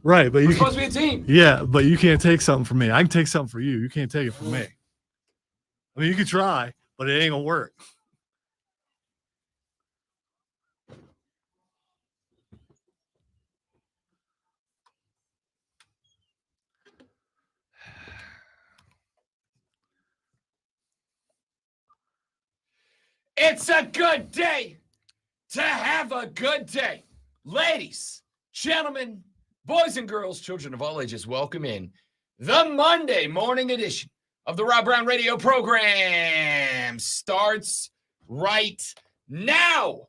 Right, but we're supposed to be a team. Yeah, but you can't take something from me. I can take something from you. You can't take it from me. I mean, you could try, but it ain't gonna work. It's a good day to have a good day. Ladies, gentlemen, boys and girls, children of all ages, welcome in the Monday morning edition of the Rob Brown radio program. Starts right now.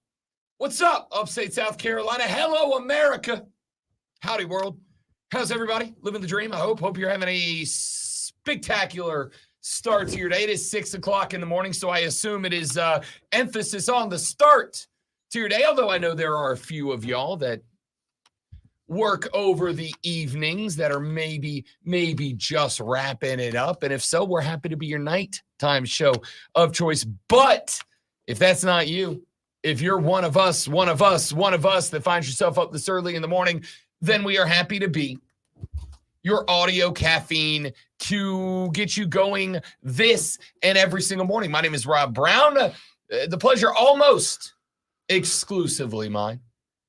What's up, upstate South Carolina? Hello, America. Howdy, world. How's everybody? Living the dream, I hope. Hope you're having a spectacular start to your day. It is 6 o'clock in the morning, so I assume it is emphasis on the start to your day, although I know there are a few of y'all that work over the evenings that are maybe just wrapping it up. And if so, we're happy to be your nighttime show of choice. But if that's not you, if you're one of us that finds yourself up this early in the morning, then we are happy to be your audio caffeine to get you going this and every single morning. My name is Rob Brown. The pleasure almost exclusively mine,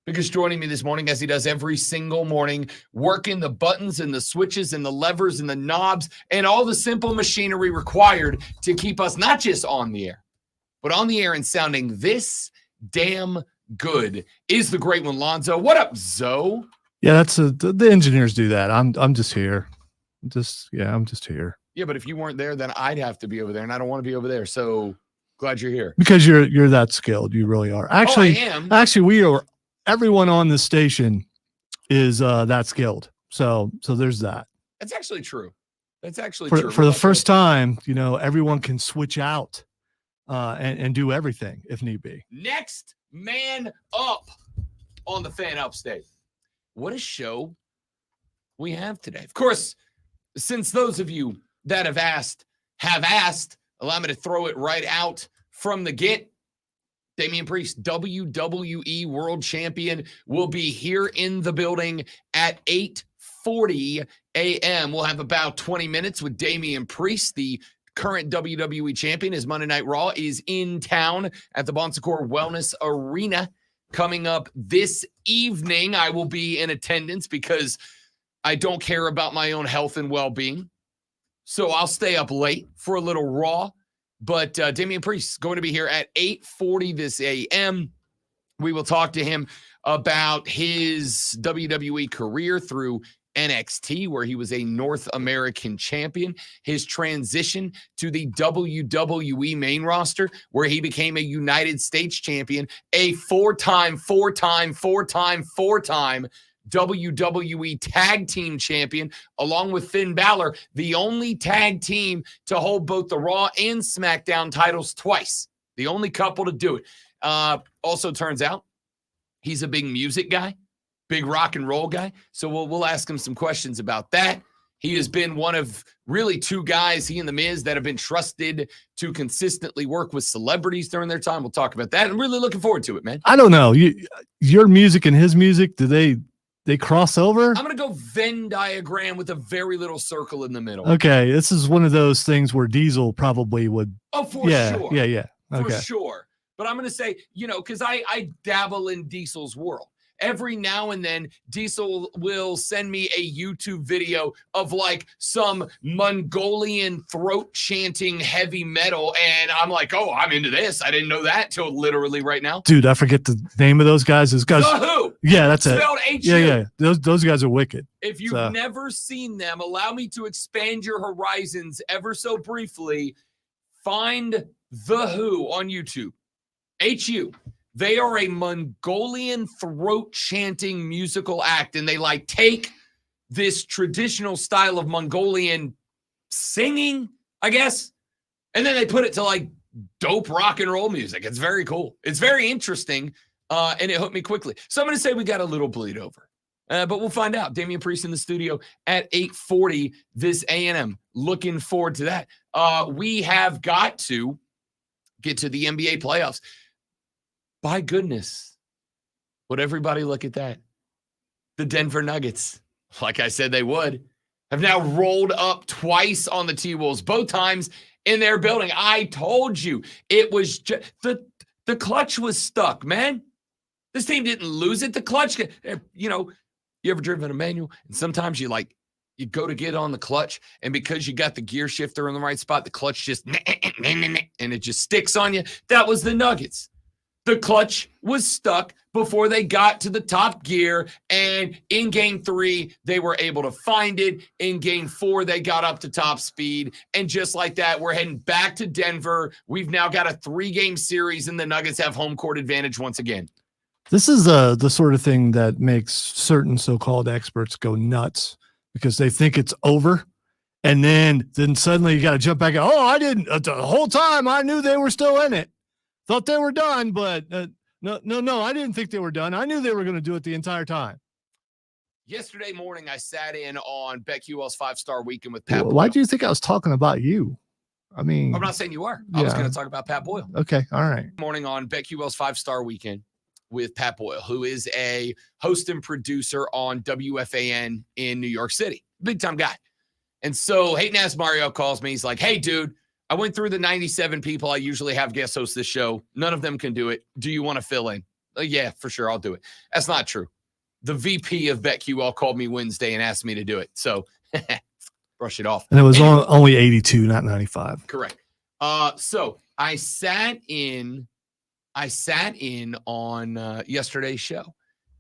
because joining me this morning, as he does every single morning, working the buttons and the switches and the levers and the knobs and all the simple machinery required to keep us not just on the air, but on the air and sounding this damn good, is the great one, Lonzo. What up, Zoe? Yeah, that's the engineers do that. I'm just here. I'm just here. Yeah, but if you weren't there, then I'd have to be over there, and I don't want to be over there. So glad you're here. Because you're that skilled. You really are. Actually, I am. Actually, we are. Everyone on this station is that skilled. So there's that. That's actually true. That's actually true. For the first time, everyone can switch out and do everything if need be. Next man up on the Fan Upstate. What a show we have today. Of course, since those of you that have asked, allow me to throw it right out from the get. Damian Priest, WWE World Champion, will be here in the building at 8:40 a.m. We'll have about 20 minutes with Damian Priest, the current WWE Champion. His Monday Night Raw is in town at the Bon Secours Wellness Arena. Coming up this evening, I will be in attendance because I don't care about my own health and well-being. So I'll stay up late for a little Raw. But Damian Priest is going to be here at 8:40 this a.m. We will talk to him about his WWE career through NXT, where he was a North American champion, his transition to the WWE main roster, where he became a United States champion, a four-time WWE tag team champion, along with Finn Balor, the only tag team to hold both the Raw and SmackDown titles twice. The only couple to do it. Also turns out he's a big music guy, big rock and roll guy. So we'll ask him some questions about that. He has been one of really two guys, he and The Miz, that have been trusted to consistently work with celebrities during their time. We'll talk about that. I'm really looking forward to it, man. I don't know. Your music and his music, do they cross over? I'm going to go Venn diagram with a very little circle in the middle. Okay. This is one of those things where Diesel probably would. Oh, for sure. Yeah. Okay. For sure. But I'm going to say, because I dabble in Diesel's world. Every now and then, Diesel will send me a YouTube video of like some Mongolian throat chanting heavy metal. And I'm like, oh, I'm into this. I didn't know that till literally right now. Dude, I forget the name of those guys. Those guys. The Who. Yeah, that's it. Spelled H-U. Yeah. Those guys are wicked. If you've never seen them, allow me to expand your horizons ever so briefly. Find The Who on YouTube. H-U. They are a Mongolian throat chanting musical act, and they like take this traditional style of Mongolian singing, I guess, and then they put it to like dope rock and roll music. It's very cool. It's very interesting, and it hooked me quickly. So I'm going to say we got a little bleed over, but we'll find out. Damian Priest in the studio at 8:40 this A&M. Looking forward to that. We have got to get to the NBA playoffs. By goodness, would everybody look at that? The Denver Nuggets like I said they would, have now rolled up twice on the T-Wolves, both times in their building. I told you it was the clutch was stuck, man. This team didn't lose it. The clutch, you ever driven a manual? And sometimes you go to get on the clutch, and because you got the gear shifter in the right spot, the clutch just and it just sticks on you. That was the Nuggets. The clutch was stuck before they got to the top gear, and in game 3, they were able to find it. In game 4, they got up to top speed, and just like that, we're heading back to Denver. We've now got a 3-game series, and the Nuggets have home court advantage once again. This is the sort of thing that makes certain so-called experts go nuts because they think it's over. And then suddenly you got to jump back. Oh, I didn't. The whole time I knew they were still in it. Thought they were done, but no, I didn't think they were done. I knew they were going to do it the entire time. Yesterday morning, I sat in on BetQL's 5-Star Weekend with Pat Boyle. Why do you think I was talking about you? I mean, I'm not saying you were. I was going to talk about Pat Boyle. Okay, all right. Morning on BetQL's 5-Star Weekend with Pat Boyle, who is a host and producer on WFAN in New York City. Big time guy. And so Hayden Ass Mario calls me. He's like, hey, dude, I went through the 97 people I usually have guest host this show. None of them can do it. Do you want to fill in? Yeah, for sure. I'll do it. That's not true. The VP of BetQL called me Wednesday and asked me to do it. So brush it off. And it was only 82, not 95. Correct. So I sat in on yesterday's show,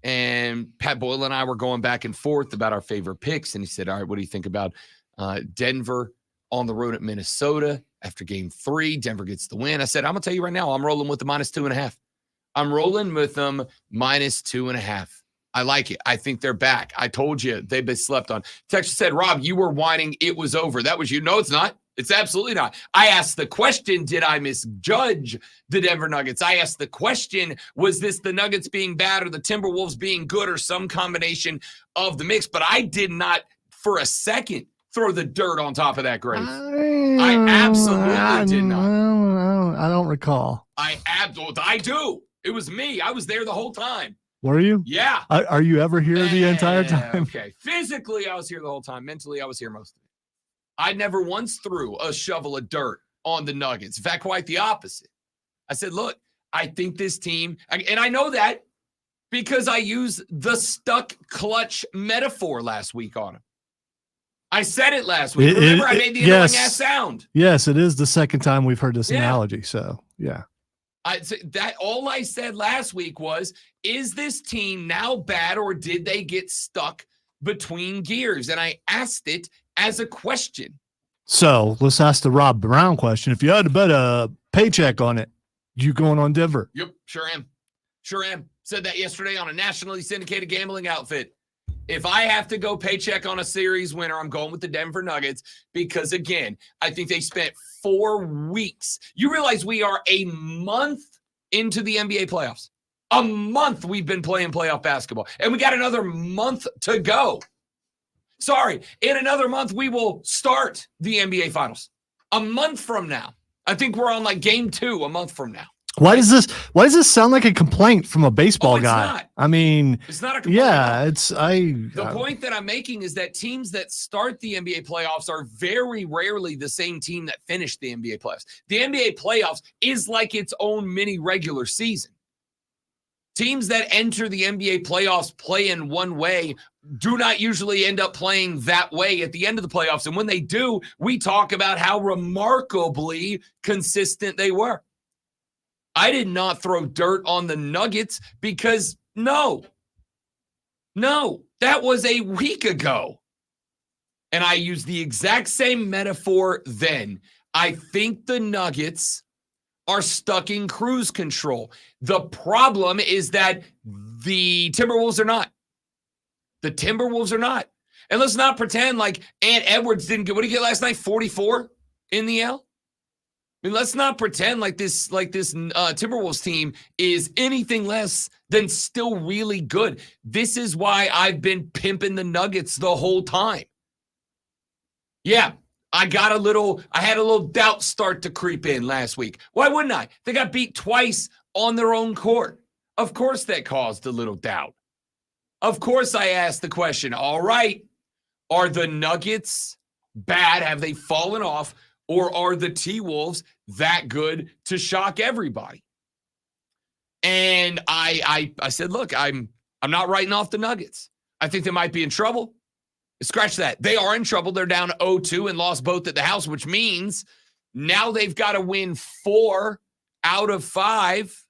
and Pat Boyle and I were going back and forth about our favorite picks. And he said, all right, what do you think about Denver on the road at Minnesota after game 3? Denver gets the win. I said, I'm going to tell you right now, I'm rolling with the -2.5. I'm rolling with them -2.5. I like it. I think they're back. I told you they've been slept on. Texas said, Rob, you were whining it was over. That was you. No, it's not. It's absolutely not. I asked the question, did I misjudge the Denver Nuggets? I asked the question, was this the Nuggets being bad or the Timberwolves being good or some combination of the mix? But I did not for a second throw the dirt on top of that grave. I absolutely did not. I don't recall. I do. It was me. I was there the whole time. Were you? Yeah. Are you ever here the entire time? Okay. Physically, I was here the whole time. Mentally, I was here most of it. I never once threw a shovel of dirt on the Nuggets. In fact, quite the opposite. I said, look, I think this team, and I know that because I used the stuck clutch metaphor last week on him. I said it last week. Remember, I made the annoying ass sound. Yes, it is the second time we've heard this analogy. So, yeah. All I said last week was, is this team now bad or did they get stuck between gears? And I asked it as a question. So let's ask the Rob Brown question. If you had to bet a paycheck on it, you going on Denver? Yep, sure am. Sure am. Said that yesterday on a nationally syndicated gambling outfit. If I have to go paycheck on a series winner, I'm going with the Denver Nuggets because, again, I think they spent 4 weeks. You realize we are a month into the NBA playoffs. A month we've been playing playoff basketball, and we got another month to go. Sorry, in another month, we will start the NBA Finals. A month from now. I think we're on like game 2 a month from now. Why does this sound like a complaint from a baseball guy? Not. I mean, it's not a complaint. Yeah, The point that I'm making is that teams that start the NBA playoffs are very rarely the same team that finished the NBA playoffs. The NBA playoffs is like its own mini regular season. Teams that enter the NBA playoffs play in one way, do not usually end up playing that way at the end of the playoffs. And when they do, we talk about how remarkably consistent they were. I did not throw dirt on the Nuggets because no, that was a week ago. And I used the exact same metaphor then. I think the Nuggets are stuck in cruise control. The problem is that the Timberwolves are not. The Timberwolves are not. And let's not pretend like Ant Edwards didn't get, what did he get last night? 44 in the L? I mean, let's not pretend like this Timberwolves team is anything less than still really good. This is why I've been pimping the Nuggets the whole time. Yeah, I had a little doubt start to creep in last week. Why wouldn't I? They got beat twice on their own court. Of course that caused a little doubt. Of course, I asked the question, all right, are the Nuggets bad? Have they fallen off? Or are the T-Wolves that good to shock everybody? And I said, look, I'm not writing off the Nuggets. I think they might be in trouble. Scratch that. They are in trouble. They're down 0-2 and lost both at the house, which means now they've got to win 4 out of 5,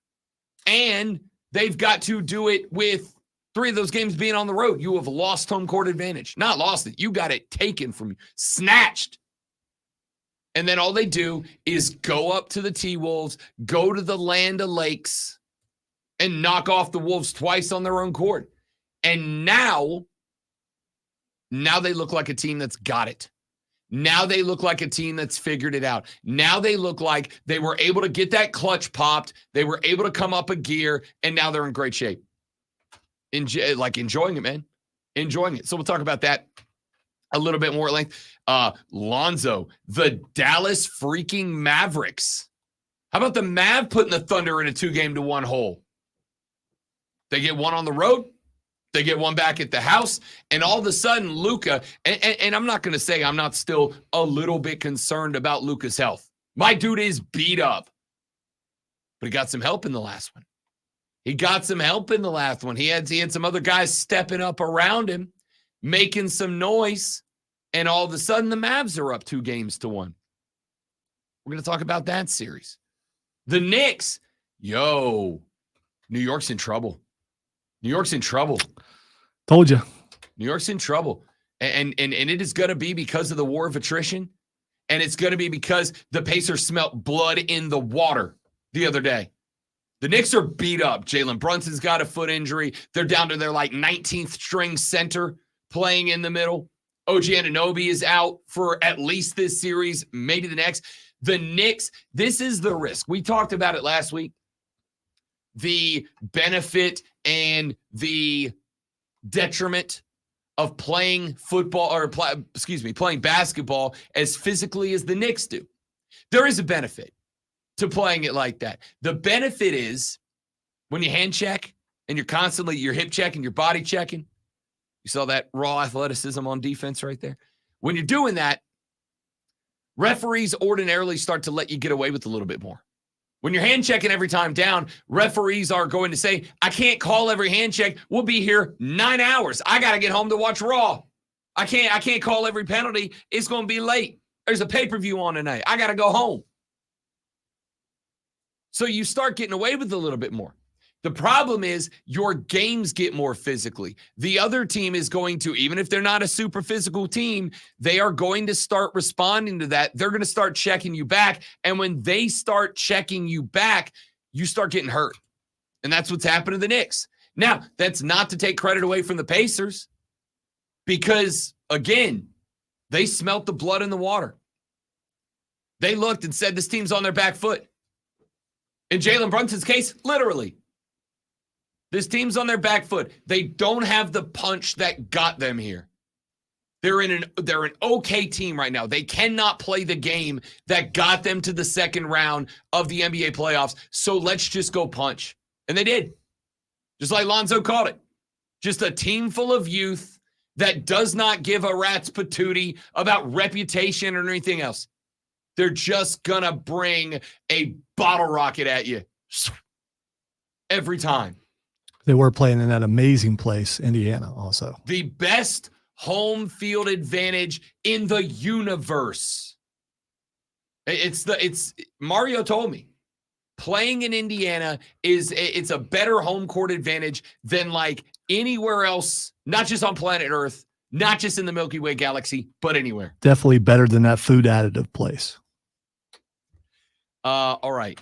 and they've got to do it with 3 of those games being on the road. You have lost home court advantage. Not lost it. You got it taken from you. Snatched. And then all they do is go up to the T-Wolves, go to the Land of Lakes, and knock off the Wolves twice on their own court. And now they look like a team that's got it. Now they look like a team that's figured it out. Now they look like they were able to get that clutch popped. They were able to come up a gear, and now they're in great shape. Enjoying it, man. Enjoying it. So we'll talk about that a little bit more at length. Lonzo, the Dallas freaking Mavericks. How about the Mav putting the Thunder in a 2-game-1 hole? They get 1 on the road. They get 1 back at the house. And all of a sudden, Luka, and I'm not going to say I'm not still a little bit concerned about Luka's health. My dude is beat up. But he got some help in the last one. He had some other guys stepping up around him, making some noise. And all of a sudden, the Mavs are up 2-1. We're going to talk about that series. The Knicks, New York's in trouble. Told you. New York's in trouble. And it is going to be because of the war of attrition. And it's going to be because the Pacers smelt blood in the water the other day. The Knicks are beat up. Jalen Brunson's got a foot injury. They're down to their 19th string center playing in the middle. OG Anunoby is out for at least this series, maybe the next. The Knicks, this is the risk. We talked about it last week. The benefit and the detriment of playing playing basketball as physically as the Knicks do. There is a benefit to playing it like that. The benefit is when you hand check and you're hip checking, your body checking. You saw that raw athleticism on defense right there. When you're doing that, referees ordinarily start to let you get away with a little bit more. When you're hand checking every time down, referees are going to say, I can't call every hand check. We'll be here 9 hours. I got to get home to watch Raw. I can't call every penalty. It's going to be late. There's a pay-per-view on tonight. I got to go home. So you start getting away with a little bit more. The problem is your games get more physically. The other team is going to, even if they're not a super physical team, they are going to start responding to that. They're going to start checking you back. And when they start checking you back, you start getting hurt. And that's what's happened to the Knicks. Now, that's not to take credit away from the Pacers because, again, they smelt the blood in the water. They looked and said this team's on their back foot. In Jalen Brunson's case, literally. This team's on their back foot. They don't have the punch that got them here. They're an okay team right now. They cannot play the game that got them to the second round of the NBA playoffs. So let's just go punch. And they did. Just like Lonzo called it. Just a team full of youth that does not give a rat's patootie about reputation or anything else. They're just going to bring a bottle rocket at you every time. They were playing in that amazing place, Indiana, also. The best home field advantage in the universe. It's Mario told me. Playing in Indiana it's a better home court advantage than like anywhere else, not just on planet Earth, not just in the Milky Way galaxy, but anywhere. Definitely better than that food additive place. All right.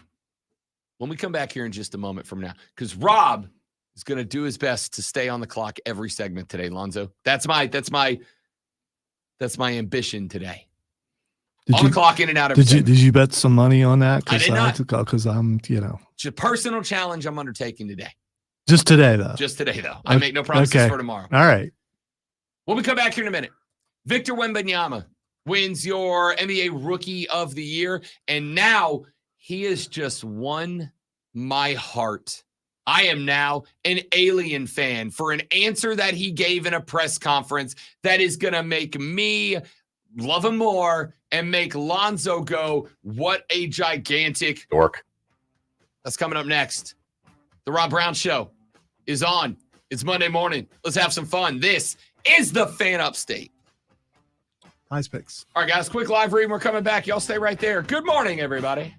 When we come back here in just a moment from now, because Rob is going to do his best to stay on the clock every segment today, Lonzo. That's my ambition today. The clock, in and out every segment. Did you bet some money on that? I did not. Because I'm, It's a personal challenge I'm undertaking today. Just today, though. I make no promises for tomorrow. All right. When we come back here in a minute, Victor Wembanyama wins your NBA Rookie of the Year, and now he has just won my heart I am now an alien fan for an answer that he gave in a press conference that is going to make me love him more and make Lonzo go, what a gigantic dork. That's coming up next. The Rob Brown Show is on. It's Monday morning. Let's have some fun. This is the Fan Upstate. Nice picks. All right, guys, quick live read. We're coming back. Y'all stay right there. Good morning, everybody.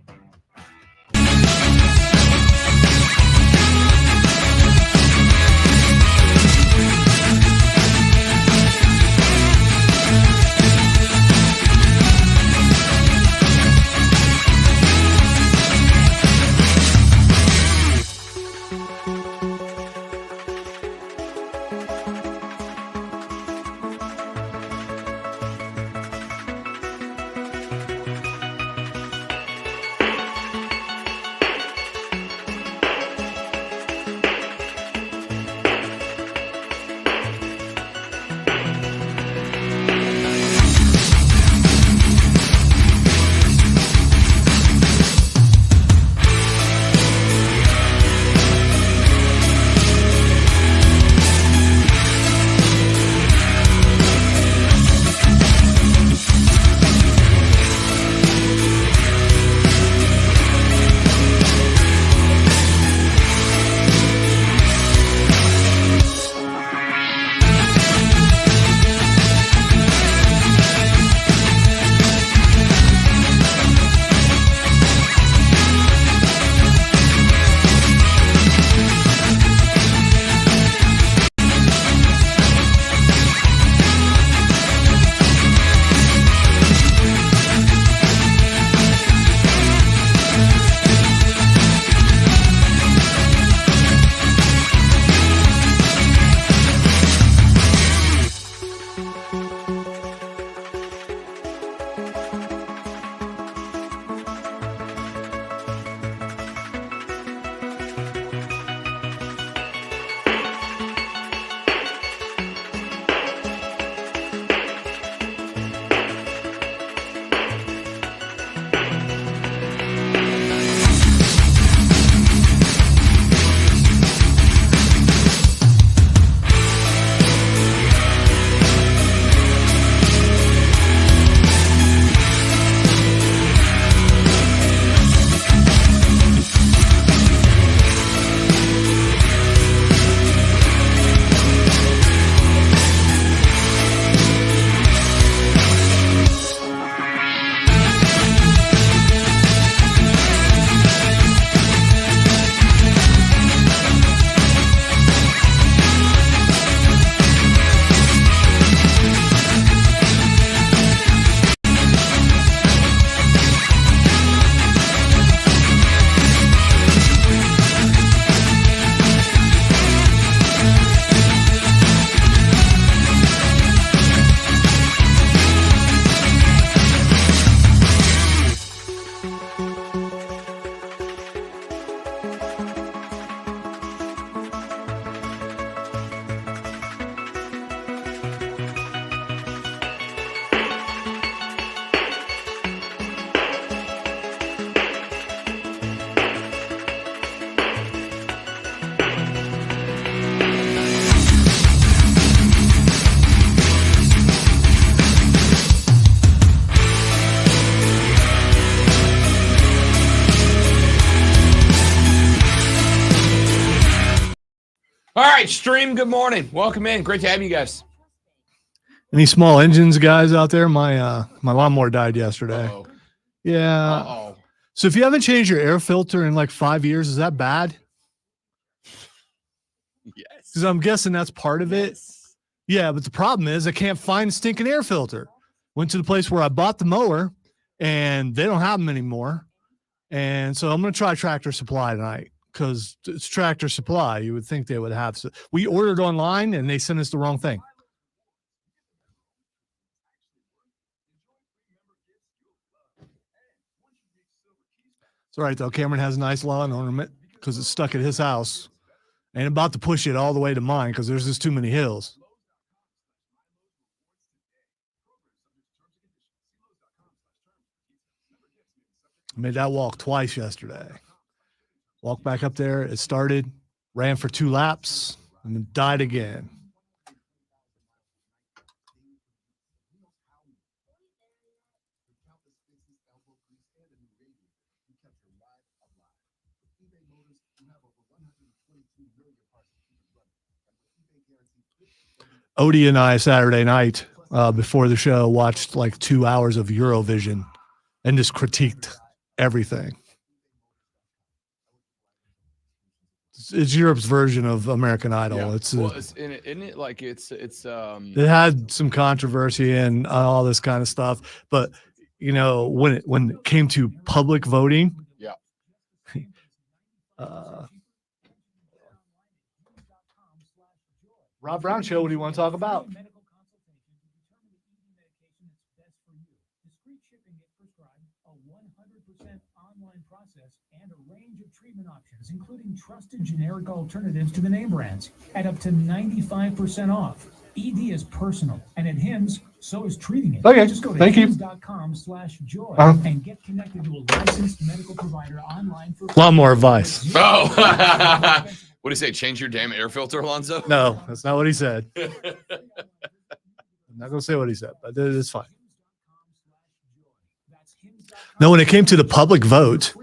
All right, stream, good morning. Welcome in. Great to have you guys. Any small engines guys out there? My lawnmower died yesterday. Uh-oh. Yeah. Uh-oh. So if you haven't changed your air filter in like 5 years, is that bad? Yes. Because I'm guessing that's part of it. Yes. Yeah, but the problem is I can't find a stinking air filter. Went to the place where I bought the mower, and they don't have them anymore. And so I'm going to try Tractor Supply tonight because it's Tractor Supply. You would think they would have. We ordered online, and they sent us the wrong thing. It's all right, though. Cameron has a nice lawn ornament because it's stuck at his house. And about to push it all the way to mine because there's just too many hills. I made that walk twice yesterday. Walk back up there. It started. ran for 2 laps, and then died again. Odie and I Saturday night before the show watched like 2 hours of Eurovision and just critiqued everything. It's Europe's version of American Idol. Yeah. Isn't it like it's it had some controversy and all this kind of stuff, but you know, when it came to public voting, yeah. Rob Brown show, what do you want to talk about? Online process and a range of treatment options, including trusted generic alternatives to the name brands, at up to 95% off. ED is personal, and at Hims, so is treating it. Okay, just go to thank you. hims.com/joy and get connected to a licensed medical provider online for A lot more advice. Oh, what do you say? Change your damn air filter, Alonzo? No, that's not what he said. I'm not going to say what he said, but it's fine. No, when it came to the public vote,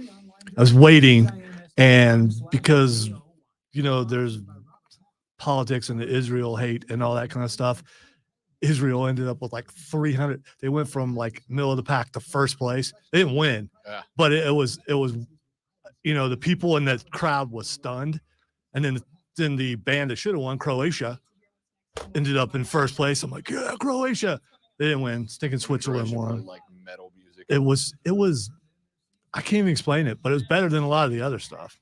I was waiting, and because, you know, there's politics and the Israel hate and all that kind of stuff, Israel ended up with like 300. They went from like middle of the pack to first place. They didn't win, but it was, you know, the people in that crowd was stunned. And then the band that should have won, Croatia, ended up in first place. I'm like, yeah, Croatia. They didn't win. Stinking Switzerland won. Like metal music. It was, I can't even explain it, but it was better than a lot of the other stuff.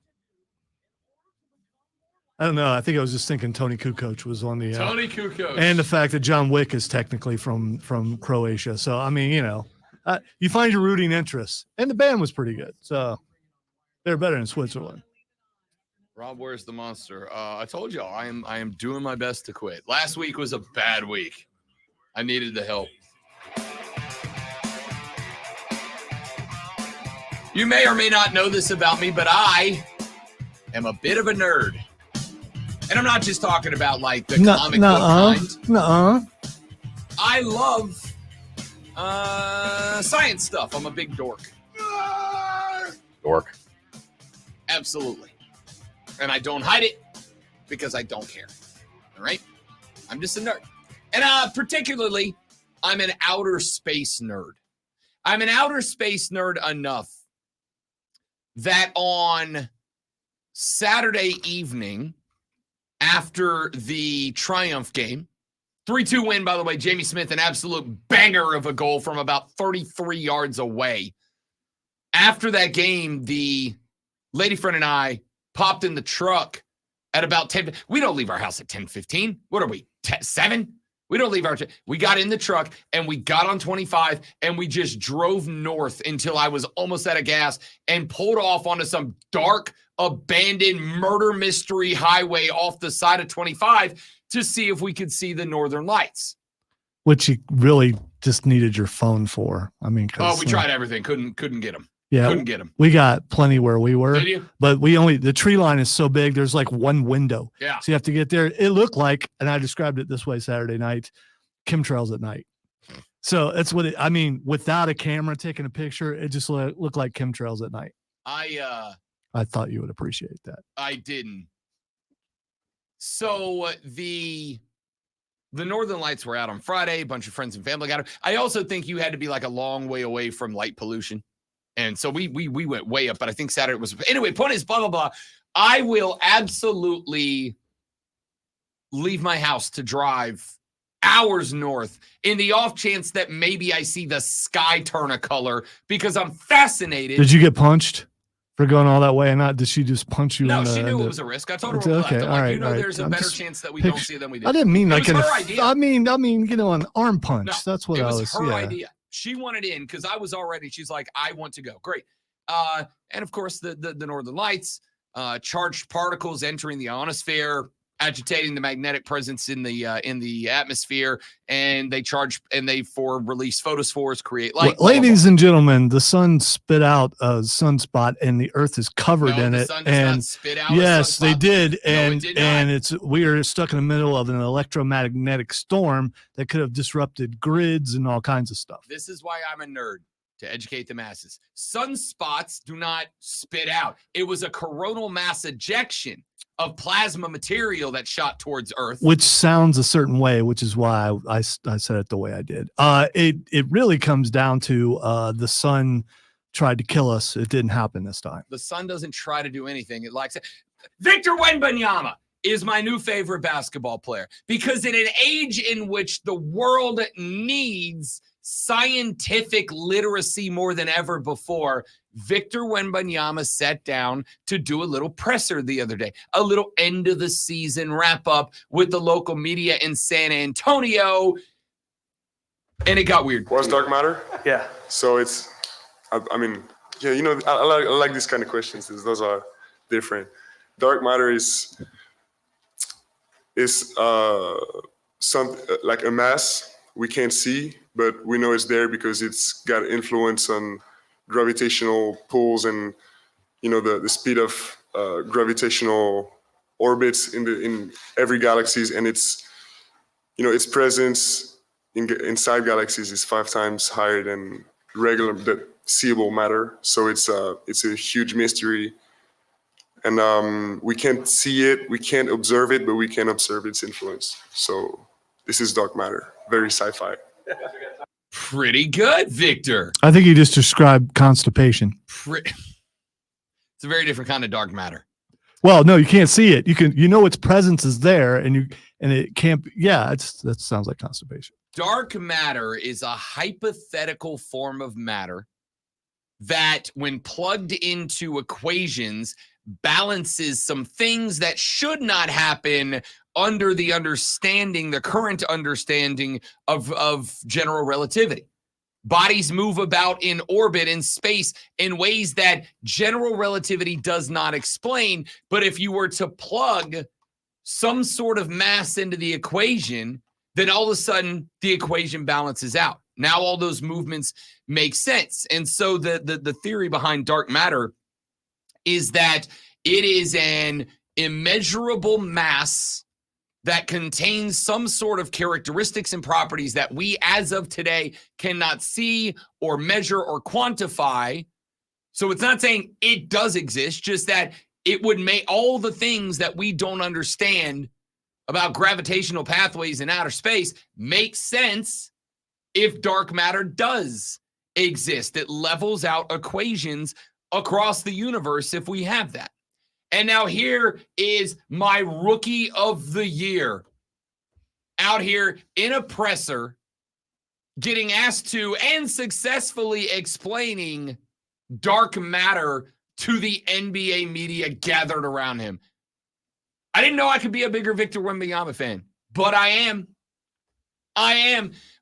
I don't know. I think I was just thinking Tony Kukoc was on the Tony Kukoc, and the fact that John Wick is technically from Croatia. So I mean, you know, you find your rooting interests, and the band was pretty good. So they're better in Switzerland. Rob, where's the monster? I told y'all I am doing my best to quit. Last week was a bad week. I needed the help. You may or may not know this about me, but I am a bit of a nerd. And I'm not just talking about like the comic book kind. I love science stuff. I'm a big dork. Dork. Absolutely. And I don't hide it because I don't care. All right? I'm just a nerd. And particularly, I'm an outer space nerd. I'm an outer space nerd enough that on Saturday evening, after the Triumph game, 3-2 win, by the way, Jamie Smith, an absolute banger of a goal from about 33 yards away. After that game, the lady friend and I popped in the truck at about 10. We don't leave our house at 10:15. What are we, 7? We don't leave our. We got in the truck and we got on 25 and we just drove north until I was almost out of gas and pulled off onto some dark, abandoned murder mystery highway off the side of 25 to see if we could see the Northern Lights. Which you really just needed your phone for. I mean, we tried everything. Couldn't get them. Yeah, couldn't get them. We got plenty where we were, Did you? But the tree line is so big. There's like one window. Yeah. So you have to get there. It looked like, and I described it this way Saturday night, chemtrails at night. So that's what I mean. Without a camera taking a picture, it just looked like chemtrails at night. I thought you would appreciate that. I didn't. So the Northern Lights were out on Friday. A bunch of friends and family got it. I also think you had to be like a long way away from light pollution. And so we went way up, but I think Saturday was anyway. Point is, blah blah blah. I will absolutely leave my house to drive hours north in the off chance that maybe I see the sky turn a color because I'm fascinated. Did you get punched for going all that way? And not did she just punch you? No, she knew it was a risk. I told her okay, all right, there's a better chance that we don't see it than we did. I didn't mean like her idea. I mean, you know, an arm punch. No, that's what it I was was. Her idea. She wanted in because I was already. She's like, I want to go. Great. And of course, the Northern Lights, charged particles entering the ionosphere. agitating the magnetic presence in the atmosphere, and they release photospores, create light. Ladies and gentlemen, the sun spit out a sunspot, and the Earth is covered in the it. sun does not spit out a yes, they sunspot. did, No, and it did not. we are stuck in the middle of an electromagnetic storm that could have disrupted grids and all kinds of stuff. This is why I'm a nerd, to educate the masses. Sunspots do not spit out. It was a coronal mass ejection of plasma material that shot towards Earth. Which sounds a certain way, which is why I said it the way I did. It really comes down to the sun tried to kill us. It didn't happen this time. The sun doesn't try to do anything. It likes it. Victor Wembanyama is my new favorite basketball player, because in an age in which the world needs scientific literacy more than ever before, Victor Wembanyama sat down to do a little presser the other day, a little end of the season wrap up with the local media in San Antonio. And it got weird. What's dark matter? Yeah. So it's, I mean, yeah, I like these kind of questions. Those are different. Dark matter is some like a mass we can't see, but we know it's there because it's got influence on gravitational pulls and the speed of gravitational orbits in every galaxies, and its presence inside galaxies is 5 times higher than regular seeable matter. So it's a huge mystery, and we can't see it, we can't observe it, but we can observe its influence. So this is dark matter, very sci-fi. Pretty good, Victor. I think you just described constipation. It's a very different kind of dark matter. Well, no, you can't see it. Its presence is there, and it can't. Yeah, that sounds like constipation. Dark matter is a hypothetical form of matter that, when plugged into equations, balances some things that should not happen under the current understanding of general relativity. Bodies move about in orbit in space in ways that general relativity does not explain. But if you were to plug some sort of mass into the equation, then all of a sudden the equation balances out. Now all those movements make sense. And so the theory behind dark matter is that it is an immeasurable mass that contains some sort of characteristics and properties that we, as of today, cannot see or measure or quantify. So it's not saying it does exist, just that it would make all the things that we don't understand about gravitational pathways in outer space make sense if dark matter does exist. It levels out equations across the universe if we have that. And now here is my rookie of the year, out here in a presser, getting asked to and successfully explaining dark matter to the NBA media gathered around him. I didn't know I could be a bigger Victor Wembanyama fan, but I am.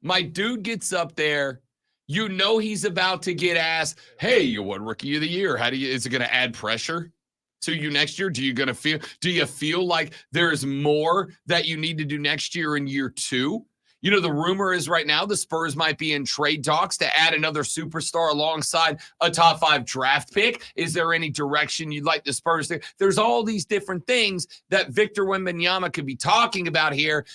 My dude gets up there. He's about to get asked, hey, you won rookie of the year. Is it going to add pressure to you next year? Do you feel like there's more that you need to do next year in year 2? The rumor is right now the Spurs might be in trade talks to add another superstar alongside a top 5 draft pick. Is there any direction you'd like the Spurs to? There's all these different things that Victor Wembanyama could be talking about here.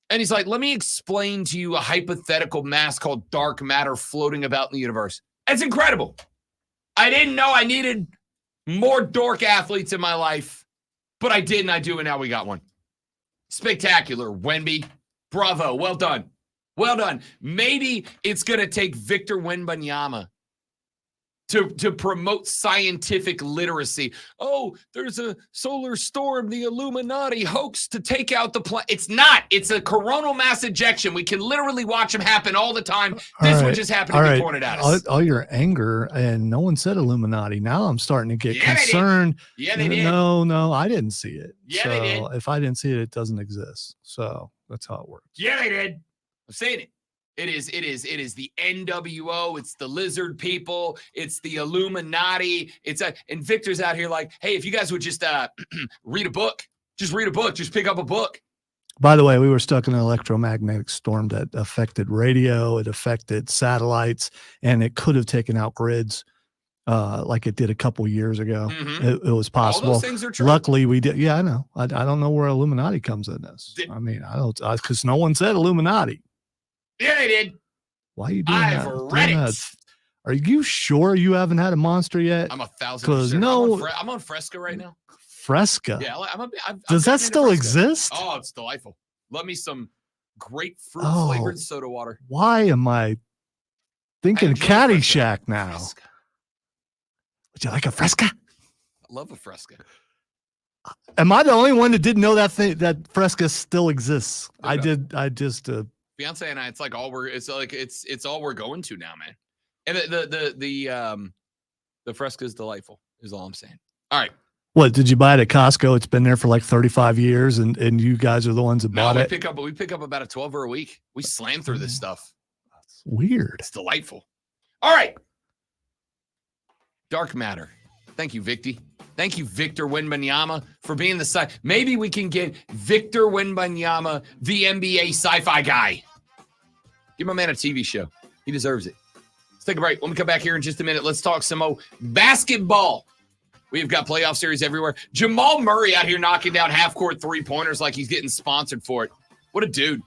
And he's like, let me explain to you a hypothetical mass called dark matter floating about in the universe. That's incredible. I didn't know I needed more dork athletes in my life, but I did, and I do, and now we got one. Spectacular, Wemby. Bravo. Well done. Well done. Maybe it's going to take Victor Wembanyama to promote scientific literacy. Oh, there's a solar storm, the Illuminati hoax to take out the planet. It's not. It's a coronal mass ejection. We can literally watch them happen all the time. This one just happened to be pointed at us. All your anger, and no one said Illuminati. Now I'm starting to get concerned. Yeah, they did. No, I didn't see it. Yeah, they did. If I didn't see it, it doesn't exist. So that's how it works. Yeah, they did. I'm saying it. It is the NWO. It's the lizard people. It's the Illuminati. And Victor's out here like, hey, if you guys would just read a book, Just read a book. Just pick up a book. By the way, we were stuck in an electromagnetic storm that affected radio, it affected satellites, and it could have taken out grids like it did a couple years ago. Mhm. It was All possible. those things are true. Luckily, we did. Yeah, I know. I don't know where Illuminati comes in this. I mean, I don't, because no one said Illuminati. Yeah, they did. Why are you doing I've that? read Doing it. that? Are you sure you haven't had a monster yet? I'm 1,000%. 'Cause no- I'm on Fresca right now. Fresca. Yeah, I've Does gotten that into still Fresca. exist? Oh, it's delightful. Love me some grapefruit Oh. flavored soda water. Why am I thinking enjoy Caddyshack now? Fresca. Would you like a Fresca? I love a Fresca. Am I the only one that didn't know that Fresca still exists? No. I did. I just. Fiance and I, it's like it's all we're going to now, man. And the Fresca is delightful. Is all I'm saying. All right. What did you buy it at Costco? It's been there for like 35 years, and you guys are the ones that No, bought we it. pick up about a 12 a week. We slam through this stuff. That's weird. It's delightful. All right. Dark matter. Thank you, Victy. Thank you, Victor Wembanyama, for being the sci. Maybe we can get Victor Wembanyama, the NBA sci-fi guy. Give my man a TV show. He deserves it. Let's take a break. When we come back here in just a minute, let's talk some more basketball. We've got playoff series everywhere. Jamal Murray out here knocking down half-court three-pointers like he's getting sponsored for it. What a dude.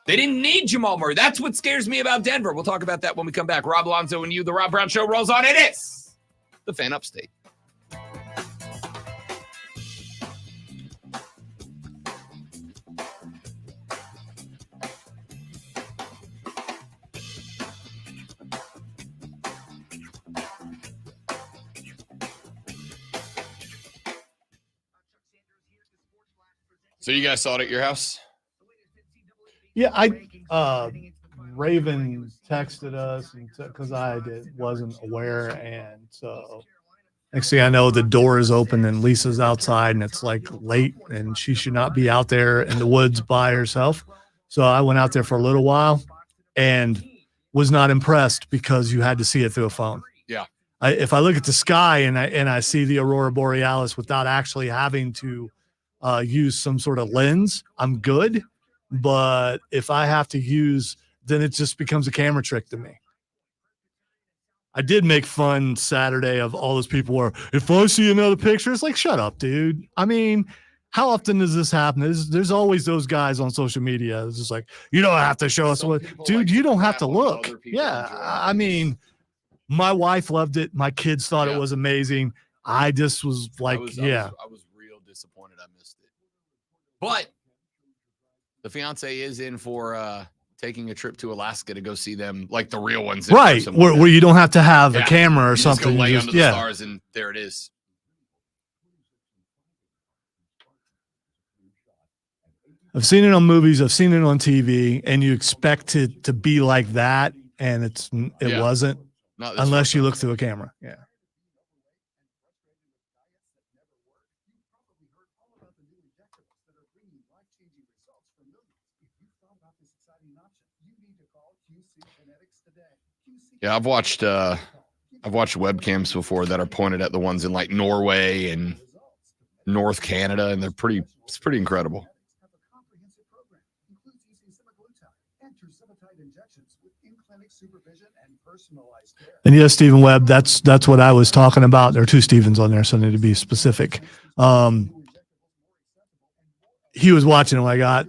They didn't need Jamal Murray. That's what scares me about Denver. We'll talk about that when we come back. Rob Alonzo and you, the Rob Brown Show rolls on. It is the Fan Upstate. So you guys saw it at your house? Yeah, Raven texted us because I wasn't aware, and so next thing I know, the door is open and Lisa's outside, and it's like late, and she should not be out there in the woods by herself. So I went out there for a little while, and was not impressed because you had to see it through a phone. Yeah. If I look at the sky and I see the aurora borealis without actually having to use some sort of lens, I'm good. But if I have to use, then it just becomes a camera trick to me. I did make fun Saturday of all those people where if I see another picture, it's like, shut up, dude. I mean, how often does this happen? There's always those guys on social media. It's just like, you don't have to show us Some what, people dude, like you to don't have crap to on look. other people Yeah. enjoying I it. mean, my wife loved it. My kids thought Yeah. it was amazing. I just was like, I was real disappointed I missed it. But the fiance is in for taking a trip to Alaska to go see them, like the real ones. in right. person with them. Where you don't have to have a Yeah. camera or You just go something. lay You under just- the yeah. stars, and there it is. I've seen it on movies. I've seen it on TV, and you expect it to be like that, and it Yeah. wasn't Not this unless first you time. look through a camera. Yeah. Yeah, I've watched webcams before that are pointed at the ones in like Norway and North Canada, and it's pretty incredible. And yes, Stephen Webb, that's what I was talking about. There are two Stevens on there, so I need to be specific. He was watching when I got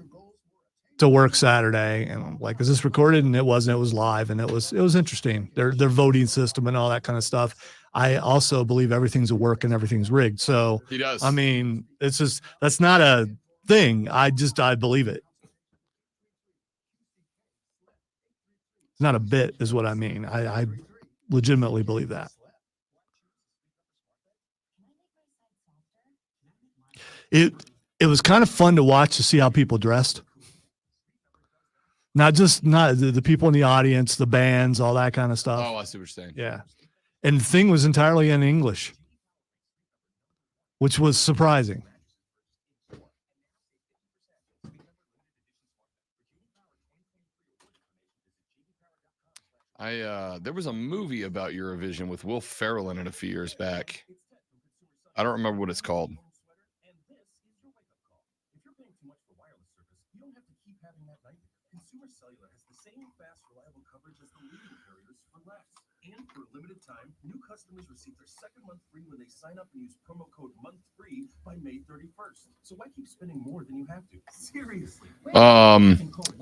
to work Saturday, and I'm like, is this recorded? And it wasn't. It was live, and it was interesting. Their voting system and all that kind of stuff. I also believe everything's a work and everything's rigged. So He does. I mean, it's just, that's not a thing. I believe it. It's not a bit is what I mean. I legitimately believe that. It was kind of fun to watch, to see how people dressed. Not the people in the audience, the bands, all that kind of stuff. Oh, I see what you're saying. Yeah. And the thing was entirely in English, which was surprising. There was a movie about Eurovision with Will Ferrell in it a few years back. I don't remember what it's called. reliable coverage as the leading carriers for less. And for a limited time, new customers receive their second month free when they sign up and use promo code MONTHFREE by May 31st. So why keep spending more than you have to? Seriously.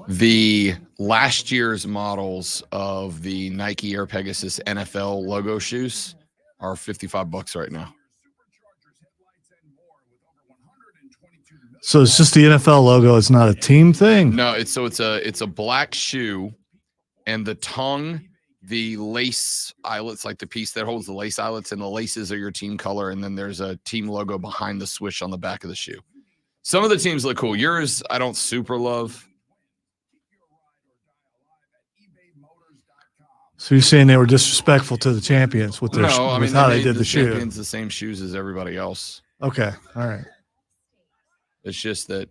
The last year's models of the Nike Air Pegasus NFL logo shoes are $55 right now. So it's just the NFL logo. It's not a team thing. No, it's a black shoe, and the tongue, the lace eyelets, like the piece that holds the lace eyelets, and the laces are your team color, and then there's a team logo behind the swoosh on the back of the shoe. Some of the teams look cool. Yours, I don't super love. So you're saying they were disrespectful to the champions with their with how they did the shoe? Champions the same shoes as everybody else. Okay, all right. It's just that.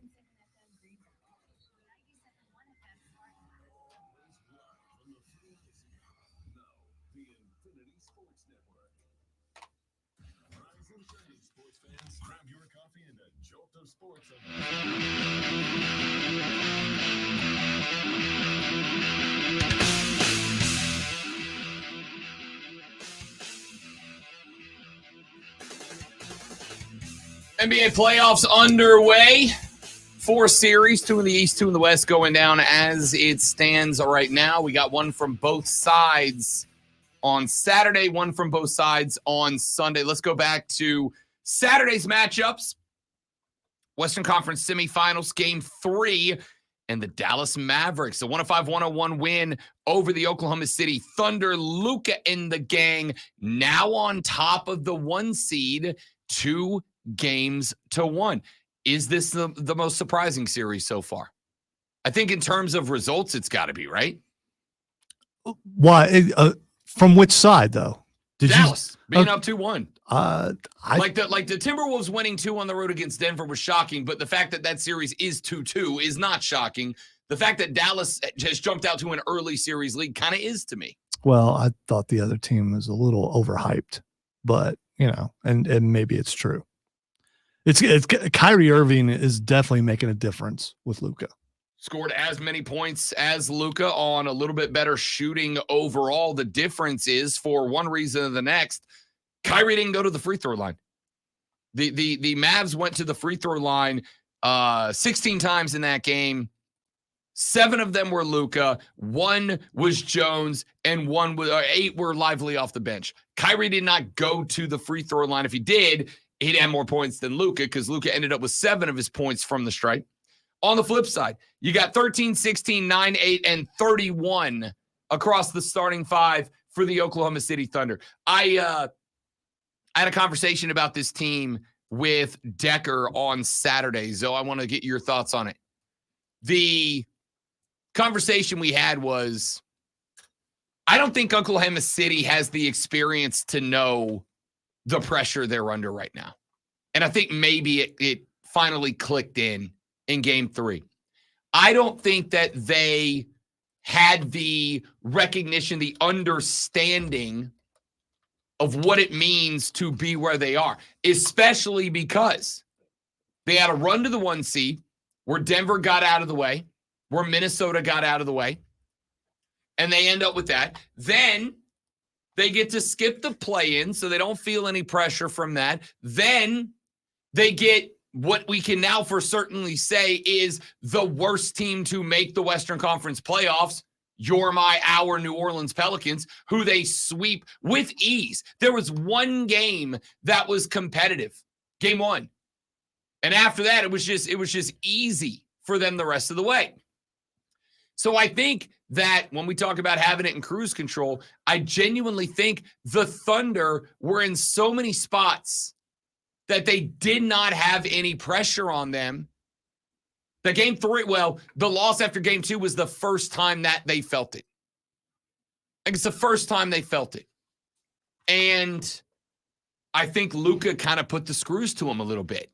NBA playoffs underway. 4 series, 2 in the East, 2 in the West, going down as it stands right now. We got one from both sides on Saturday, one from both sides on Sunday. Let's go back to Saturday's matchups. Western Conference semifinals, Game 3, and the Dallas Mavericks. A 105-101 win over the Oklahoma City Thunder. Luka and the gang now on top of the 1 seed, 2 games to 1. Is this the most surprising series so far? I think in terms of results, it's got to be, right? Why? From which side, though? Dallas being up 2-1. Like the Timberwolves winning 2 on the road against Denver was shocking, but the fact that that series is 2-2 is not shocking. The fact that Dallas has jumped out to an early series lead kind of is to me. Well, I thought the other team was a little overhyped, but and maybe it's true. It's Kyrie Irving is definitely making a difference with Luka. Scored as many points as Luka on a little bit better shooting overall. The difference is, for one reason or the next, Kyrie didn't go to the free throw line. The Mavs went to the free throw line 16 times in that game. 7 of them were Luka, 1 was Jones, and 8 were Lively off the bench. Kyrie did not go to the free throw line. If he did, he'd have more points than Luka, because Luka ended up with 7 of his points from the stripe. On the flip side, you got 13, 16, 9, 8, and 31 across the starting 5 for the Oklahoma City Thunder. I had a conversation about this team with Decker on Saturday, so I want to get your thoughts on it. The conversation we had was, I don't think Oklahoma City has the experience to know the pressure they're under right now. And I think maybe it finally clicked in Game 3. I don't think that they had the recognition, the understanding of what it means to be where they are, especially because they had a run to the 1 seed where Denver got out of the way, where Minnesota got out of the way, and they end up with that. Then they get to skip the play-in, so they don't feel any pressure from that. Then they get what we can now for certainly say is the worst team to make the Western Conference playoffs, our New Orleans Pelicans, who they sweep with ease. There was 1 game that was competitive, Game 1. And after that, it was just easy for them the rest of the way. So I think that when we talk about having it in cruise control, I genuinely think the Thunder were in so many spots that they did not have any pressure on them. The Game 3, the loss after Game 2 was the first time that they felt it. I think it's the first time they felt it. And I think Luka kind of put the screws to him a little bit.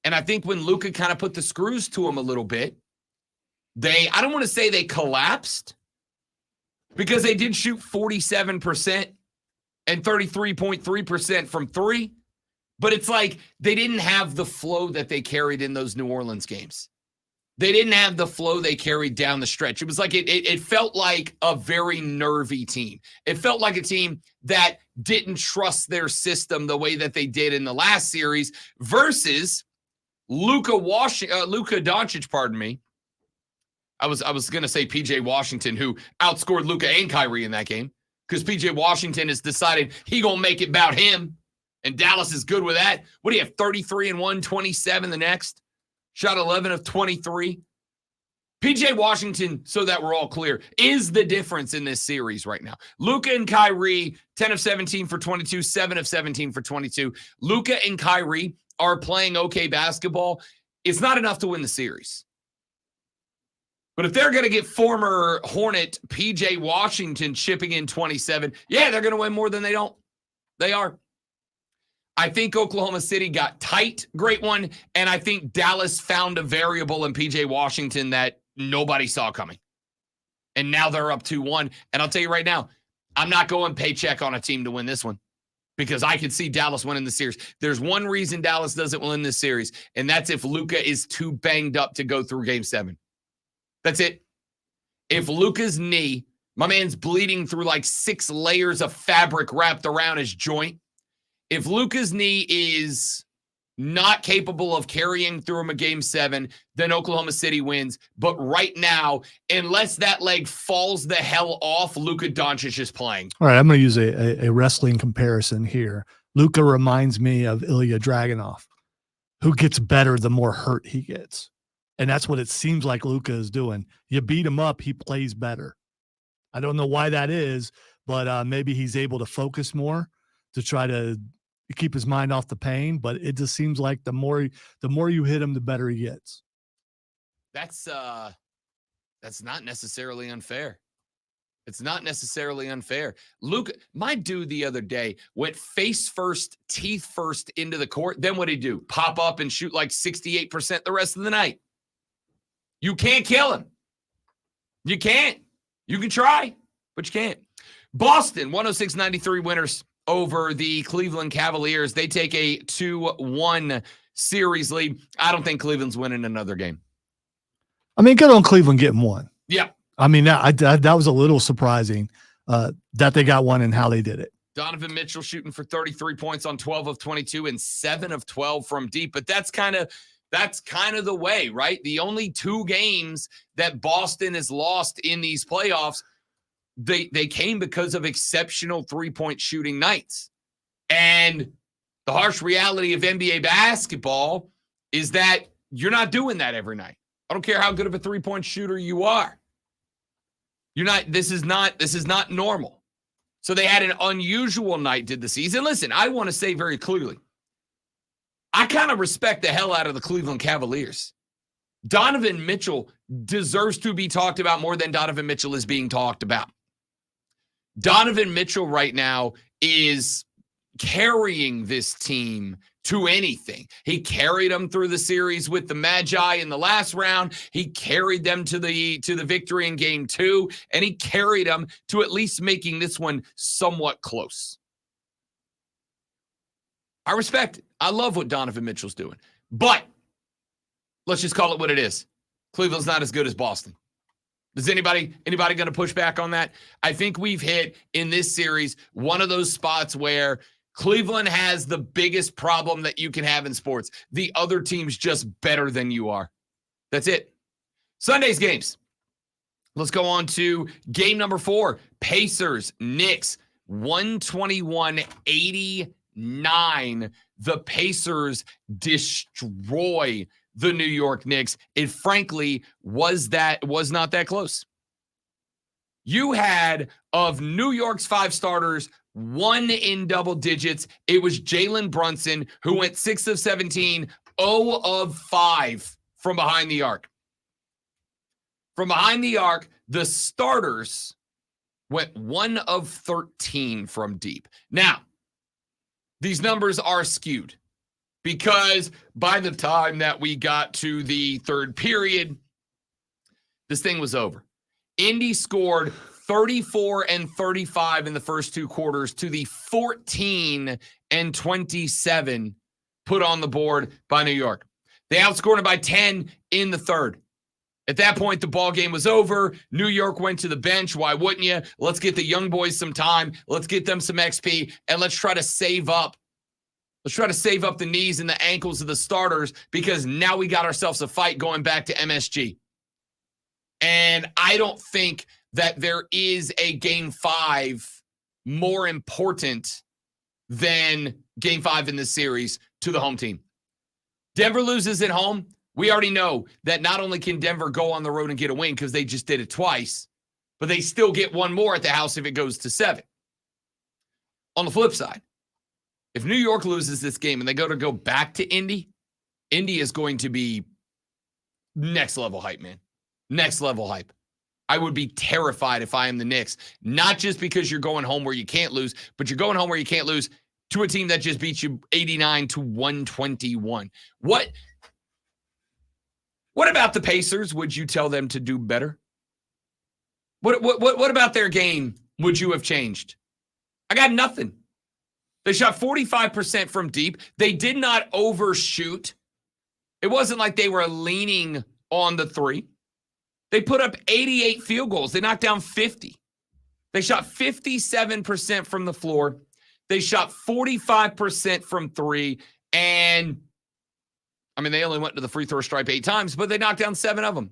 And I think when Luka kind of put the screws to him a little bit, I don't want to say they collapsed, because they did shoot 47% and 33.3% from 3. But it's like they didn't have the flow that they carried in those New Orleans games. They didn't have the flow they carried down the stretch. It was like it felt like a very nervy team. It felt like a team that didn't trust their system the way that they did in the last series versus Luka Doncic, pardon me. I was going to say PJ Washington, who outscored Luka and Kyrie in that game, because PJ Washington has decided he going to make it about him, and Dallas is good with that. What do you have, 33 and 1, 27 the next? Shot 11 of 23. PJ Washington, so that we're all clear, is the difference in this series right now. Luka and Kyrie, 10 of 17 for 22, 7 of 17 for 22. Luka and Kyrie are playing okay basketball. It's not enough to win the series. But if they're going to get former Hornet PJ Washington chipping in 27, yeah, they're going to win more than they don't. They are. I think Oklahoma City got tight, great one, and I think Dallas found a variable in PJ Washington that nobody saw coming. And now they're up 2-1. And I'll tell you right now, I'm not going paycheck on a team to win this one, because I could see Dallas winning the series. There's one reason Dallas doesn't win this series, and that's if Luka is too banged up to go through Game 7. That's it. If Luka's knee, my man's bleeding through like 6 layers of fabric wrapped around his joint. If Luka's knee is not capable of carrying through him a Game 7, then Oklahoma City wins. But right now, unless that leg falls the hell off, Luka Doncic is playing. All right, I'm going to use a wrestling comparison here. Luka reminds me of Ilya Dragunov, who gets better the more hurt he gets. And that's what it seems like Luka is doing. You beat him up, he plays better. I don't know why that is, but maybe he's able to focus more to try to keep his mind off the pain. But it just seems like the more you hit him, the better he gets. That's not necessarily unfair. It's not necessarily unfair. Luka, my dude the other day went face first, teeth first into the court. Then what did he do? Pop up and shoot like 68% the rest of the night. You can't kill him. You can't. You can try, but you can't. Boston, 106-93 winners over the Cleveland Cavaliers. They take a 2-1 series lead. I don't think Cleveland's winning another game. I mean, good on Cleveland getting one. Yeah. I mean, that was a little surprising that they got one and how they did it. Donovan Mitchell shooting for 33 points on 12 of 22 and 7 of 12 from deep. But that's kind of the way, right? The only 2 games that Boston has lost in these playoffs, they came because of exceptional three-point shooting nights. And the harsh reality of NBA basketball is that you're not doing that every night. I don't care how good of a three-point shooter you are. This is not normal. So they had an unusual night, did the season. Listen, I want to say very clearly, I kind of respect the hell out of the Cleveland Cavaliers. Donovan Mitchell deserves to be talked about more than Donovan Mitchell is being talked about. Donovan Mitchell right now is carrying this team to anything. He carried them through the series with the Magi in the last round. He carried them to the victory in Game 2, and he carried them to at least making this one somewhat close. I respect it. I love what Donovan Mitchell's doing. But let's just call it what it is. Cleveland's not as good as Boston. Is anybody going to push back on that? I think we've hit in this series one of those spots where Cleveland has the biggest problem that you can have in sports. The other team's just better than you are. That's it. Sunday's games. Let's go on to game number 4. Pacers, Knicks, 121-89. The Pacers destroy the New York Knicks. It frankly was not that close. You had, of New York's 5 starters, 1 in double digits. It was Jalen Brunson, who went 6 of 17, 0 of 5 from behind the arc. From behind the arc, the starters went 1 of 13 from deep. Now, these numbers are skewed because by the time that we got to the third period, this thing was over. Indy scored 34 and 35 in the first 2 quarters to the 14 and 27 put on the board by New York. They outscored it by 10 in the third. At that point, the ball game was over. New York went to the bench. Why wouldn't you? Let's get the young boys some time. Let's get them some XP, and let's try to save up. Let's try to save up the knees and the ankles of the starters because now we got ourselves a fight going back to MSG. And I don't think that there is a Game 5 more important than Game 5 in this series to the home team. Denver loses at home. We already know that not only can Denver go on the road and get a win because they just did it twice, but they still get one more at the house if it goes to 7. On the flip side, if New York loses this game and they go back to Indy, Indy is going to be next level hype, man. Next level hype. I would be terrified if I am the Knicks, not just because you're going home where you can't lose, but you're going home where you can't lose to a team that just beat you 89-121. What about the Pacers? Would you tell them to do better? What about their game would you have changed? I got nothing. They shot 45% from deep. They did not overshoot. It wasn't like they were leaning on the 3. They put up 88 field goals. They knocked down 50. They shot 57% from the floor. They shot 45% from 3. And, I mean, they only went to the free throw stripe 8 times, but they knocked down 7 of them.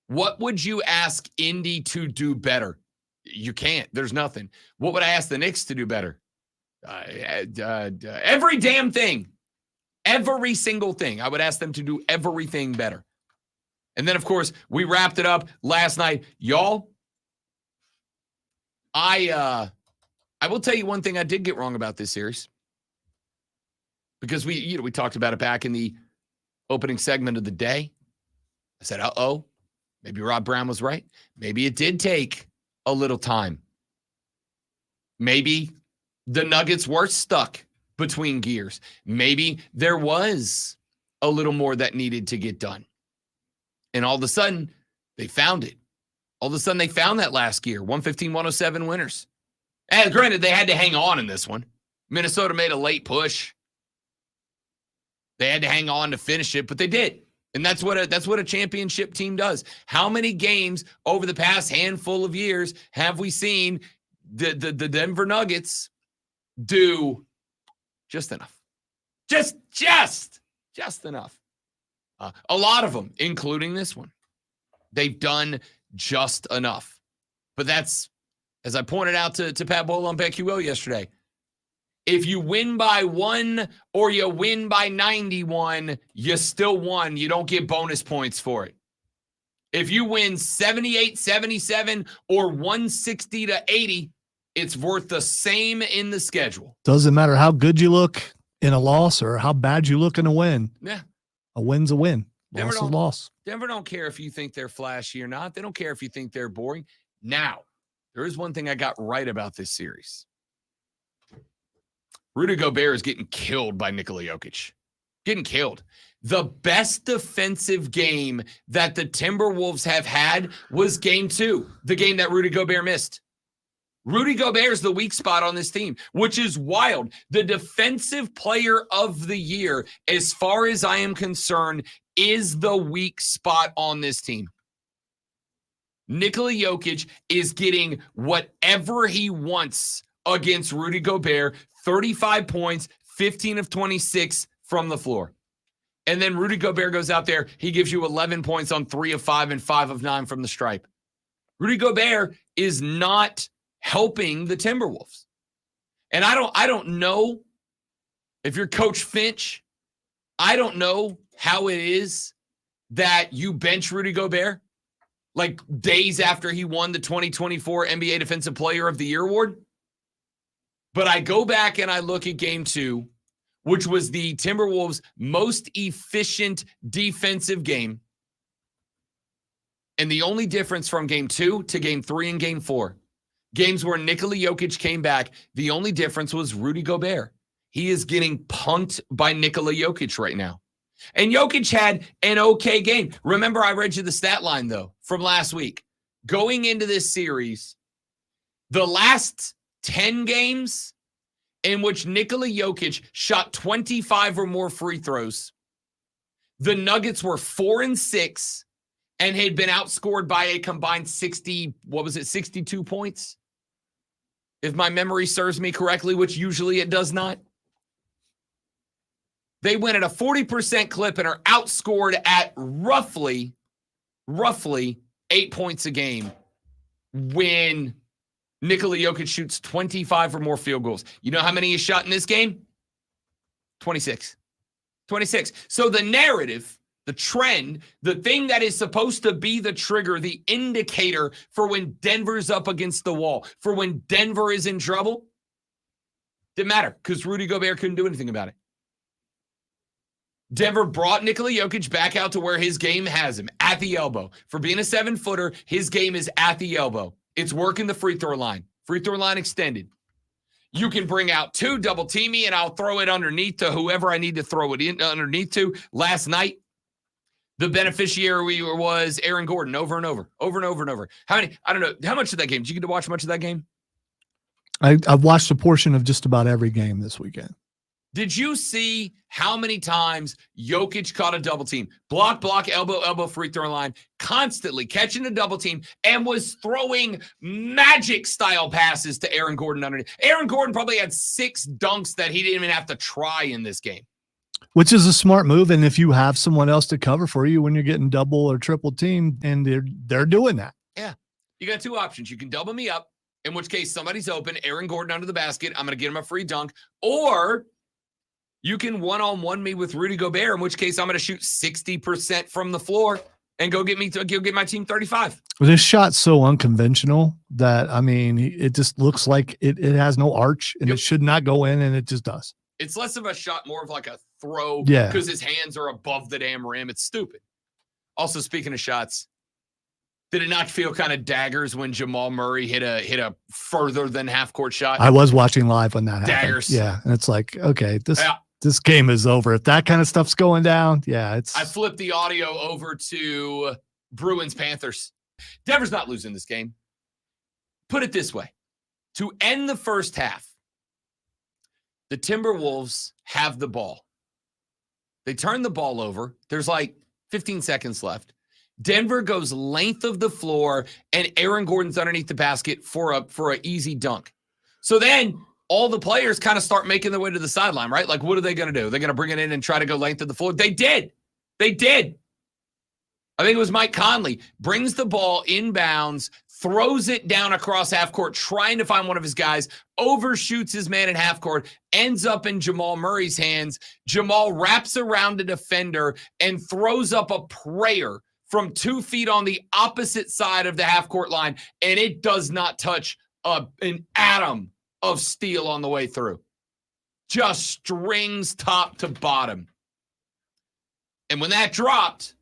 What would you ask Indy to do better? You can't. There's nothing. What would I ask the Knicks to do better? Every damn thing. Every single thing. I would ask them to do everything better. And then, of course, we wrapped it up last night. Y'all, I will tell you one thing I did get wrong about this series. Because we talked about it back in the opening segment of the day. I said, maybe Rob Brown was right. Maybe it did take a little time. Maybe the Nuggets were stuck between gears. Maybe there was a little more that needed to get done. And all of a sudden, they found it. All of a sudden, they found that last gear. 115-107 winners. And granted, they had to hang on in this one. Minnesota made a late push. They had to hang on to finish it, but they did. And that's what a championship team does. How many games over the past handful of years have we seen the Denver Nuggets do just enough? Just enough. A lot of them, including this one. They've done just enough. But that's, as I pointed out to Pat Bowl on BetQL yesterday, if you win by 1 or you win by 91, you still won. You don't get bonus points for it. If you win 78-77 or 160-80, it's worth the same in the schedule. Doesn't matter how good you look in a loss or how bad you look in a win. Yeah. A win's a win. Loss is a loss. Denver don't care if you think they're flashy or not. They don't care if you think they're boring. Now, there is one thing I got right about this series. Rudy Gobert is getting killed by Nikola Jokic. Getting killed. The best defensive game that the Timberwolves have had was Game 2, the game that Rudy Gobert missed. Rudy Gobert is the weak spot on this team, which is wild. The defensive player of the year, as far as I am concerned, is the weak spot on this team. Nikola Jokic is getting whatever he wants against Rudy Gobert. 35 points, 15 of 26 from the floor. And then Rudy Gobert goes out there. He gives you 11 points on 3 of 5 and 5 of 9 from the stripe. Rudy Gobert is not helping the Timberwolves. And I don't know if you're Coach Finch. I don't know how it is that you bench Rudy Gobert like days after he won the 2024 NBA Defensive Player of the Year award. But I go back and I look at Game 2, which was the Timberwolves' most efficient defensive game. And the only difference from Game 2 to Game 3 and Game 4, games where Nikola Jokic came back, the only difference was Rudy Gobert. He is getting punked by Nikola Jokic right now. And Jokic had an okay game. Remember, I read you the stat line, though, from last week. Going into this series, the last 10 games in which Nikola Jokic shot 25 or more free throws, the Nuggets were 4-6 and had been outscored by a combined 62 points? If my memory serves me correctly, which usually it does not. They win at a 40% clip and are outscored at roughly 8 points a game when Nikola Jokic shoots 25 or more field goals. You know how many he shot in this game? 26. So the narrative, the trend, the thing that is supposed to be the trigger, the indicator for when Denver's up against the wall, for when Denver is in trouble, didn't matter because Rudy Gobert couldn't do anything about it. Denver brought Nikola Jokic back out to where his game has him, at the elbow. For being a 7-footer, his game is at the elbow. It's working the free throw line. Free throw line extended. You can bring out 2, double team me, and I'll throw it underneath to whoever I need to throw it in underneath to. Last night, the beneficiary was Aaron Gordon over and over. How many? I don't know. How much of that game? Did you get to watch much of that game? I've watched a portion of just about every game this weekend. Did you see how many times Jokic caught a double team? Block, elbow, free throw line, constantly catching a double team and was throwing magic style passes to Aaron Gordon underneath. Aaron Gordon probably had 6 dunks that he didn't even have to try in this game. Which is a smart move. And if you have someone else to cover for you when you're getting double or triple teamed, and they're doing that. Yeah. You got 2 options. You can double me up, in which case somebody's open, Aaron Gordon under the basket. I'm going to get him a free dunk. Or you can one-on-one me with Rudy Gobert, in which case I'm going to shoot 60% from the floor and go get my team 35. Well, this shot's so unconventional that, I mean, it just looks like it has no arch, and it should not go in, and it just does. It's less of a shot, more of like a throw Yeah. because his hands are above the damn rim. It's stupid. Also, speaking of shots, did it not feel kind of daggers when Jamal Murray hit a further than half-court shot? I was watching live when that happened. Daggers. Yeah, and it's like, okay, this game is over. If that kind of stuff's going down, I flipped the audio over to Bruins Panthers. Denver's not losing this game. Put it this way. To end the first half, the Timberwolves have the ball. They turn the ball over. There's like 15 seconds left. Denver goes length of the floor, and Aaron Gordon's underneath the basket for an easy dunk. So then all the players kind of start making their way to the sideline, right? Like, what are they going to do? They're going to bring it in and try to go length of the floor. They did. I think it was Mike Conley brings the ball inbounds, throws it down across half court, trying to find one of his guys, overshoots his man in half court, ends up in Jamal Murray's hands. Jamal wraps around a defender and throws up a prayer from 2 feet on the opposite side of the half court line, and it does not touch an atom of steel on the way through. Just strings top to bottom. And when that dropped,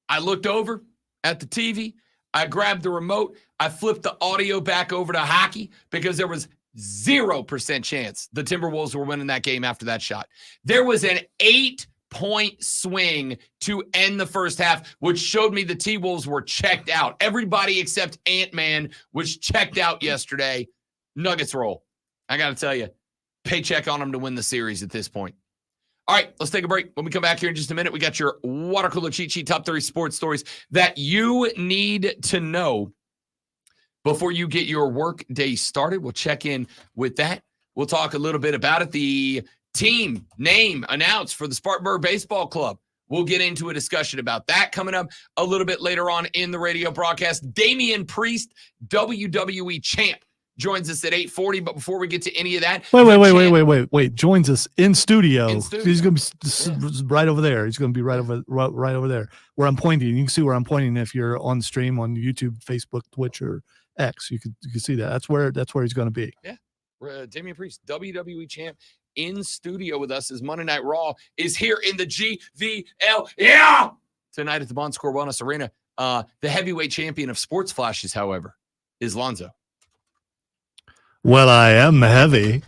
I looked over at the TV. I grabbed the remote. I flipped the audio back over to hockey because there was 0% chance the Timberwolves were winning that game after that shot. There was an 8-point swing to end the first half, which showed me the T-Wolves were checked out. Everybody except Ant-Man was checked out yesterday. Nuggets roll. I got to tell you, paycheck on them to win the series at this point. All right, let's take a break. When we come back here in just a minute, we got your water cooler cheat sheet, top 30 sports stories that you need to know before you get your work day started. We'll check in with that. We'll talk a little bit about it. The team name announced for the Spartanburg Baseball Club. We'll get into a discussion about that coming up a little bit later on in the radio broadcast. Damian Priest, WWE champ, joins us at 8:40. But before we get to any of that, wait. Joins us in studio. He's going to be right over there. He's going to be right over there where I'm pointing. You can see where I'm pointing if you're on the stream on YouTube, Facebook, Twitch, or X. You can see that. That's where he's going to be. Yeah, Damian Priest, WWE champ, in studio with us as Monday Night Raw is here in the GVL. Yeah, tonight at the Bon Score Wellness Arena. The heavyweight champion of sports flashes, however, is Lonzo. Well, I am heavy.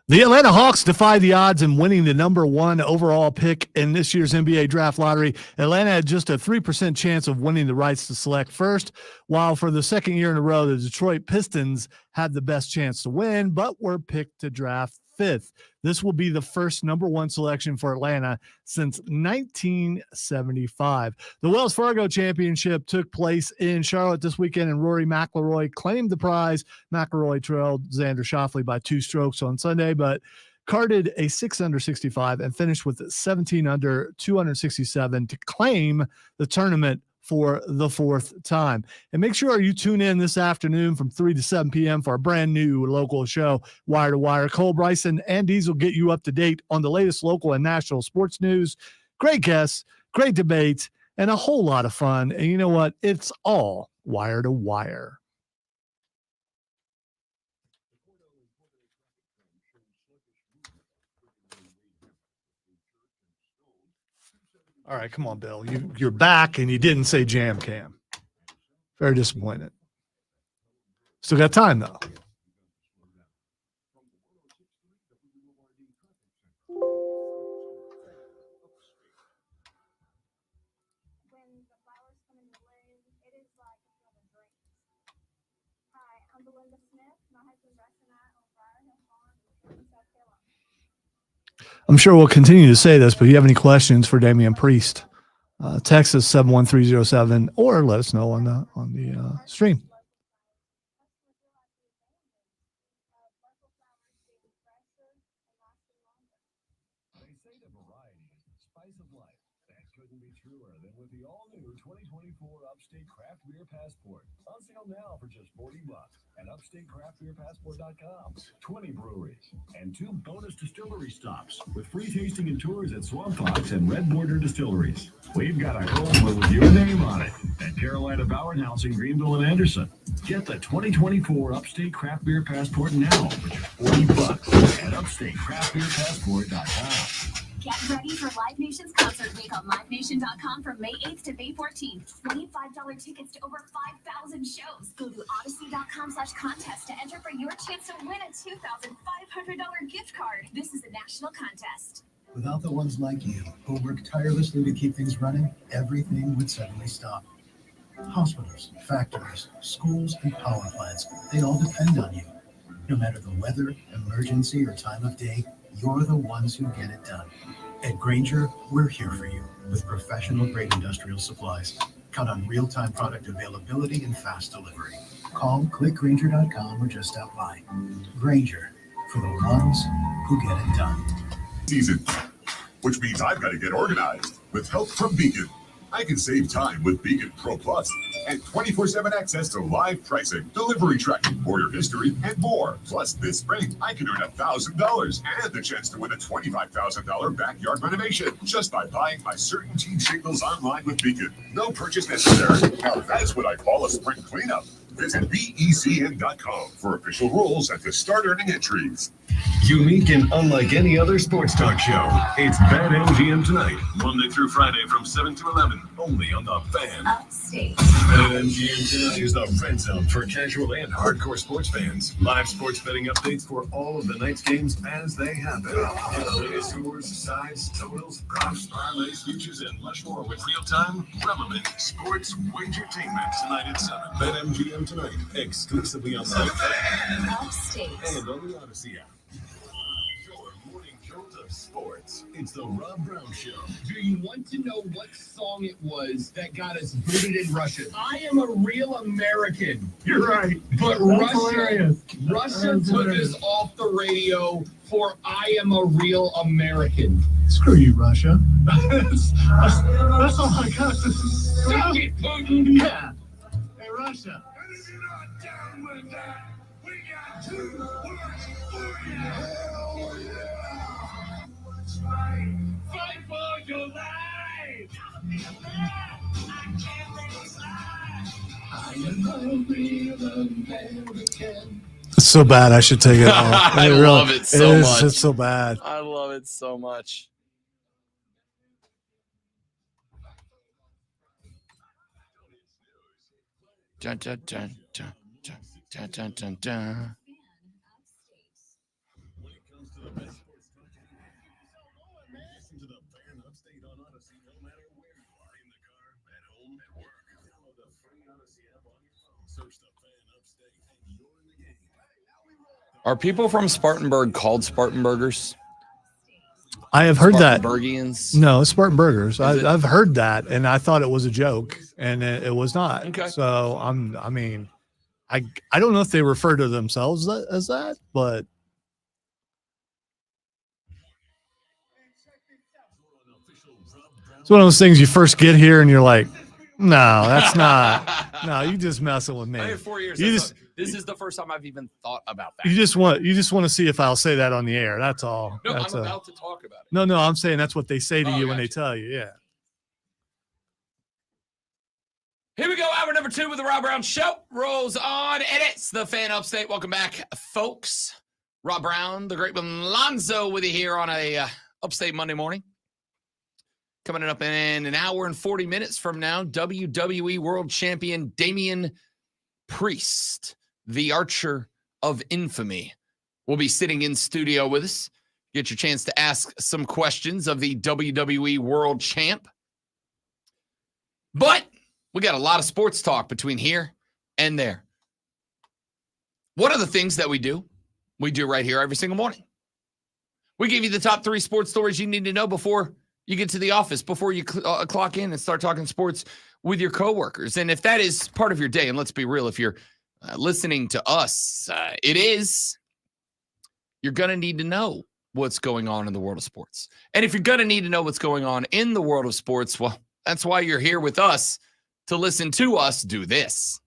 The Atlanta Hawks defy the odds in winning the number 1 overall pick in this year's NBA draft lottery. Atlanta had just a 3% chance of winning the rights to select first, while for the second year in a row, the Detroit Pistons had the best chance to win, but were picked to draft 5th. This will be the first number 1 selection for Atlanta since 1975. The Wells Fargo Championship took place in Charlotte this weekend, and Rory McIlroy claimed the prize. McIlroy trailed Xander Schauffele by 2 strokes on Sunday, but carded a 6 under 65 and finished with 17 under 267 to claim the tournament for the 4th time. And make sure you tune in this afternoon from 3 to 7 p.m. for a brand new local show, Wire to Wire. Cole Bryson and Diesel get you up to date on the latest local and national sports news. Great guests, great debates, and a whole lot of fun. And you know what? It's all Wire to Wire. All right, come on, Bill. You're back, and you didn't say Jam Cam. Very disappointed. Still got time, though. When the flowers come in the bloom, it is like a film of dreams. Hi, I'm Belinda Smith. My husband Russ and I own Briar Hill Farm in South Carolina. I'm sure we'll continue to say this, but if you have any questions for Damian Priest, text us 71307 or let us know on the stream. They say the variety is the spice of life. That couldn't be truer than with the all-new 2024 Upstate Craft Beer Passport. On sale now for just $40 at upstatecraftbeerpassport.com. 20 breweries and 2 bonus distillery stops with free tasting and tours at Swamp Fox and Red Border Distilleries. We've got a cold with your name on it at Carolina Bauer House in Greenville and Anderson. Get the 2024 Upstate Craft Beer Passport now for just $40 at upstatecraftbeerpassport.com. Get ready for Live Nation's Concert Week on LiveNation.com from May 8th to May 14th. $25 tickets to over 5,000 shows. Go to Odyssey.com/contest to enter for your chance to win a $2,500 gift card. This is a national contest. Without the ones like you who work tirelessly to keep things running, everything would suddenly stop. Hospitals, factories, schools, and power plants, they all depend on you. No matter the weather, emergency, or time of day, you're the ones who get it done. At Grainger, we're here for you with professional-grade industrial supplies. Count on real-time product availability and fast delivery. Call, click Grainger.com, or just stop by. Grainger, for the ones who get it done. Season, which means I've got to get organized. With help from Beacon, I can save time with Beacon Pro Plus and 24/7 access to live pricing, delivery tracking, order history, and more. Plus, this spring, I can earn $1,000 and the chance to win a $25,000 backyard renovation just by buying my CertainTeed shingles online with Beacon. No purchase necessary. Now that's what I call a spring cleanup. Visit BECN.com for official rules and to start earning entries. Unique and unlike any other sports talk show, it's BetMGM Tonight, Monday through Friday from 7 to 11, only on the Fan. Upstate. BetMGM Tonight is the red zone for casual and hardcore sports fans. Live sports betting updates for all of the night's games as they happen. Get the latest scores, sides, totals, props, parlays, futures, and much more with real-time, relevant sports wagertainment tonight at 7. BetMGM Tonight, exclusively on the Fan. Upstate. And on the Odyssey app. Your morning jolt of sports. It's the Rob Brown Show. Do you want to know what song it was that got us booted in Russia? I am a real American. You're right. But Russia took us off the radio for I am a real American. Screw you, Russia. That's all I got to say. Suck it, Putin. Yeah. Hey, Russia. And if you're not down with that, we got 2 words for you. Hell yeah! That's right. Fight for your life. I am a real American. It's so bad. I should take it off. I love it so much. It's so bad. I love it so much. Dun, dun, dun, dun, dun, dun, dun, dun, dun. When it comes to the best sports talk, listen to the Fan Upstate on Odyssey no matter where you are, in the car, at home, at work. Download the free Odyssey app on your phone. Search the Fan Upstate and you're in the game. The Are people from Spartanburg called Spartanburgers? I have heard that. Spartanburgians? No, Spartan Burgers. Is it? I've heard that, and I thought it was a joke, and it was not. Okay. So I don't know if they refer to themselves as that, but it's one of those things you first get here and you're like, no, that's not. No, you just messing with me. I had 4 years. You This is the first time I've even thought about that. You just want to see if I'll say that on the air. That's all. No, That's I'm about to talk about it. No, I'm saying that's what they say to you when they gotcha. tell you. Yeah. Here we go. Hour number 2 with the Rob Brown Show rolls on, and it's the Fan Upstate. Welcome back, folks. Rob Brown, the great one, Lonzo, with you here on a Upstate Monday morning. Coming up in an hour and 40 minutes from now, WWE World Champion Damian Priest, the Archer of Infamy, will be sitting in studio with us. Get your chance to ask some questions of the WWE World Champ. But we got a lot of sports talk between here and there. One of the things that we do right here every single morning. We give you the top 3 sports stories you need to know before you get to the office, before you clock in and start talking sports with your coworkers. And if that is part of your day, and let's be real, if you're listening to us, you're going to need to know what's going on in the world of sports. And if you're going to need to know what's going on in the world of sports, well, that's why you're here with us, to listen to us do this.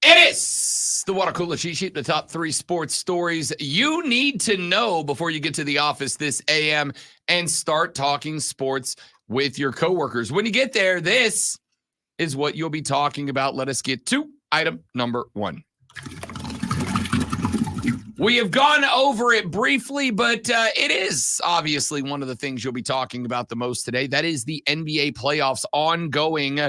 It is the water cooler cheat sheet, the top 3 sports stories you need to know before you get to the office this AM and start talking sports with your coworkers. When you get there, this is what you'll be talking about. Let us get to item number 1. We have gone over it briefly, but it is obviously one of the things you'll be talking about the most today. That is the NBA playoffs ongoing.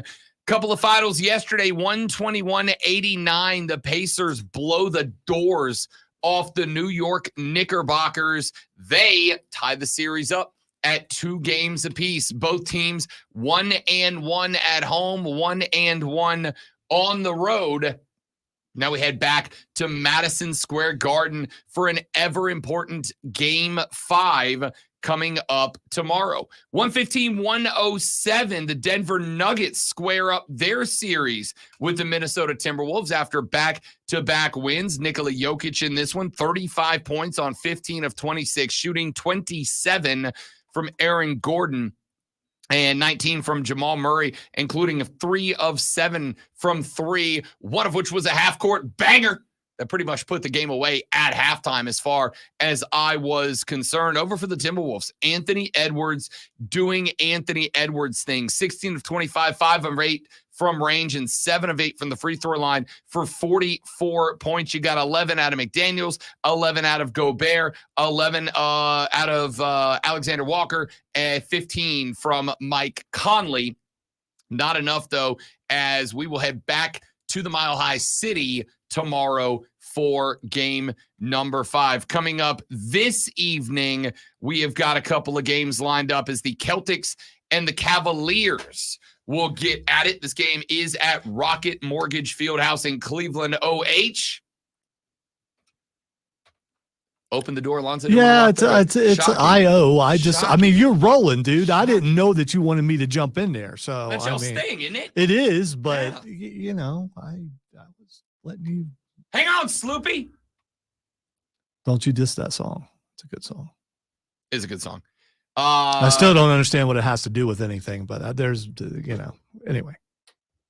Couple of finals yesterday, 121-89. The Pacers blow the doors off the New York Knickerbockers. They tie the series up at 2 games apiece. Both teams 1-1 at home, 1-1 on the road. Now we head back to Madison Square Garden for an ever-important Game 5 coming up tomorrow. 115-107, the Denver Nuggets square up their series with the Minnesota Timberwolves after back-to-back wins. Nikola Jokic in this one, 35 points on 15 of 26, shooting 27 from Aaron Gordon and 19 from Jamal Murray, including 3 of 7 from 3, one of which was a half-court banger that pretty much put the game away at halftime as far as I was concerned. Over for the Timberwolves, Anthony Edwards doing Anthony Edwards things. 16 of 25, 5 of 8 from range, and 7 of 8 from the free throw line for 44 points. You got 11 out of McDaniels, 11 out of Gobert, 11 out of Alexander Walker, and 15 from Mike Conley. Not enough, though, as we will head back to the Mile High City tomorrow for game number 5. Coming up this evening, we have got a couple of games lined up as the Celtics and the Cavaliers will get at it. This game is at Rocket Mortgage Fieldhouse in Cleveland, OH. Open the door, Lonzo. Yeah, it's IO. I mean, you're rolling, dude. I didn't know that you wanted me to jump in there. So that's y'all's thing, isn't it? It is, but you know, I was letting you. Hang on, Sloopy. Don't you diss that song. It's a good song. It's a good song. I still don't understand what it has to do with anything, but there's, anyway.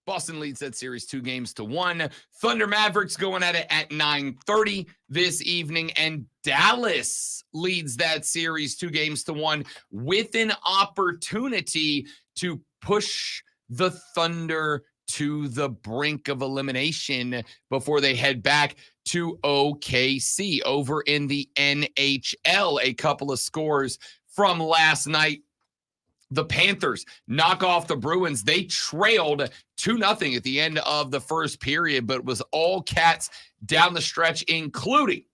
Boston leads that series 2-1. Thunder Mavericks going at it at 9:30 this evening, and Dallas leads that series 2-1 with an opportunity to push the Thunder to the brink of elimination before they head back to OKC over in the NHL. A couple of scores from last night The Panthers knock off the Bruins. They trailed 2-0 at the end of the first period, but it was all Cats down the stretch, including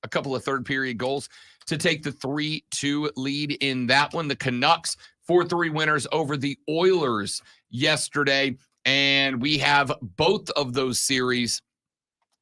a couple of third period goals to take the 3-2 lead in that one. The Canucks 4-3 winners over the Oilers yesterday, and we have both of those series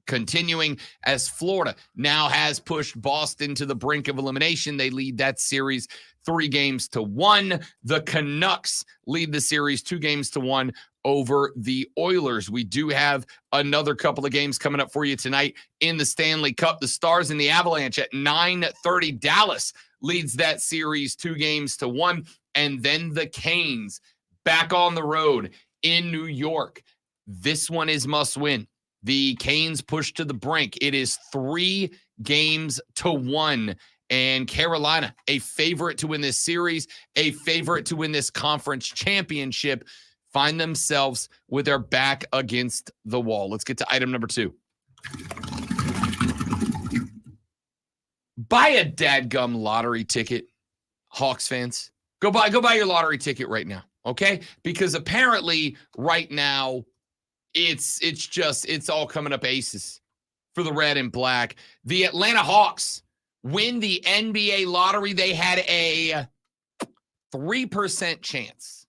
continuing as Florida now has pushed Boston to the brink of elimination. They lead that series 3-1. The Canucks lead the series 2-1 over the Oilers. We do have another couple of games coming up for you tonight in the Stanley Cup. The Stars and the Avalanche at 9:30. Dallas leads that series 2-1. And then the Canes back on the road in New York. This one is must win. The Canes push to the brink. It is 3-1. And Carolina, a favorite to win this series, a favorite to win this conference championship, find themselves with their back against the wall. Let's get to item number 2. Buy a dadgum lottery ticket, Hawks fans. Go buy your lottery ticket right now, okay? Because apparently right now it's all coming up aces for the red and black. The Atlanta Hawks win the NBA lottery. They had a 3% chance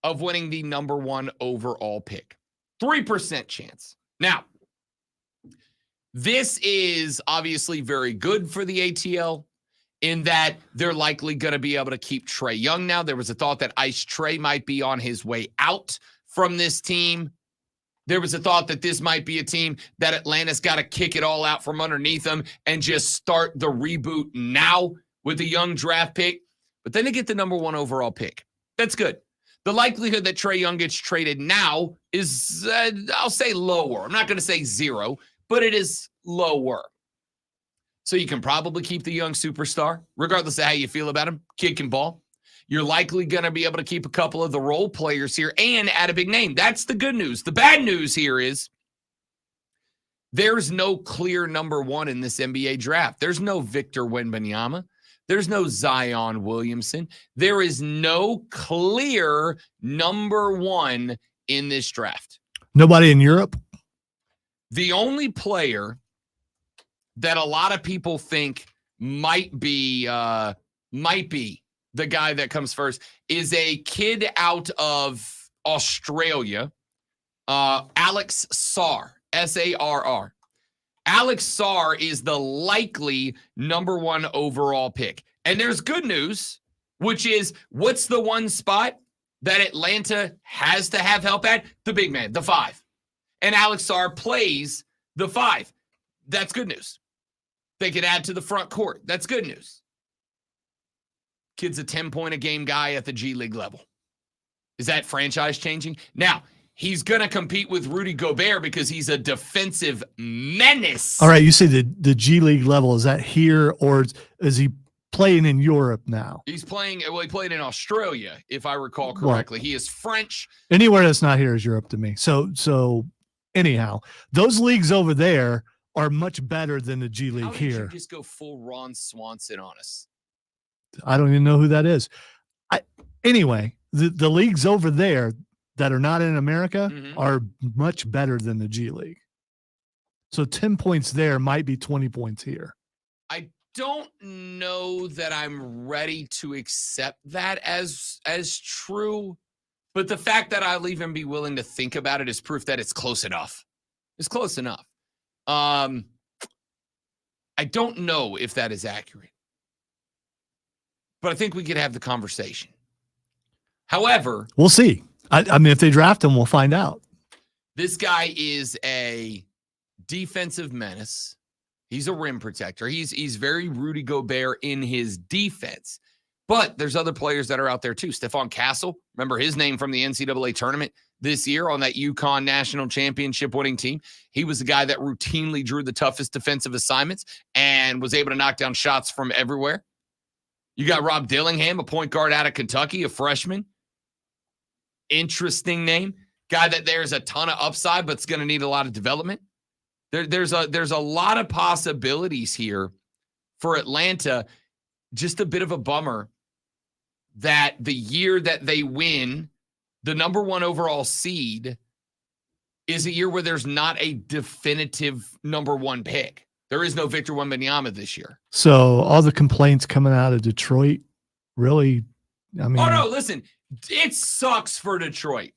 of winning the number 1 overall pick. 3% chance. Now, this is obviously very good for the ATL in that they're likely going to be able to keep Trae Young now. There was a thought that Ice Trae might be on his way out from this team. There was a thought that this might be a team that Atlanta's got to kick it all out from underneath them and just start the reboot now with a young draft pick. But then they get the number 1 overall pick. That's good. The likelihood that Trae Young gets traded now is, I'll say lower. I'm not going to say 0, but it is lower. So you can probably keep the young superstar, regardless of how you feel about him. Kid can ball. You're likely going to be able to keep a couple of the role players here and add a big name. That's the good news. The bad news here is there's no clear number 1 in this NBA draft. There's no Victor Wembanyama. There's no Zion Williamson. There is no clear number 1 in this draft. Nobody in Europe? The only player that a lot of people think might be the guy that comes first is a kid out of Australia, Alex Sarr, Sarr. Alex Sarr is the likely number 1 overall pick. And there's good news, which is what's the one spot that Atlanta has to have help at? The big man, the 5. And Alex Sarr plays the 5. That's good news. They can add to the front court. That's good news. Kid's a 10-point-a-game guy at the G League level. Is that franchise changing? Now, he's going to compete with Rudy Gobert because he's a defensive menace. All right, you say the G League level. Is that here, or is he playing in Europe now? He's playing, well, he played in Australia, if I recall correctly. He is French. Anywhere that's not here is Europe to me. So anyhow, those leagues over there are much better than the G League How did here. you just go full Ron Swanson on us? I don't even know who that is. Anyway, the leagues over there that are not in America are much better than the G League. So 10 points there might be 20 points here. I don't know that I'm ready to accept that as true, but the fact that I'll even be willing to think about it is proof that it's close enough. It's close enough. I don't know if that is accurate, but I think we could have the conversation. However, we'll see. I mean, if they draft him, we'll find out. This guy is a defensive menace. He's a rim protector. He's very Rudy Gobert in his defense. But there's other players that are out there too. Stephon Castle, remember his name from the NCAA tournament this year on that UConn national championship winning team. He was the guy that routinely drew the toughest defensive assignments and was able to knock down shots from everywhere. You got Rob Dillingham, a point guard out of Kentucky, a freshman. Interesting name. Guy that there's a ton of upside, but it's going to need a lot of development. There's a lot of possibilities here for Atlanta. Just a bit of a bummer that the year that they win the number 1 overall seed is a year where there's not a definitive number 1 pick. There is no Victor Wembanyama this year. So all the complaints coming out of Detroit, really, I mean. Oh, no, listen, it sucks for Detroit.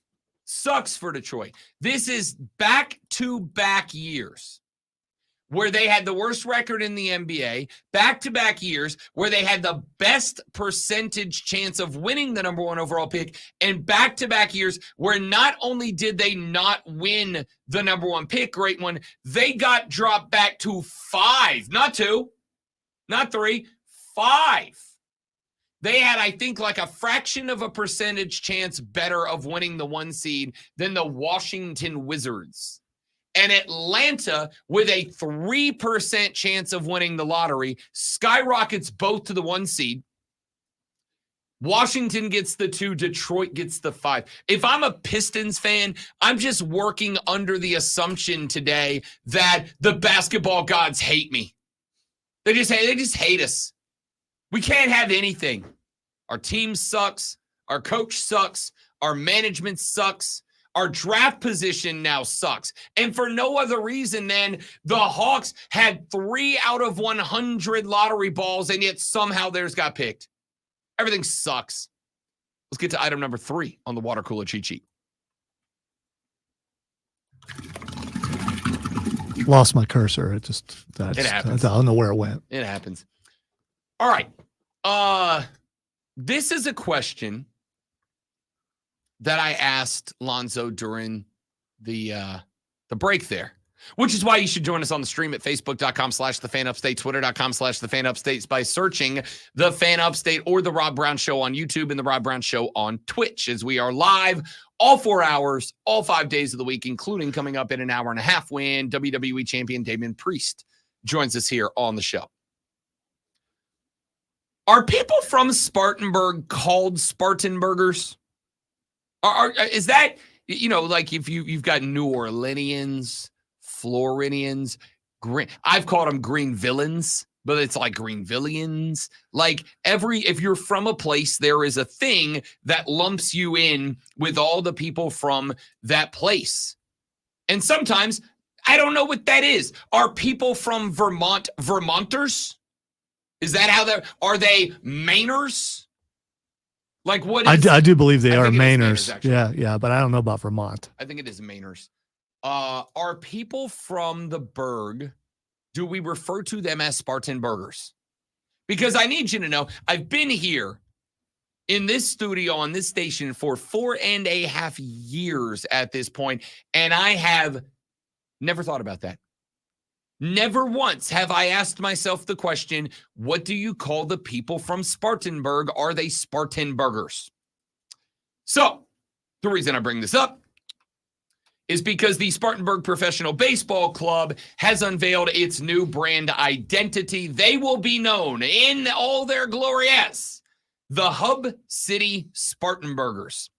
Sucks for Detroit. This is back-to-back years where they had the worst record in the NBA, back-to-back years where they had the best percentage chance of winning the number 1 overall pick, and back-to-back years where not only did they not win the number 1 pick, great one, they got dropped back to 5, not 2, not 3, 5. They had, I think, like a fraction of a percentage chance better of winning the 1 seed than the Washington Wizards. And Atlanta, with a 3% chance of winning the lottery, skyrockets both to the 1 seed. Washington gets the 2, Detroit gets the 5. If I'm a Pistons fan, I'm just working under the assumption today that the basketball gods hate me. They just hate us. We can't have anything. Our team sucks. Our coach sucks. Our management sucks. Our draft position now sucks. And for no other reason than the Hawks had 3 out of 100 lottery balls, and yet somehow theirs got picked. Everything sucks. Let's get to item number 3 on the water cooler cheat sheet. Lost my cursor. It happens. I don't know where it went. It happens. All right. This is a question that I asked Lonzo during the break there, which is why you should join us on the stream at facebook.com/thefanupstate, twitter.com/thefanupstate by searching The Fan Upstate or The Rob Brown Show on YouTube and The Rob Brown Show on Twitch, as we are live all 4 hours, all 5 days of the week, including coming up in an hour and a half when WWE champion Damian Priest joins us here on the show. Are people from Spartanburg called Spartanburgers? Is that, like if you've got New Orleanians, Floridians, I've called them Green Villains, but it's like Green Villians. Like if you're from a place, there is a thing that lumps you in with all the people from that place. And sometimes I don't know what that is. Are people from Vermont Vermonters? Is that how are they Mainers? Like what is, I do believe they are Mainers. Yeah, but I don't know about Vermont. I think it is Mainers. Are people from the Berg, do we refer to them as Spartanburgers? Because I need you to know, I've been here in this studio on this station for 4.5 years at this point, and I have never thought about that. Never once have I asked myself the question, what do you call the people from Spartanburg? Are they Spartanburgers? So, the reason I bring this up is because the Spartanburg Professional Baseball Club has unveiled its new brand identity. They will be known in all their glory as the Hub City Spartanburgers.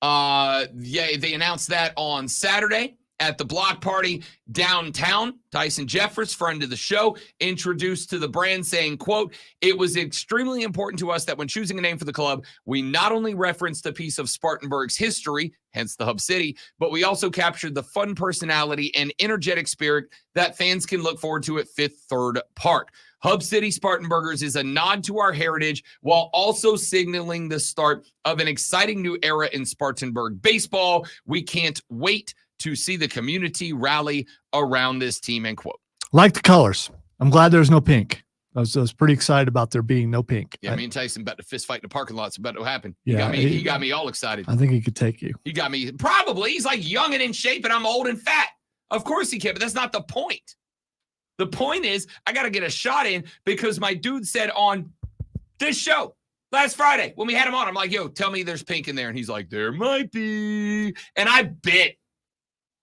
They announced that on Saturday at the block party downtown. Tyson Jeffers, friend of the show, introduced to the brand saying, quote, "It was extremely important to us that when choosing a name for the club, we not only referenced a piece of Spartanburg's history, hence the Hub City, but we also captured the fun personality and energetic spirit that fans can look forward to at Fifth Third Park. Hub City Spartanburgers is a nod to our heritage while also signaling the start of an exciting new era in Spartanburg baseball. We can't wait to see the community rally around this team," end quote. Like the colors. I'm glad there's no pink. I was pretty excited about there being no pink. Yeah, me and Tyson about to fist fight in the parking lot. It's about to happen. Yeah, he got me all excited. I think he could take you. He got me. Probably. He's like young and in shape, and I'm old and fat. Of course he can, but that's not the point. The point is, I got to get a shot in because my dude said on this show last Friday when we had him on, I'm like, yo, tell me there's pink in there. And he's like, there might be. And I bit.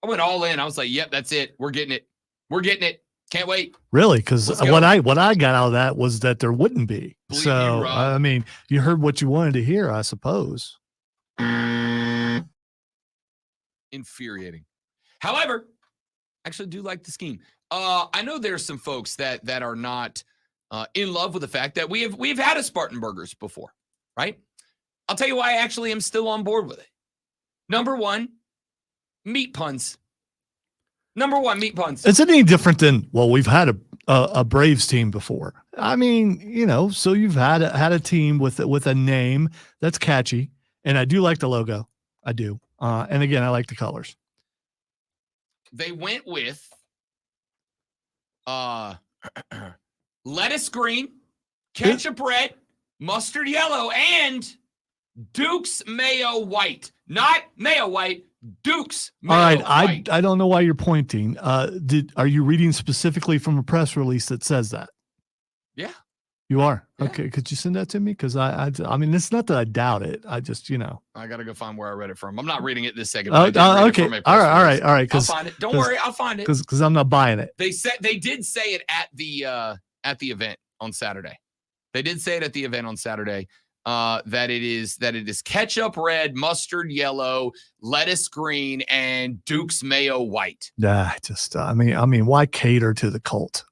I went all in. I was like, yep, that's it. We're getting it. We're getting it. Can't wait. Really? Because what I got out of that was that there wouldn't be. Believe so, you, I mean, you heard what you wanted to hear, I suppose. Infuriating. However, I actually do like the scheme. I know there's some folks that are not in love with the fact that we've had a Spartanburgers before, right? I'll tell you why I actually am still on board with it. Number one, meat puns. Number one, meat puns. Is it any different than, well, we've had a Braves team before? I mean, so you've had a team with a name that's catchy, and I do like the logo. I do. And again, I like the colors. They went with lettuce green, ketchup red, mustard yellow, and Duke's mayo white. Not mayo white, Duke's mayo All right, white. I don't know why you're pointing. Are you reading specifically from a press release that says that? Yeah. You are? Yeah. Okay, could you send that to me? Because I mean, it's not that I doubt it. I just, I got to go find where I read it from. I'm not reading it this second. Okay. All right. I'll find it. Don't worry, I'll find it. Because I'm not buying it. They did say it at the event on Saturday. They did say it at the event on Saturday. That it is ketchup red, mustard yellow, lettuce green, and Duke's mayo white. Yeah, I mean, why cater to the cult?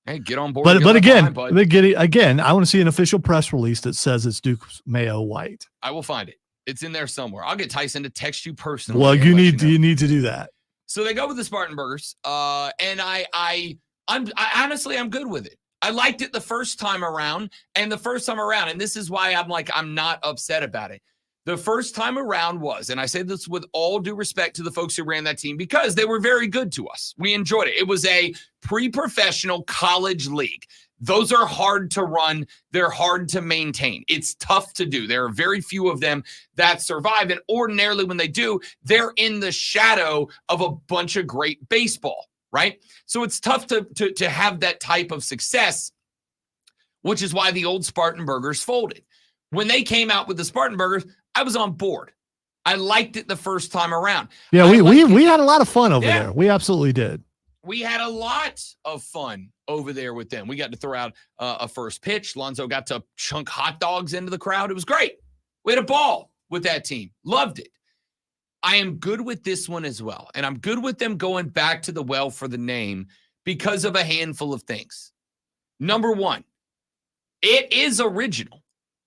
Hey, get on board. But again, I want to see an official press release that says it's Duke's mayo white. I will find it. It's in there somewhere. I'll get Tyson to text you personally. Well, you need to do that. So they go with the Spartanburgers, and I'm honestly I'm good with it. I liked it the first time around, and this is why I'm not upset about it. The first time around was, and I say this with all due respect to the folks who ran that team, because they were very good to us. We enjoyed it. It was a pre-professional college league. Those are hard to run. They're hard to maintain. It's tough to do. There are very few of them that survive, and ordinarily when they do, they're in the shadow of a bunch of great baseball, right? So it's tough to have that type of success, which is why the old Spartanburgers folded. When they came out with the Spartanburgers, I was on board. I liked it the first time around. Yeah, we had a lot of fun over there. We absolutely did. We had a lot of fun over there with them. We got to throw out a first pitch. Lonzo got to chunk hot dogs into the crowd. It was great. We had a ball with that team. Loved it. I am good with this one as well. And I'm good with them going back to the well for the name because of a handful of things. Number one, it is original.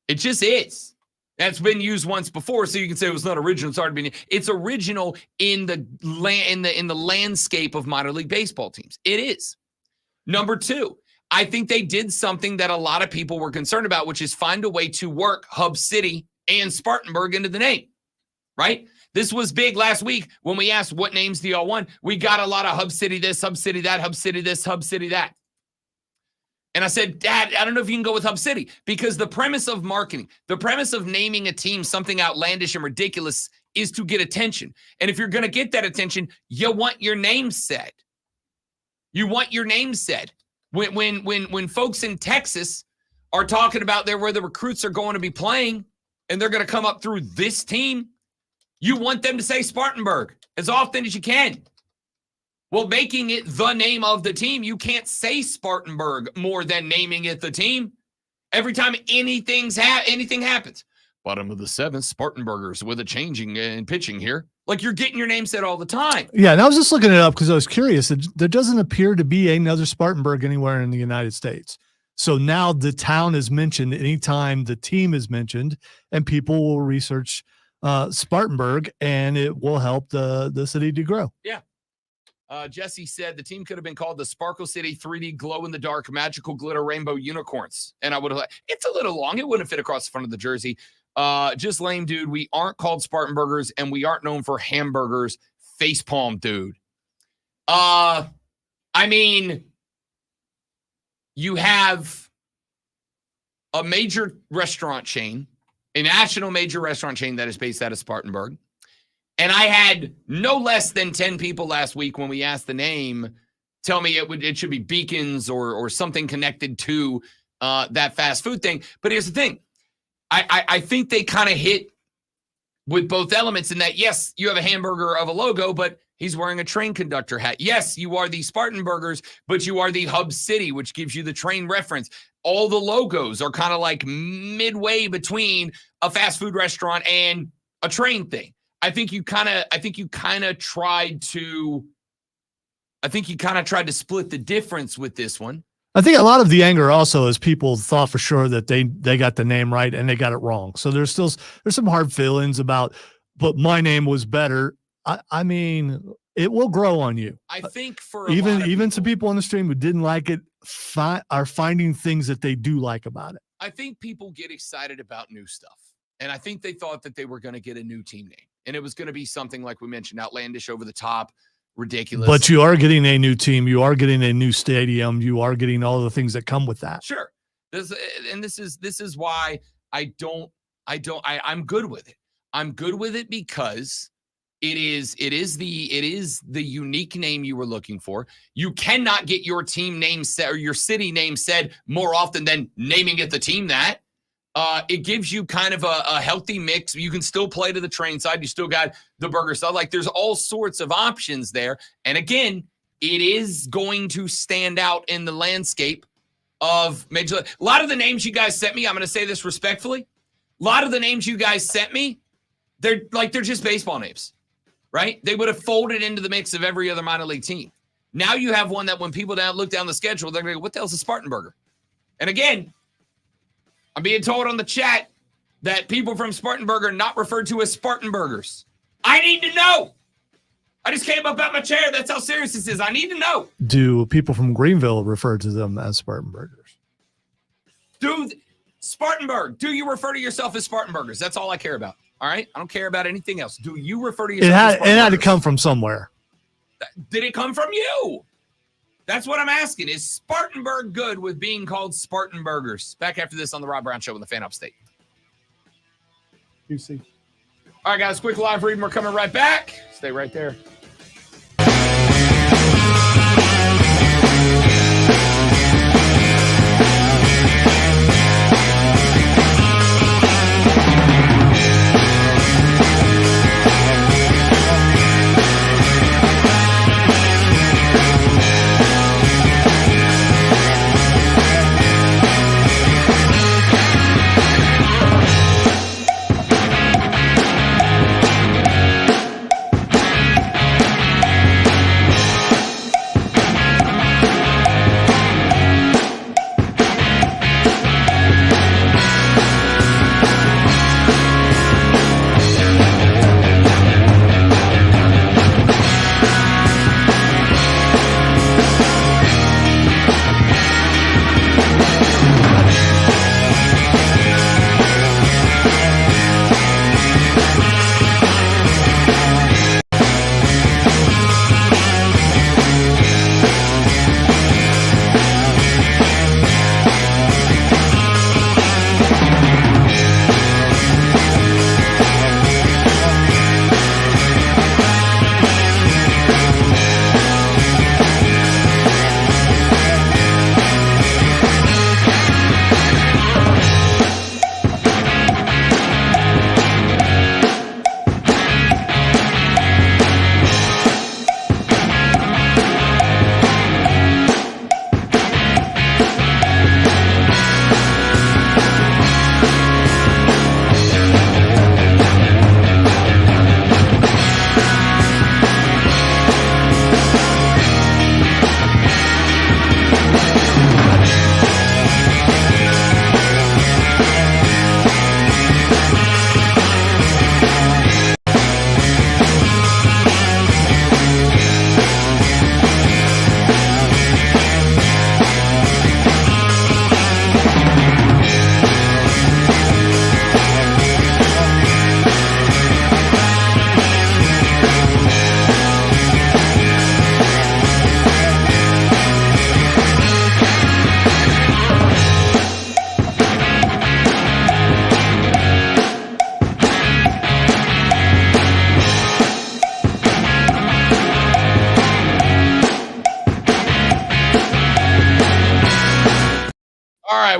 It just is. That's been used once before, so you can say it was not original. It's already been. It's original in the landscape of minor league baseball teams. It is. Number two, I think they did something that a lot of people were concerned about, which is find a way to work Hub City and Spartanburg into the name. Right? This was big last week when we asked what names do y'all want. We got a lot of Hub City this, Hub City that, Hub City this, Hub City that. And I said, Dad, I don't know if you can go with Hub City, because the premise of marketing, the premise of naming a team something outlandish and ridiculous is to get attention. And if you're going to get that attention, you want your name said. You want your name said. When folks in Texas are talking about where the recruits are going to be playing and they're going to come up through this team, you want them to say Spartanburg as often as you can. Well, making it the name of the team, you can't say Spartanburg more than naming it the team. Every time anything happens, bottom of the seventh, Spartanburgers with a changing in pitching here. Like, you're getting your name said all the time. Yeah, and I was just looking it up because I was curious. There doesn't appear to be another Spartanburg anywhere in the United States. So now the town is mentioned anytime the team is mentioned, and people will research Spartanburg, and it will help the city to grow. Yeah. Jesse said the team could have been called the Sparkle City 3D Glow-in-the-Dark Magical Glitter Rainbow Unicorns. And I would have, it's a little long. It wouldn't fit across the front of the jersey. Just lame, dude. We aren't called Spartanburgers, and we aren't known for hamburgers. Facepalm, dude. I mean, you have a major restaurant chain, a national major restaurant chain that is based out of Spartanburg. And I had no less than 10 people last week when we asked the name tell me it should be Beacons or something connected to that fast food thing. But here's the thing. I think they kind of hit with both elements in that, yes, you have a hamburger of a logo, but he's wearing a train conductor hat. Yes, you are the Spartanburgers, but you are the Hub City, which gives you the train reference. All the logos are kind of like midway between a fast food restaurant and a train thing. I think you kind of tried to split the difference with this one. I think a lot of the anger also is people thought for sure that they got the name right and they got it wrong. So there's some hard feelings about, but my name was better. I mean, it will grow on you. I think for even some people on the stream who didn't like it are finding things that they do like about it. I think people get excited about new stuff. And I think they thought that they were going to get a new team name. And it was going to be something like we mentioned, outlandish, over the top, ridiculous. But you are getting a new team. You are getting a new stadium. You are getting all the things that come with that. Sure. This is why I'm good with it. I'm good with it because it is the unique name you were looking for. You cannot get your team name said or your city name said more often than naming it the team that. It gives you kind of a healthy mix. You can still play to the train side. You still got the burger side. Like, there's all sorts of options there. And again, it is going to stand out in the landscape of Major League. A lot of the names you guys sent me, I'm going to say this respectfully. A lot of the names you guys sent me, they're just baseball names, right? They would have folded into the mix of every other minor league team. Now you have one that when people look down the schedule, they're going to go, what the hell's a Spartanburger? And again, I'm being told on the chat that people from Spartanburg are not referred to as Spartanburgers. I need to know. I just came up out my chair. That's how serious this is. I need to know. Do people from Greenville refer to them as Spartanburgers? Spartanburg, do you refer to yourself as Spartanburgers? That's all I care about. All right? I don't care about anything else. Do you refer to yourself as Spartanburgers? It had to come from somewhere. Did it come from you? That's what I'm asking. Is Spartanburg good with being called Spartanburgers? Back after this on the Rob Brown Show in the Fan Upstate. You see. All right, guys, quick live read. We're coming right back. Stay right there.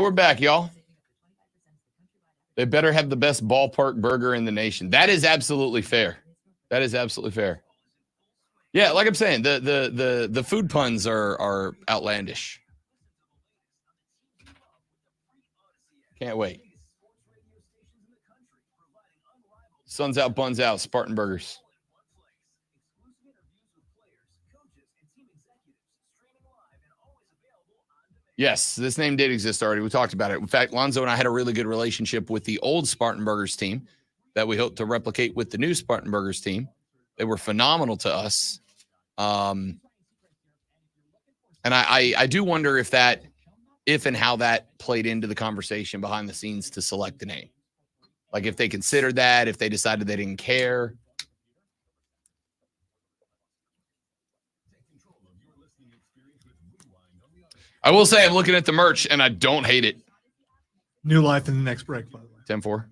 We're back, y'all. They better have the best ballpark burger in the nation. That is absolutely fair. That is absolutely fair. Yeah, like I'm saying, the food puns are outlandish. Can't wait. Sun's out, buns out, Spartan Burgers. Yes, this name did exist already. We talked about it. In fact, Lonzo and I had a really good relationship with the old Spartanburgers team that we hope to replicate with the new Spartanburgers team. They were phenomenal to us. And I do wonder if and how that played into the conversation behind the scenes to select the name. Like if they considered that, if they decided they didn't care. I will say I'm looking at the merch and I don't hate it. New life in the next break, by the way. 10-4.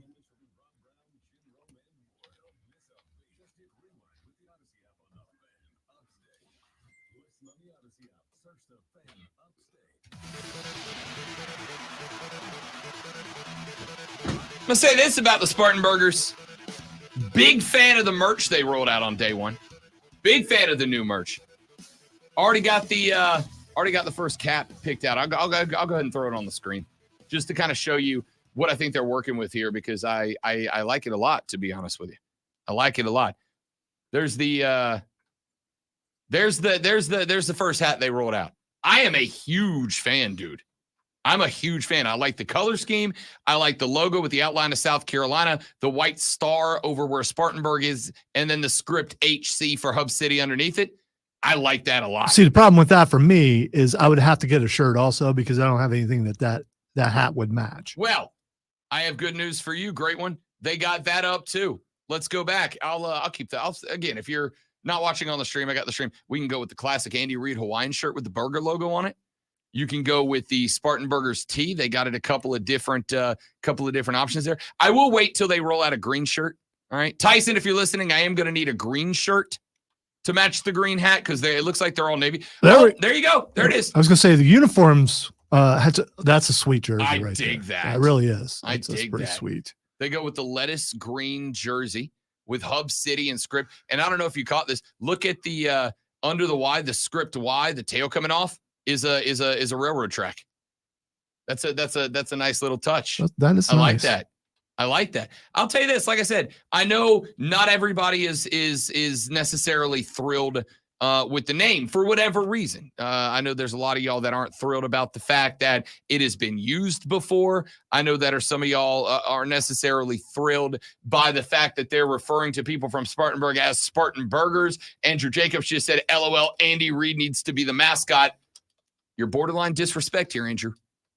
I'm going to say this about the Spartanburgers. Big fan of the merch they rolled out on day one. Big fan of the new merch. Already got the first cap picked out. I'll go ahead and throw it on the screen just to kind of show you what I think they're working with here because I like it a lot, to be honest with you. I like it a lot. There's the first hat they rolled out. I am a huge fan, dude. I'm a huge fan. I like the color scheme. I like the logo with the outline of South Carolina, the white star over where Spartanburg is, and then the script HC for Hub City underneath it. I like that a lot. See, the problem with that for me is I would have to get a shirt also because I don't have anything that hat would match. Well, I have good news for you. Great one. They got that up too. Let's go back. I'll keep that. Again, if you're not watching on the stream, I got the stream. We can go with the classic Andy Reid Hawaiian shirt with the burger logo on it. You can go with the Spartanburgers tee. They got it a couple of different options there. I will wait till they roll out a green shirt. All right, Tyson, if you're listening, I am going to need a green shirt to match the green hat because it looks like they're all navy. There you go. There it is. I was going to say the uniforms. That's a sweet jersey. I right dig there. that. It really is. That's pretty sweet. They go with the lettuce green jersey with Hub City and script. And I don't know if you caught this. Look at the under the Y, the script Y, the tail coming off is a railroad track. That's a nice little touch. That is I like nice. that. I like that. I'll tell you this. Like I said, I know not everybody is necessarily thrilled with the name for whatever reason. I know there's a lot of y'all that aren't thrilled about the fact that it has been used before. I know that some of y'all aren't necessarily thrilled by the fact that they're referring to people from Spartanburg as Spartanburgers. Andrew Jacobs just said, LOL, Andy Reid needs to be the mascot. You're borderline disrespect here, Andrew.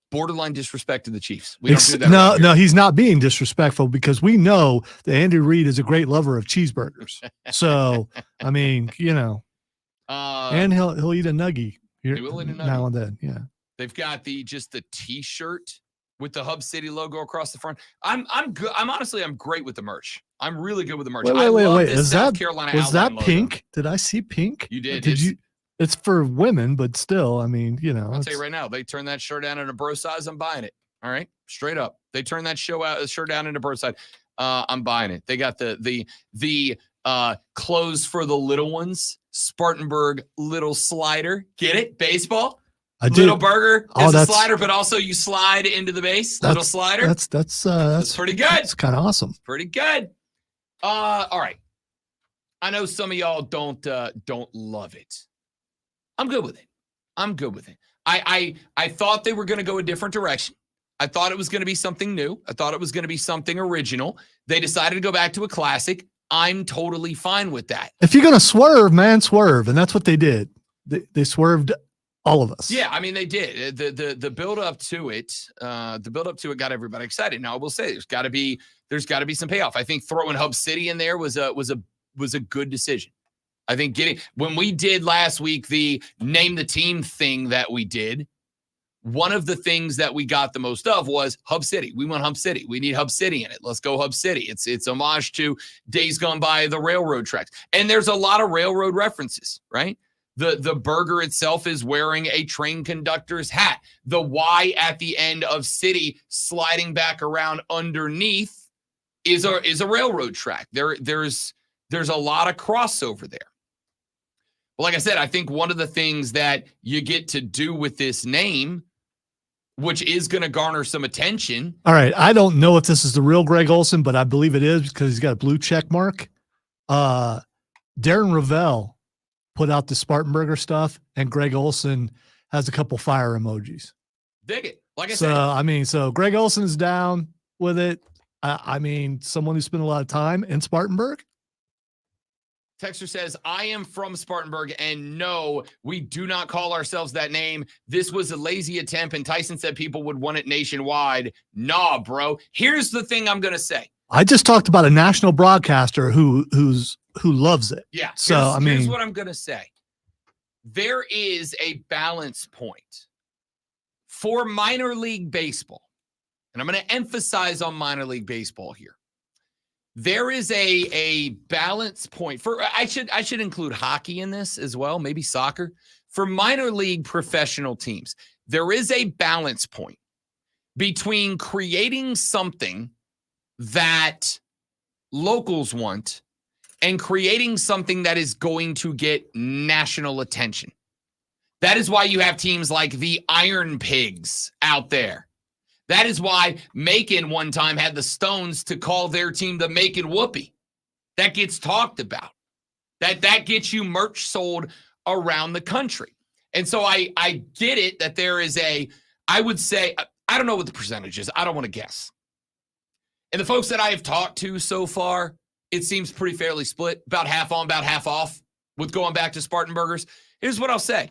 Borderline disrespect to the Chiefs. We don't do that. No, he's not being disrespectful because we know that Andy Reid is a great lover of cheeseburgers. So, I mean, and he'll eat a nuggie. He will eat a nuggie now and then. Yeah. They've got the T-shirt with the Hub City logo across the front. I'm good. I'm great with the merch. I'm really good with the merch. Wait. Is South that Carolina was that logo. pink? Did I see pink? You did. Did you? It's for women, but still, I mean, I'll tell you right now, they turn that shirt down into bro size. I'm buying it. All right, straight up. They turn that shirt down into bro size. I'm buying it. They got the clothes for the little ones. Spartanburg little slider. Get it? Baseball. Little burger is a slider, but also you slide into the base. Little slider. That's pretty good. That's kind of awesome. Pretty good. All right. I know some of y'all don't love it. I'm good with it. I thought they were going to go a different direction. I thought it was going to be something new. I thought it was going to be something original. They decided to go back to a classic. I'm totally fine with that. If you're going to swerve, man, swerve. And that's what they did. They swerved all of us. Yeah, I mean, they did. The build up to it, got everybody excited. Now, I will say there's got to be some payoff. I think throwing Hub City in there was a good decision. I think when we did last week the name the team thing that we did, one of the things that we got the most of was Hub City. We want Hub City. We need Hub City in it. Let's go Hub City. It's homage to days gone by, the railroad tracks. And there's a lot of railroad references, right? The burger itself is wearing a train conductor's hat. The Y at the end of City sliding back around underneath is a railroad track. There's a lot of crossover there. But like I said, I think one of the things that you get to do with this name, which is going to garner some attention. All right. I don't know if this is the real Greg Olson, but I believe it is because he's got a blue check mark. Darren Ravel put out the Spartanburger stuff, and Greg Olson has a couple fire emojis. Dig it. Like I So, said. I mean, so Greg Olson is down with it. I mean, someone who spent a lot of time in Spartanburg. Texter says, I am from Spartanburg, and no, we do not call ourselves that name. This was a lazy attempt, and Tyson said people would want it nationwide. Nah, bro. Here's the thing I'm going to say. I just talked about a national broadcaster who loves it. Yeah. So, here's what I'm going to say. There is a balance point for minor league baseball, and I'm going to emphasize on minor league baseball here. There is a balance point for I should include hockey in this as well, maybe soccer. For minor league professional teams, there is a balance point between creating something that locals want and creating something that is going to get national attention. That is why you have teams like the Iron Pigs out there. That is why Macon one time had the Stones to call their team the Macon Whoopie. That gets talked about. That gets you merch sold around the country. And so I get it that there is I would say, I don't know what the percentage is. I don't want to guess. And the folks that I have talked to so far, it seems pretty fairly split, about half on, about half off with going back to Spartanburgers. Here's what I'll say.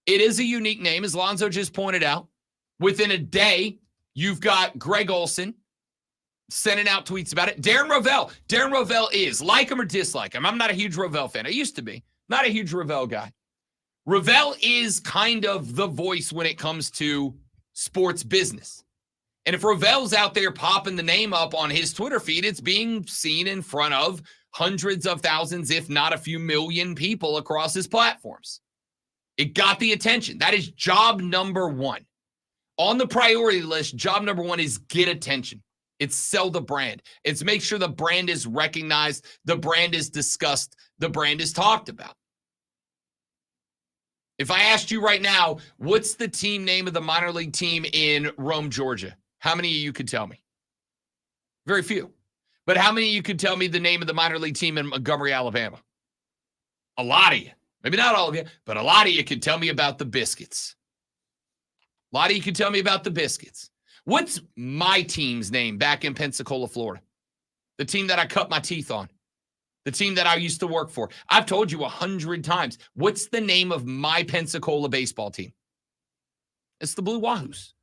It is a unique name, as Lonzo just pointed out. Within a day, you've got Greg Olson sending out tweets about it. Darren Rovell is, like him or dislike him. I'm not a huge Rovell fan. I used to be. Not a huge Rovell guy. Rovell is kind of the voice when it comes to sports business. And if Rovell's out there popping the name up on his Twitter feed, it's being seen in front of hundreds of thousands, if not a few million people across his platforms. It got the attention. That is job number one. On the priority list, job number one is get attention. It's sell the brand. It's make sure the brand is recognized, the brand is discussed, the brand is talked about. If I asked you right now, what's the team name of the minor league team in Rome, Georgia? How many of you could tell me? Very few. But how many of you could tell me the name of the minor league team in Montgomery, Alabama? A lot of you. Maybe not all of you, but a lot of you could tell me about the Biscuits. A lot of you can tell me about the Biscuits. What's my team's name back in Pensacola, Florida? The team that I cut my teeth on. The team that I used to work for. I've told you 100 times. What's the name of my Pensacola baseball team? It's the Blue Wahoos,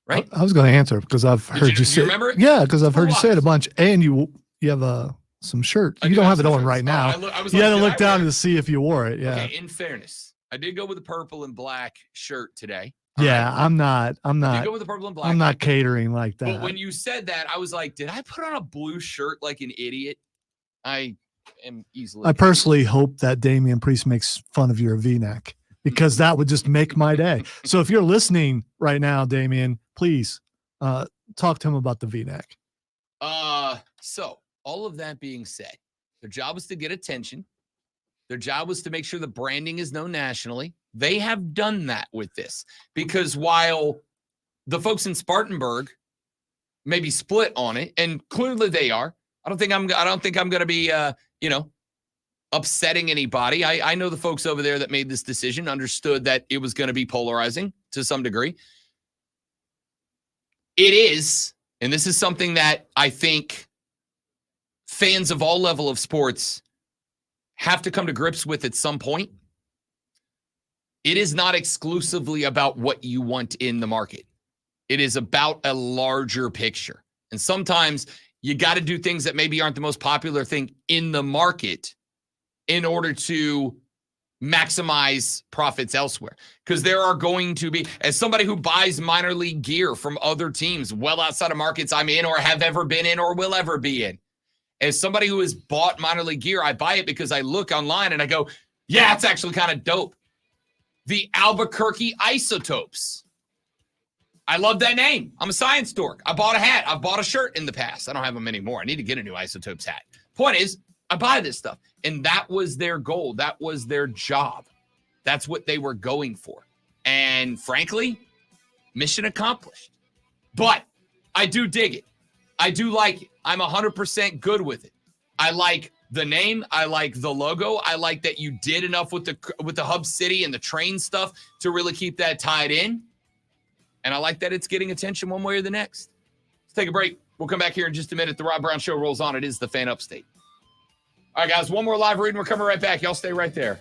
right? I was going to answer because I've heard you say. You remember it? Yeah, because I've heard you say it a Wahoos. bunch. And you have some shirt. You don't have it on right now. I was You had to did look I down wear it? to see if you wore it. Yeah. Okay, in fairness, I did go with the purple and black shirt today. Yeah, All right? I'm I did not go with the purple and black. I'm not catering like that. But when you said that, I was like, did I put on a blue shirt like an idiot? I am easily. I personally hope that Damian Priest makes fun of your V-neck because that would just make my day. So if you're listening right now, Damian, please talk to him about the V-neck. So all of that being said, their job was to get attention. Their job was to make sure the branding is known nationally. They have done that with this because while the folks in Spartanburg may be split on it, and clearly they are, I don't think I'm going to be, upsetting anybody. I know the folks over there that made this decision understood that it was going to be polarizing to some degree. It is, and this is something that I think fans of all level of sports have to come to grips with at some point. It is not exclusively about what you want in the market. It is about a larger picture. And sometimes you got to do things that maybe aren't the most popular thing in the market in order to maximize profits elsewhere. Because there are going to be, as somebody who buys minor league gear from other teams well outside of markets I'm in or have ever been in or will ever be in, as somebody who has bought minor league gear, I buy it because I look online and I go, yeah, it's actually kind of dope. The Albuquerque Isotopes. I love that name. I'm a science dork. I bought a hat. I've bought a shirt in the past. I don't have them anymore. I need to get a new Isotopes hat. Point is, I buy this stuff. And that was their goal. That was their job. That's what they were going for. And frankly, mission accomplished. But I do dig it. I do like it. I'm 100% good with it. I like the name. I like the logo. I like that you did enough with the Hub City and the train stuff to really keep that tied in. And I like that it's getting attention one way or the next. Let's take a break. We'll come back here in just a minute. The Rob Brown Show rolls on. It is the Fan Upstate. All right, guys, one more live read and we're coming right back. Y'all stay right there.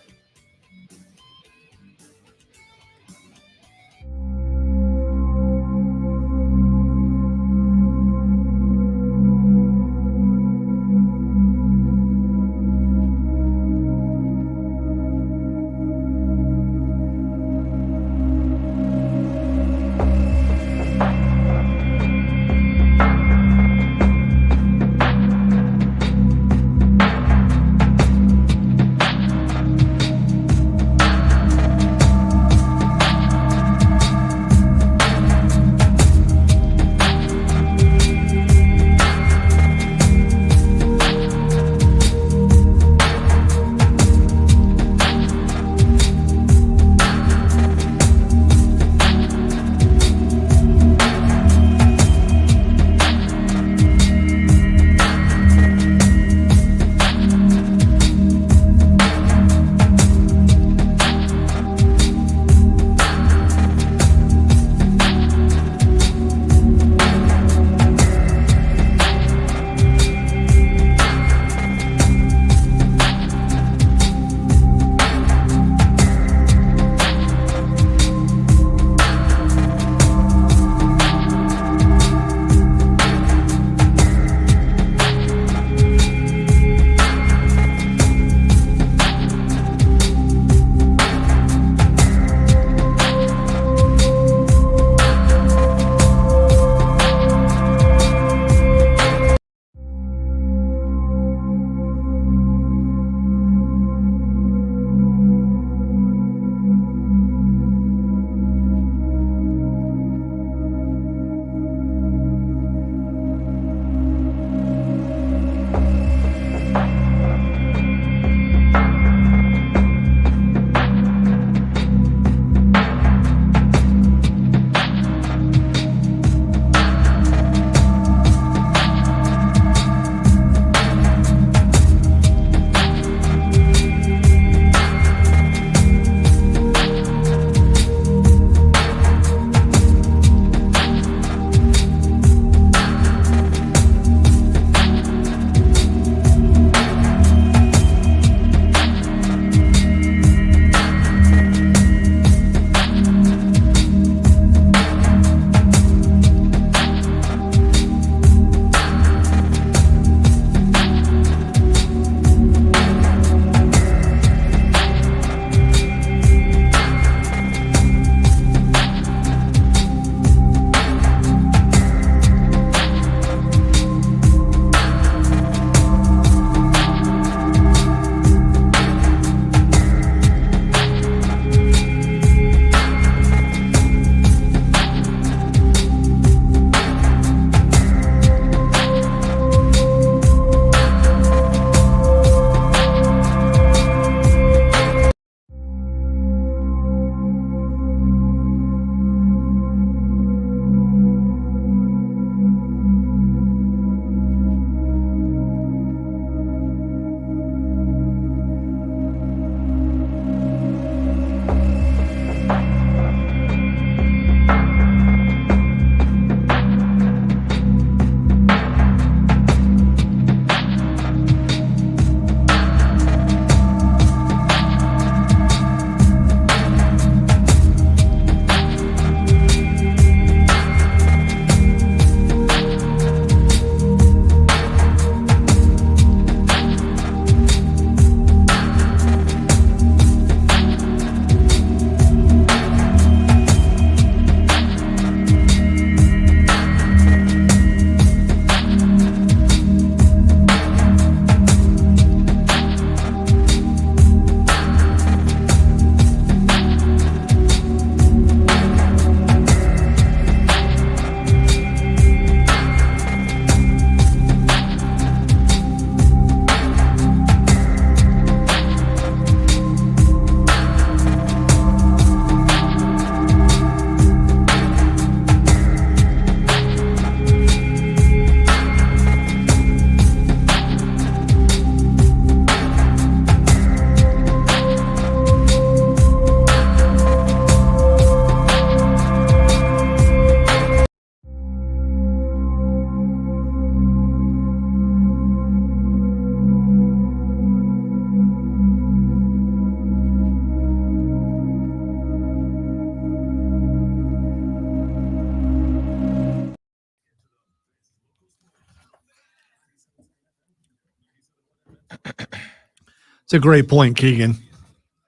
It's a great point, Keegan.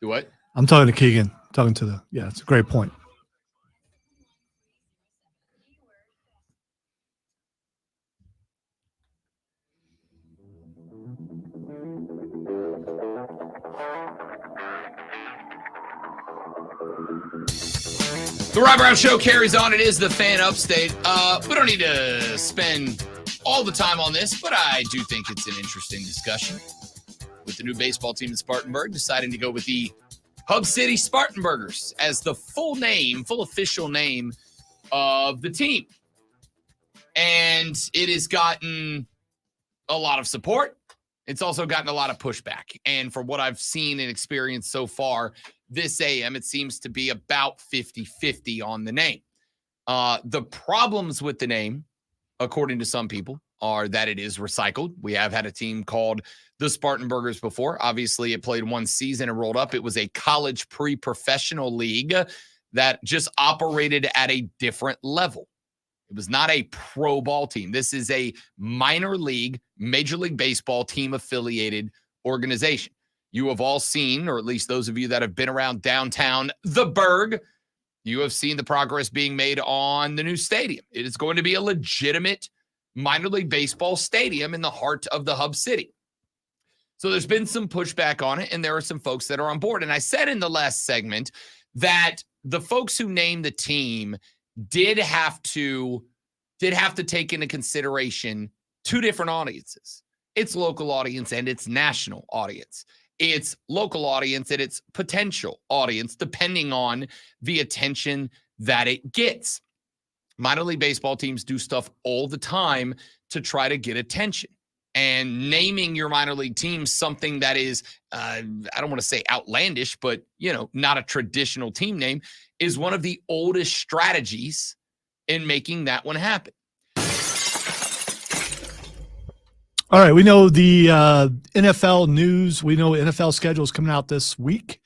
Do what? I'm talking to Keegan. It's a great point. The Rob Brown Show carries on. It is the Fan Upstate. We don't need to spend all the time on this, but I do think it's an interesting discussion with the new baseball team in Spartanburg deciding to go with the Hub City Spartanburgers as the full official name of the team. And it has gotten a lot of support. It's also gotten a lot of pushback. And from what I've seen and experienced so far, this AM, it seems to be about 50-50 on the name. The problems with the name, according to some people, are that it is recycled. We have had a team called the Spartanburgers before. Obviously, it played one season and rolled up. It was a college pre-professional league that just operated at a different level. It was not a pro ball team. This is a minor league, Major League Baseball team affiliated organization. You have all seen, or at least those of you that have been around downtown, the Berg, you have seen the progress being made on the new stadium. It is going to be a legitimate minor league baseball stadium in the heart of the Hub City. So there's been some pushback on it, and there are some folks that are on board. And I said in the last segment that the folks who named the team did have to take into consideration two different audiences. Its local audience and its national audience. Its local audience and its potential audience, depending on the attention that it gets. Minor league baseball teams do stuff all the time to try to get attention. And naming your minor league team something that is, I don't want to say outlandish, but, not a traditional team name is one of the oldest strategies in making that one happen. All right, we know the NFL news. We know NFL schedule is coming out this week.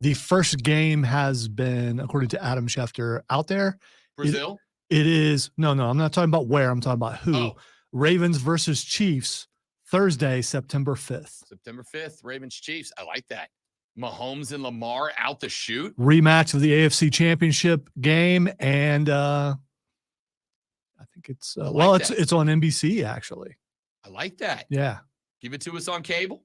The first game has been, according to Adam Schefter, out there. Brazil? It is. No, I'm not talking about where. I'm talking about who. Oh. Ravens versus Chiefs, Thursday, September 5th. September 5th, Ravens Chiefs. I like that. Mahomes and Lamar out the chute. Rematch of the AFC Championship game, and I think it's it's on NBC actually. I like that. Yeah. Give it to us on cable.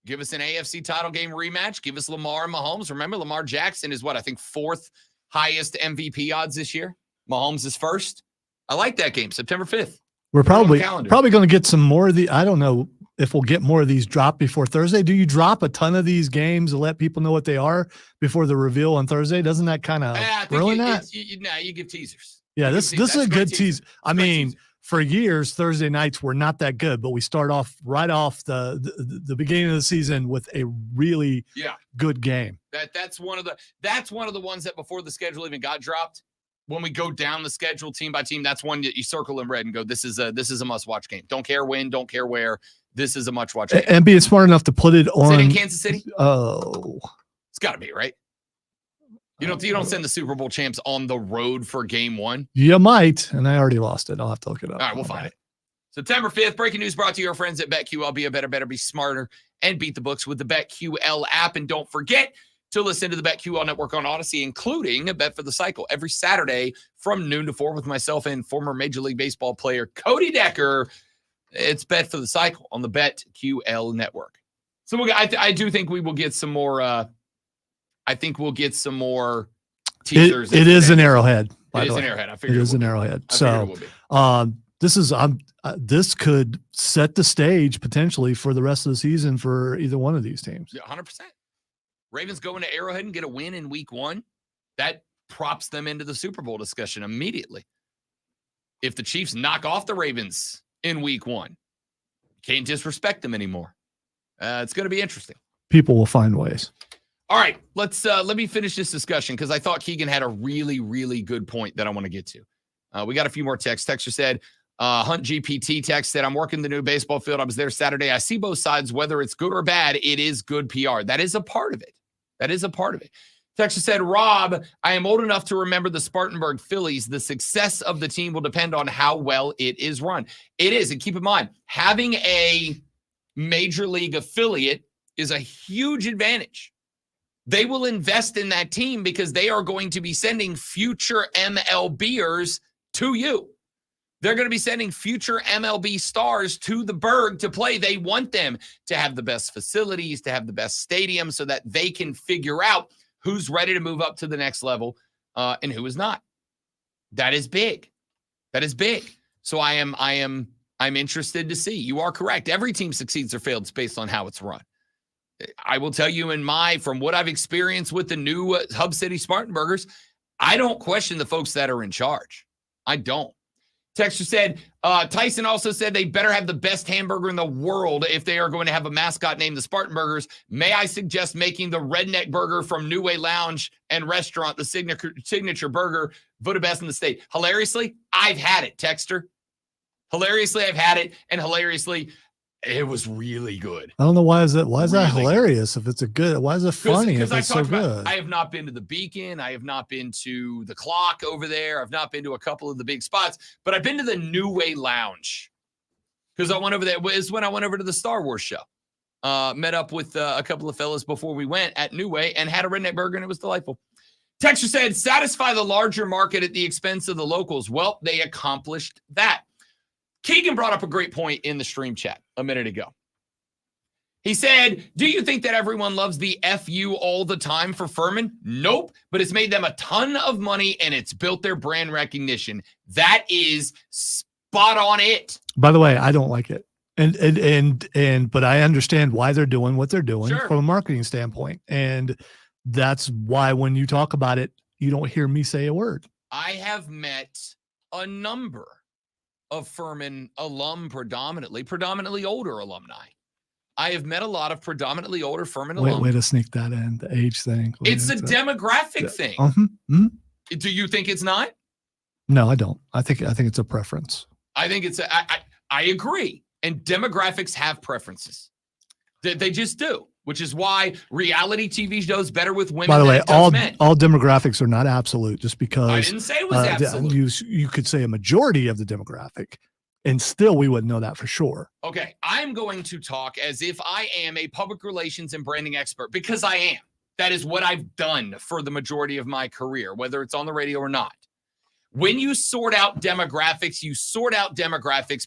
Give us an AFC title game rematch. Give us Lamar and Mahomes. Remember, Lamar Jackson is what? I think fourth highest MVP odds this year. Mahomes is first. I like that game, September 5th. We're probably going to get some more of the, I don't know if we'll get more of these dropped before Thursday. Do you drop a ton of these games to let people know what they are before the reveal on Thursday? Doesn't that kind of ruin that? You give teasers. Yeah, this is a good teaser. I mean, for years, Thursday nights were not that good, but we start off right off the beginning of the season with a really good game. That's one of the ones that before the schedule even got dropped. When we go down the schedule team by team, that's one that you circle in red and go, this is a must-watch game. Don't care when, don't care where. This is a must-watch game. And being smart enough to put it on. Is it in Kansas City? Oh. It's got to be, right? You don't send the Super Bowl champs on the road for game one? You might, and I already lost it. I'll have to look it up. All right, we'll find it. September 5th, breaking news brought to your friends at BetQL. Be a better, be smarter, and beat the books with the BetQL app. And don't forget to listen to the BetQL network on Odyssey, including a Bet for the Cycle every Saturday from noon to 4 with myself and former Major League Baseball player Cody Decker. It's Bet for the Cycle on the BetQL network. So I do think we will get some more. I think we'll get some more teasers. It is an Arrowhead. It is an Arrowhead. I figured it is an Arrowhead. So this is this could set the stage potentially for the rest of the season for either one of these teams. Yeah, 100%. Ravens go into Arrowhead and get a win in week one. That props them into the Super Bowl discussion immediately. If the Chiefs knock off the Ravens in week one, can't disrespect them anymore. It's going to be interesting. People will find ways. All right, let me finish this discussion because I thought Keegan had a really, really good point that I want to get to. We got a few more texts. Texter said, Hunt GPT text said, I'm working the new baseball field. I was there Saturday. I see both sides, whether it's good or bad. It is good PR. That is a part of it. Texter said, Rob, I am old enough to remember the Spartanburg Phillies. The success of the team will depend on how well it is run. It is. And keep in mind, having a major league affiliate is a huge advantage. They will invest in that team because they are going to be sending future MLBers to you. They're going to be sending future MLB stars to the Berg to play. They want them to have the best facilities, to have the best stadium so that they can figure out who's ready to move up to the next level and who is not. That is big. That is big. So I'm interested to see. You are correct. Every team succeeds or fails based on how it's run. I will tell you from what I've experienced with the new Hub City Spartanburgers, I don't question the folks that are in charge. I don't. Texter said, Tyson also said they better have the best hamburger in the world if they are going to have a mascot named the Spartanburgers. May I suggest making the Redneck Burger from New Way Lounge and Restaurant the signature burger, voted best in the state? Hilariously, I've had it, Texter. Hilariously, I've had it, and hilariously, it was really good. I don't know why is that Really hilarious if it's a good. Why is it funny if it's so good? I have not been to the Beacon. I have not been to the Clock over there. I've not been to a couple of the big spots, but I've been to the New Way Lounge because I went over there. Is when I went over to the Star Wars show. Met up with a couple of fellas before we went at New Way and had a redneck burger, and it was delightful. Texture said, satisfy the larger market at the expense of the locals. Well, they accomplished that. Keegan brought up a great point in the stream chat a minute ago. He said, do you think that everyone loves the FU all the time for Furman? Nope, but it's made them a ton of money and it's built their brand recognition. That is spot on it. By the way, I don't like it. But I understand why they're doing what they're doing from a marketing standpoint. And that's why when you talk about it, you don't hear me say a word. I have met a number of Furman predominantly older alumni. I have met a lot of predominantly older Furman alumni. Way to sneak that in, the age thing. It's a demographic thing. Do you think it's not? No, I don't. I think it's a preference. I think it's I agree. And demographics have preferences. They just do, which is why reality TV does better with women. By the way, all men. demographics are not absolute. Just because I didn't say it was absolute. You could say a majority of the demographic, and still we wouldn't know that for sure. Okay, I'm going to talk as if I am a public relations and branding expert because I am. That is what I've done for the majority of my career, whether it's on the radio or not. When you sort out demographics,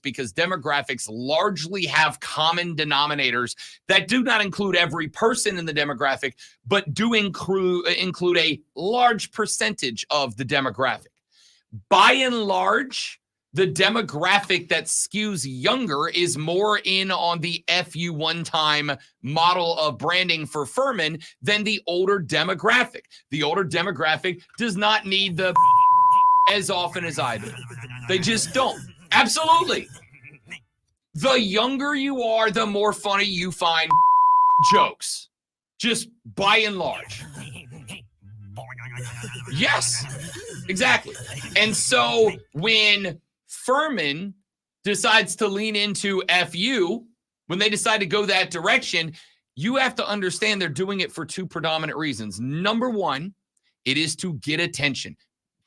because demographics largely have common denominators that do not include every person in the demographic, but do include a large percentage of the demographic. By and large, the demographic that skews younger is more in on the FU one-time model of branding for Furman than the older demographic. The older demographic does not need the as often as I do. They just don't. Absolutely. The younger you are, the more funny you find jokes. Just by and large. Yes, exactly. And so when Furman decides to lean into FU, when they decide to go that direction, you have to understand they're doing it for two predominant reasons. Number one, it is to get attention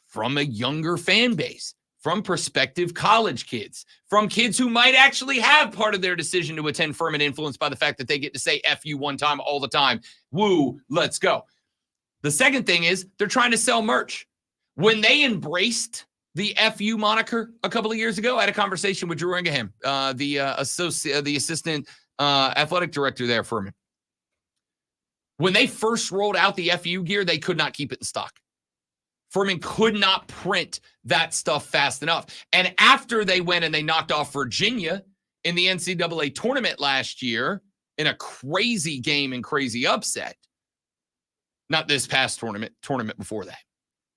from a younger fan base, from prospective college kids, from kids who might actually have part of their decision to attend Furman influenced by the fact that they get to say FU one time all the time. Woo, let's go. The second thing is they're trying to sell merch. When they embraced the FU moniker a couple of years ago, I had a conversation with Drew Ingham, the assistant athletic director there for Furman. When they first rolled out the FU gear, they could not keep it in stock. Furman could not print that stuff fast enough. And after they went and they knocked off Virginia in the NCAA tournament last year in a crazy game and crazy upset, not this past tournament before that.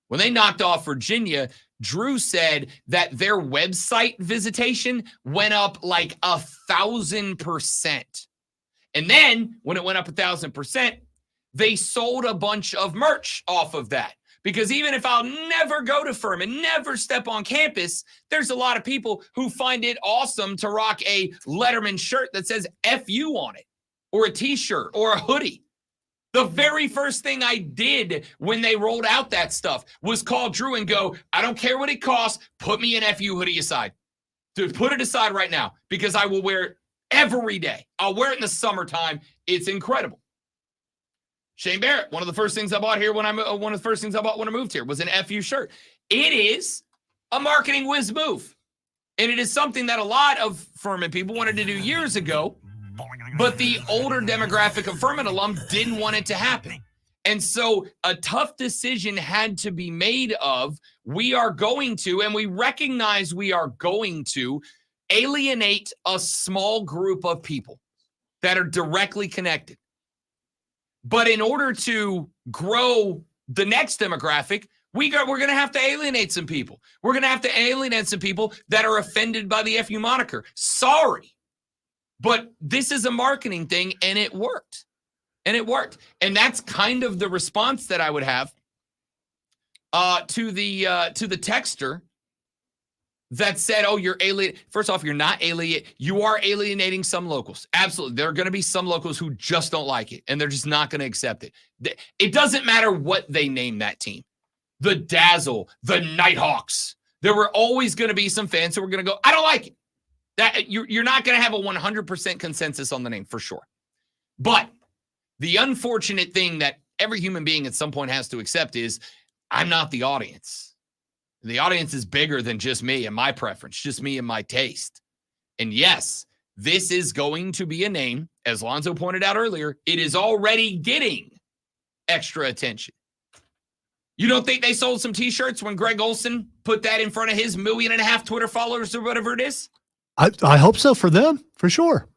When they knocked off Virginia, Drew said that their website visitation went up like 1,000%. And then when it went up 1,000%, they sold a bunch of merch off of that. Because even if I'll never go to Furman, never step on campus, there's a lot of people who find it awesome to rock a Letterman shirt that says FU on it, or a t-shirt, or a hoodie. The very first thing I did when they rolled out that stuff was call Drew and go, I don't care what it costs, put me an FU hoodie aside. Dude, put it aside right now, because I will wear every day. I'll wear it in the summertime. It's incredible. Shane Barrett, one of the first things I bought here when I moved here was an FU shirt. It is a marketing whiz move. And it is something that a lot of Furman people wanted to do years ago, but the older demographic of Furman alum didn't want it to happen. And so a tough decision had to be made of, we are going to, and we recognize we are going to, alienate a small group of people that are directly connected. But in order to grow the next demographic, we're going to have to alienate some people. We're going to have to alienate some people that are offended by the FU moniker. Sorry. But this is a marketing thing, and it worked. And it worked. And that's kind of the response that I would have to the texter that said, oh, you're alien. First off, you're not alien. You are alienating some locals. Absolutely. There are going to be some locals who just don't like it, and they're just not going to accept it. It doesn't matter what they name that team. The Dazzle, the Nighthawks. There were always going to be some fans who were going to go, I don't like it. That you're not going to have a 100% consensus on the name for sure. But the unfortunate thing that every human being at some point has to accept is I'm not the audience. The audience is bigger than just me and my preference, just me and my taste. And yes, this is going to be a name, as Lonzo pointed out earlier, it is already getting extra attention. You don't think they sold some T-shirts when Greg Olson put that in front of his 1.5 million Twitter followers or whatever it is? I hope so for them, for sure.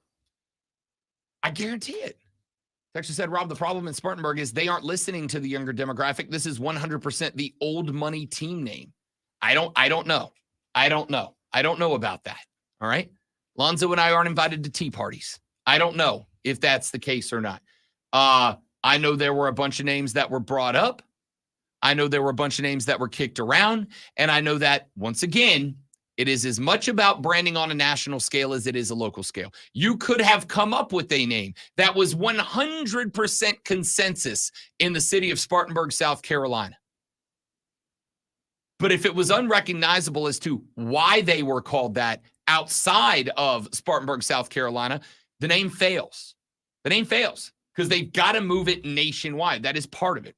I guarantee it. Texas said, Rob, the problem in Spartanburg is they aren't listening to the younger demographic. This is 100% the old money team name. I don't know. I don't know about that. All right. Lonzo and I aren't invited to tea parties. I don't know if that's the case or not. I know there were a bunch of names that were brought up. I know there were a bunch of names that were kicked around. And I know that, once again, it is as much about branding on a national scale as it is a local scale. You could have come up with a name that was 100% consensus in the city of Spartanburg, South Carolina. But if it was unrecognizable as to why they were called that outside of Spartanburg, South Carolina, the name fails. The name fails because they've got to move it nationwide. That is part of it.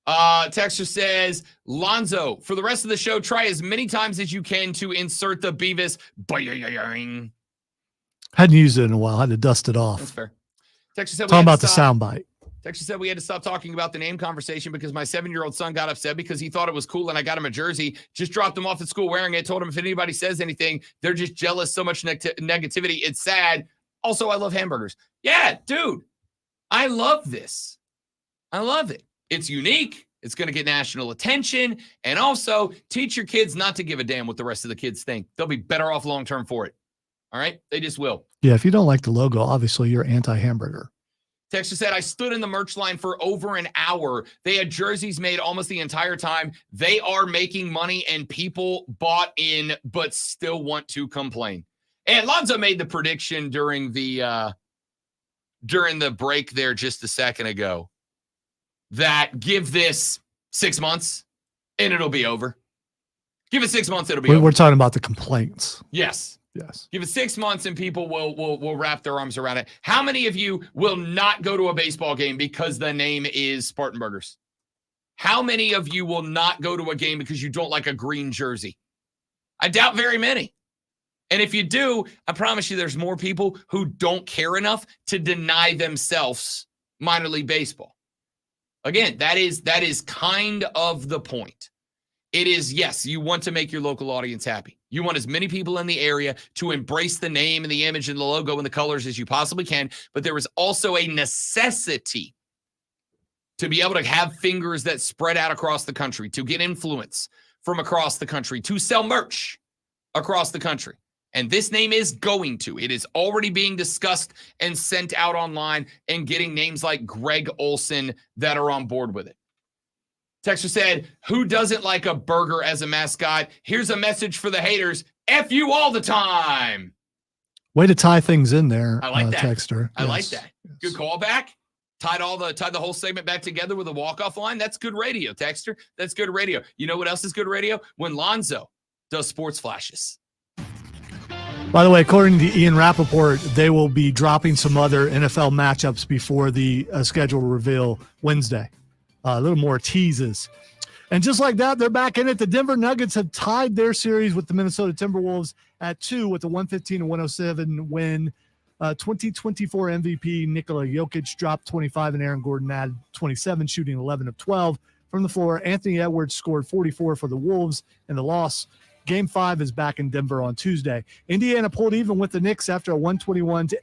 Texter says, Lonzo, for the rest of the show, try as many times as you can to insert the Beavis. Hadn't used it in a while. Had to dust it off. That's fair. Texter said, talking about the soundbite. Texter said we had to stop talking about the name conversation because my 7-year-old son got upset because he thought it was cool and I got him a jersey. Just dropped him off at school wearing it. Told him if anybody says anything, they're just jealous. So much negativity. It's sad. Also, I love hamburgers. Yeah, dude. I love this. I love it. It's unique. It's going to get national attention. And also, teach your kids not to give a damn what the rest of the kids think. They'll be better off long-term for it. All right? They just will. Yeah, if you don't like the logo, obviously you're anti-hamburger. Texter said, I stood in the merch line for over an hour. They had jerseys made almost the entire time. They are making money, and people bought in but still want to complain. And Lonzo made the prediction during the break there just a second ago that give this 6 months and it'll be over. Give it 6 months, it'll be over. We're talking about the complaints. Yes. Yes. Give it 6 months and people will wrap their arms around it. How many of you will not go to a baseball game because the name is Spartanburgers? How many of you will not go to a game because you don't like a green jersey? I doubt very many. And if you do, I promise you there's more people who don't care enough to deny themselves minor league baseball. Again, that is kind of the point. It is, yes, you want to make your local audience happy. You want as many people in the area to embrace the name and the image and the logo and the colors as you possibly can. But there is also a necessity to be able to have fingers that spread out across the country, to get influence from across the country, to sell merch across the country. And this name is going to. It is already being discussed and sent out online and getting names like Greg Olson that are on board with it. Texter said, who doesn't like a burger as a mascot? Here's a message for the haters. F you all the time. Way to tie things in there, I like that. Texter. I like that. Yes. Good callback. Tied the whole segment back together with a walk-off line. That's good radio, Texter. That's good radio. You know what else is good radio? When Lonzo does sports flashes. By the way, according to Ian Rappaport, they will be dropping some other NFL matchups before the schedule reveal Wednesday. A little more teases. And just like that, they're back in it. The Denver Nuggets have tied their series with the Minnesota Timberwolves at 2 with a 115-107 win. 2024 MVP Nikola Jokic dropped 25 and Aaron Gordon added 27, shooting 11 of 12 from the floor. Anthony Edwards scored 44 for the Wolves in the loss. Game 5 is back in Denver on Tuesday. Indiana pulled even with the Knicks after a 121-89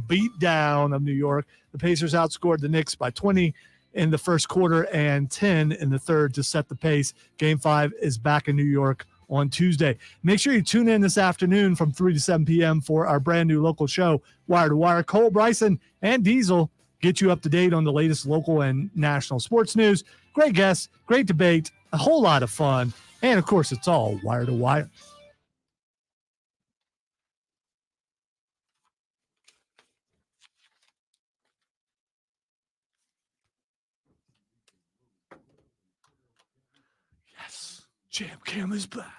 beatdown of New York. The Pacers outscored the Knicks by 20 in the first quarter and 10 in the third to set the pace. Game 5 is back in New York on Tuesday. Make sure you tune in this afternoon from 3 to 7 p.m. for our brand new local show, Wire to Wire. Cole, Bryson, and Diesel get you up to date on the latest local and national sports news. Great guests, great debate, a whole lot of fun. And, of course, it's all Wire to Wire. Yes, Jam Cam is back.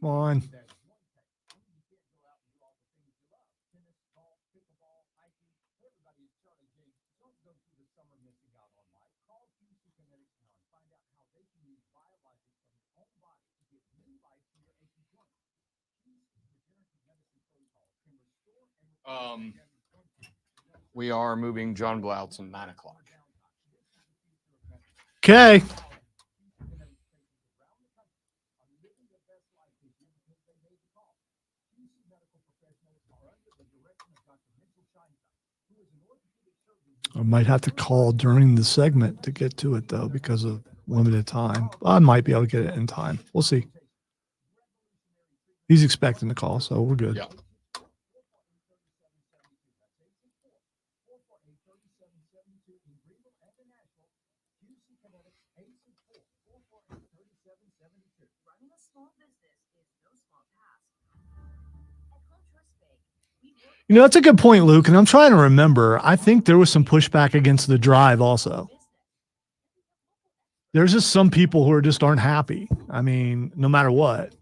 Come on. We are moving John Blau to 9 o'clock. Okay. I might have to call during the segment to get to it, though, because of limited time. I might be able to get it in time. We'll see. He's expecting the call, so we're good. Yeah. You know, that's a good point, Luke, and I'm trying to remember. I think there was some pushback against the drive also. There's just some people who just aren't happy. I mean, no matter what.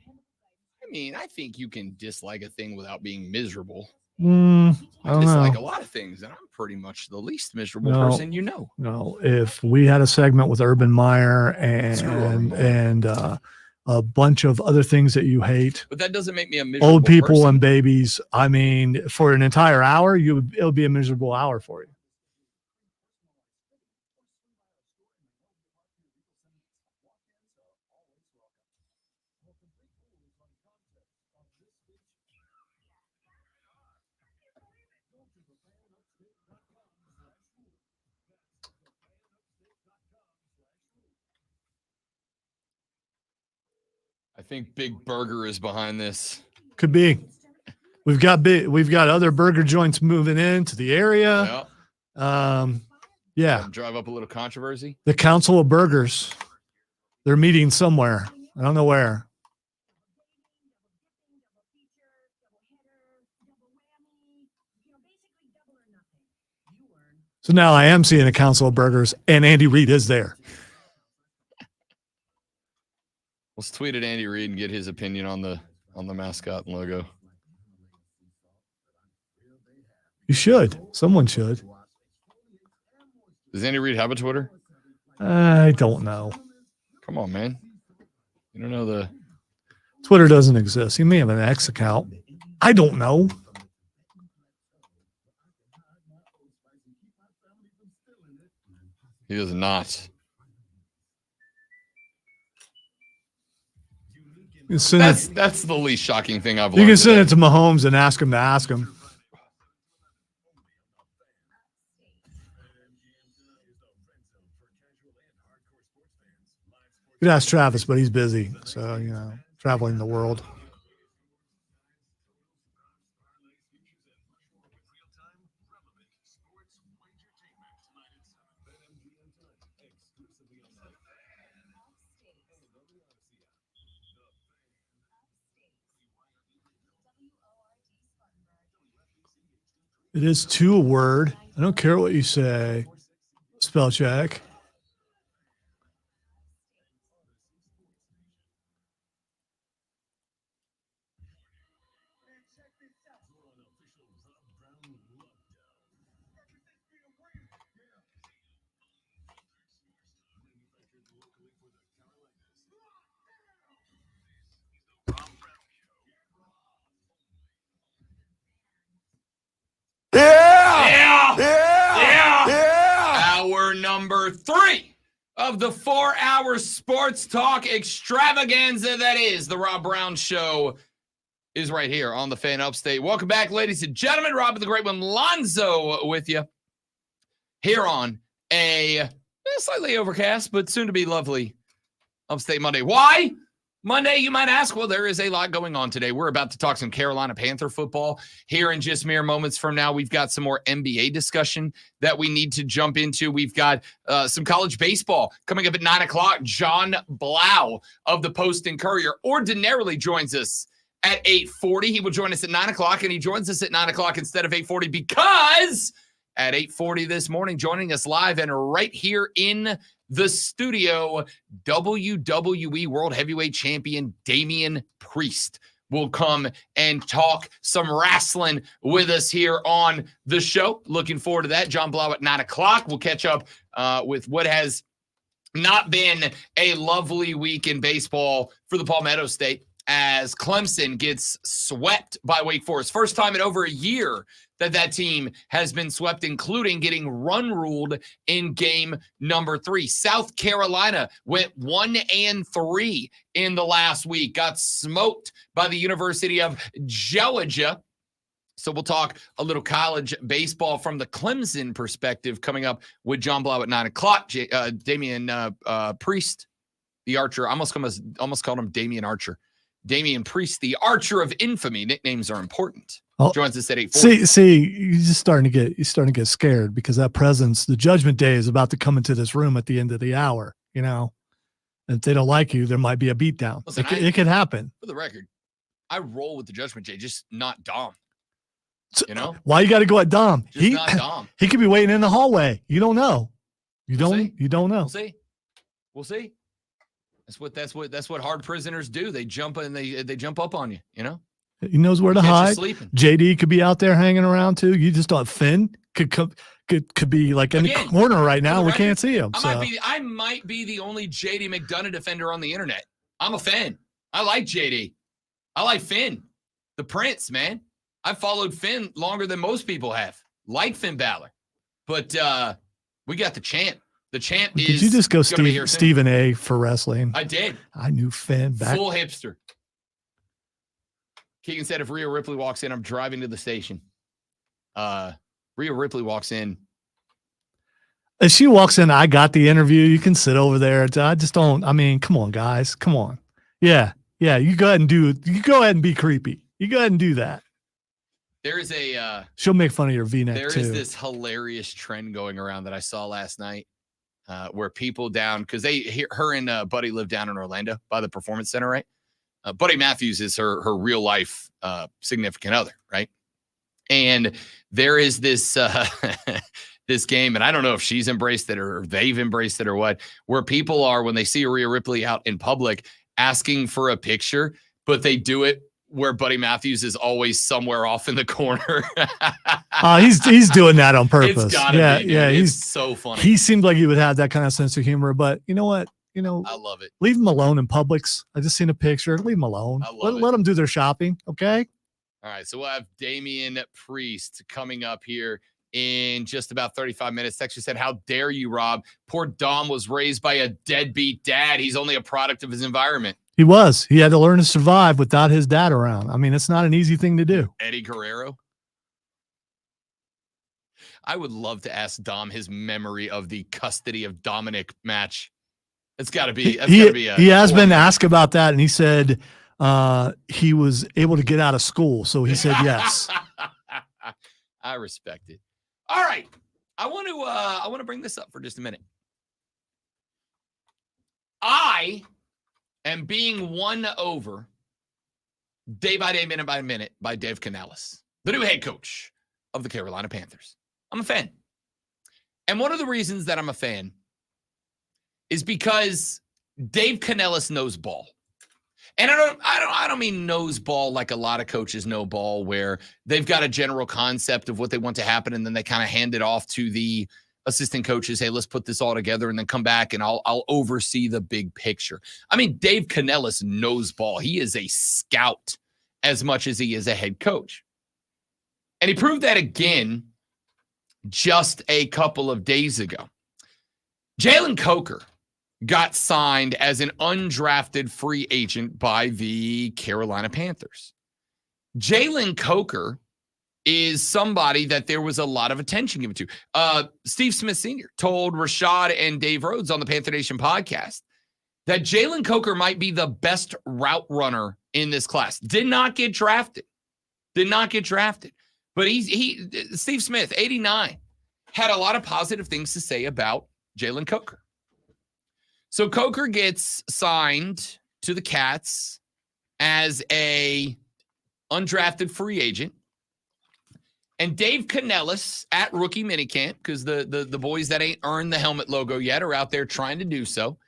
I mean, I think you can dislike a thing without being miserable. I don't dislike know. a lot of things, and I'm pretty much the least miserable person you know. No, if we had a segment with Urban Meyer and a bunch of other things that you hate, But that doesn't make me a miserable old people person. and babies, I mean, for an entire hour, it'll be a miserable hour for you. I think Big Burger is behind this. Could be. We've got other burger joints moving into the area. Yeah. Drive up a little controversy. The Council of Burgers. They're meeting somewhere. I don't know where. So now I am seeing a Council of Burgers, and Andy Reid is there. Let's tweet at Andy Reid and get his opinion on the mascot and logo. You should. Someone should. Does Andy Reid have a Twitter? I don't know. Come on, man. You don't know the Twitter doesn't exist. He may have an X account. I don't know. He does not. That's the least shocking thing I've learned. You can send it to Mahomes and ask him to ask him. You could ask Travis, but he's busy. So, traveling the world. It is 2 a word. I don't care what you say. Spell check. Hour number 3 of the 4-hour sports talk extravaganza that is the Rob Brown Show is right here on the Fan Upstate. Welcome back, ladies and gentlemen. Rob the Great One Lonzo with you here on a slightly overcast, but soon to be lovely Upstate Monday. Why Monday, you might ask? Well, there is a lot going on today. We're about to talk some Carolina Panther football here in just mere moments from now. We've got some more NBA discussion that we need to jump into. We've got some college baseball coming up at 9 o'clock. John Blau of the Post and Courier ordinarily joins us at 8:40. He will join us at 9 o'clock, and he joins us at 9 o'clock instead of 8:40 because at 8:40 this morning, joining us live and right here in the studio, WWE World Heavyweight Champion Damian Priest will come and talk some wrestling with us here on the show. Looking forward to that. John Blau at 9 o'clock. We'll catch up with what has not been a lovely week in baseball for the Palmetto State as Clemson gets swept by Wake Forest. First time in over a year that team has been swept, including getting run-ruled in game number 3. South Carolina went 1-3 in the last week, got smoked by the University of Georgia. So we'll talk a little college baseball from the Clemson perspective coming up with John Blau at 9 o'clock. Damian Priest, the Archer. I almost called him Damian Archer. Damian Priest, the Archer of Infamy. Nicknames are important. Joins us at 8:40. See, you're just starting to get scared because that presence, the judgment day is about to come into this room at the end of the hour, you know. And if they don't like you, there might be a beatdown. Listen, it could happen. For the record, I roll with the judgment day, just not Dom. You know? Why you got to go at Dom? Just not Dom. He could be waiting in the hallway. You don't know. You don't know. We'll see. That's what hard prisoners do. They jump and they jump up on you, you know? He knows where to hide. JD could be out there hanging around too. You just don't. Finn could be like in the corner right now. We can't see him. I might be the only JD McDonough defender on the internet. I'm a fan. I like JD. I like Finn, the Prince, man. I've followed Finn longer than most people have. Like Finn Balor, but we got the champ. The champ is. Did you just go Stephen A for wrestling? I did. I knew Finn back. Full hipster. Keegan said, if Rhea Ripley walks in, I'm driving to the station. Rhea Ripley walks in. If she walks in, I got the interview. You can sit over there. I just don't. I mean, come on, guys. Come on. Yeah. You go ahead and do it. You go ahead and be creepy. You go ahead and do that. There is a. She'll make fun of your V-neck There too. is this hilarious trend going around that I saw last night, where people down because her and Buddy live down in Orlando by the Performance Center, right? Buddy Matthews is her real life significant other, right? And there is this this game, and I don't know if she's embraced it or they've embraced it or what, where people are, when they see Rhea Ripley out in public, asking for a picture, but they do it where Buddy Matthews is always somewhere off in the corner. He's doing that on purpose. It's gotta be, dude. He's so funny. He seemed like he would have that kind of sense of humor, but you know what? I love it. Leave them alone in Publix. I just seen a picture. Leave them alone. Let them do their shopping. Okay. All right. So we'll have Damian Priest coming up here in just about 35 minutes. Texture said, how dare you, Rob? Poor Dom was raised by a deadbeat dad. He's only a product of his environment. He was. He had to learn to survive without his dad around. I mean, it's not an easy thing to do. Eddie Guerrero. I would love to ask Dom his memory of the custody of Dominic match. It's got to be. He has been asked about that, and he said he was able to get out of school, so he said yes. I respect it. All right, I want to bring this up for just a minute. I am being won over day by day, minute by minute by Dave Canales, the new head coach of the Carolina Panthers. I'm a fan. And one of the reasons that I'm a fan is because Dave Canellis knows ball. And I don't mean knows ball like a lot of coaches know ball, where they've got a general concept of what they want to happen, and then they kind of hand it off to the assistant coaches. Hey, let's put this all together, and then come back and I'll oversee the big picture. I mean, Dave Canellis knows ball. He is a scout as much as he is a head coach. And he proved that again just a couple of days ago. Jalen Coker got signed as an undrafted free agent by the Carolina Panthers. Jalen Coker is somebody that there was a lot of attention given to. Steve Smith Sr. told Rashad and Dave Rhodes on the Panther Nation podcast that Jalen Coker might be the best route runner in this class. Did not get drafted. But Steve Smith, 89, had a lot of positive things to say about Jalen Coker. So Coker gets signed to the Cats as a undrafted free agent. And Dave Canellis at rookie minicamp, because the boys that ain't earned the helmet logo yet are out there trying to do so.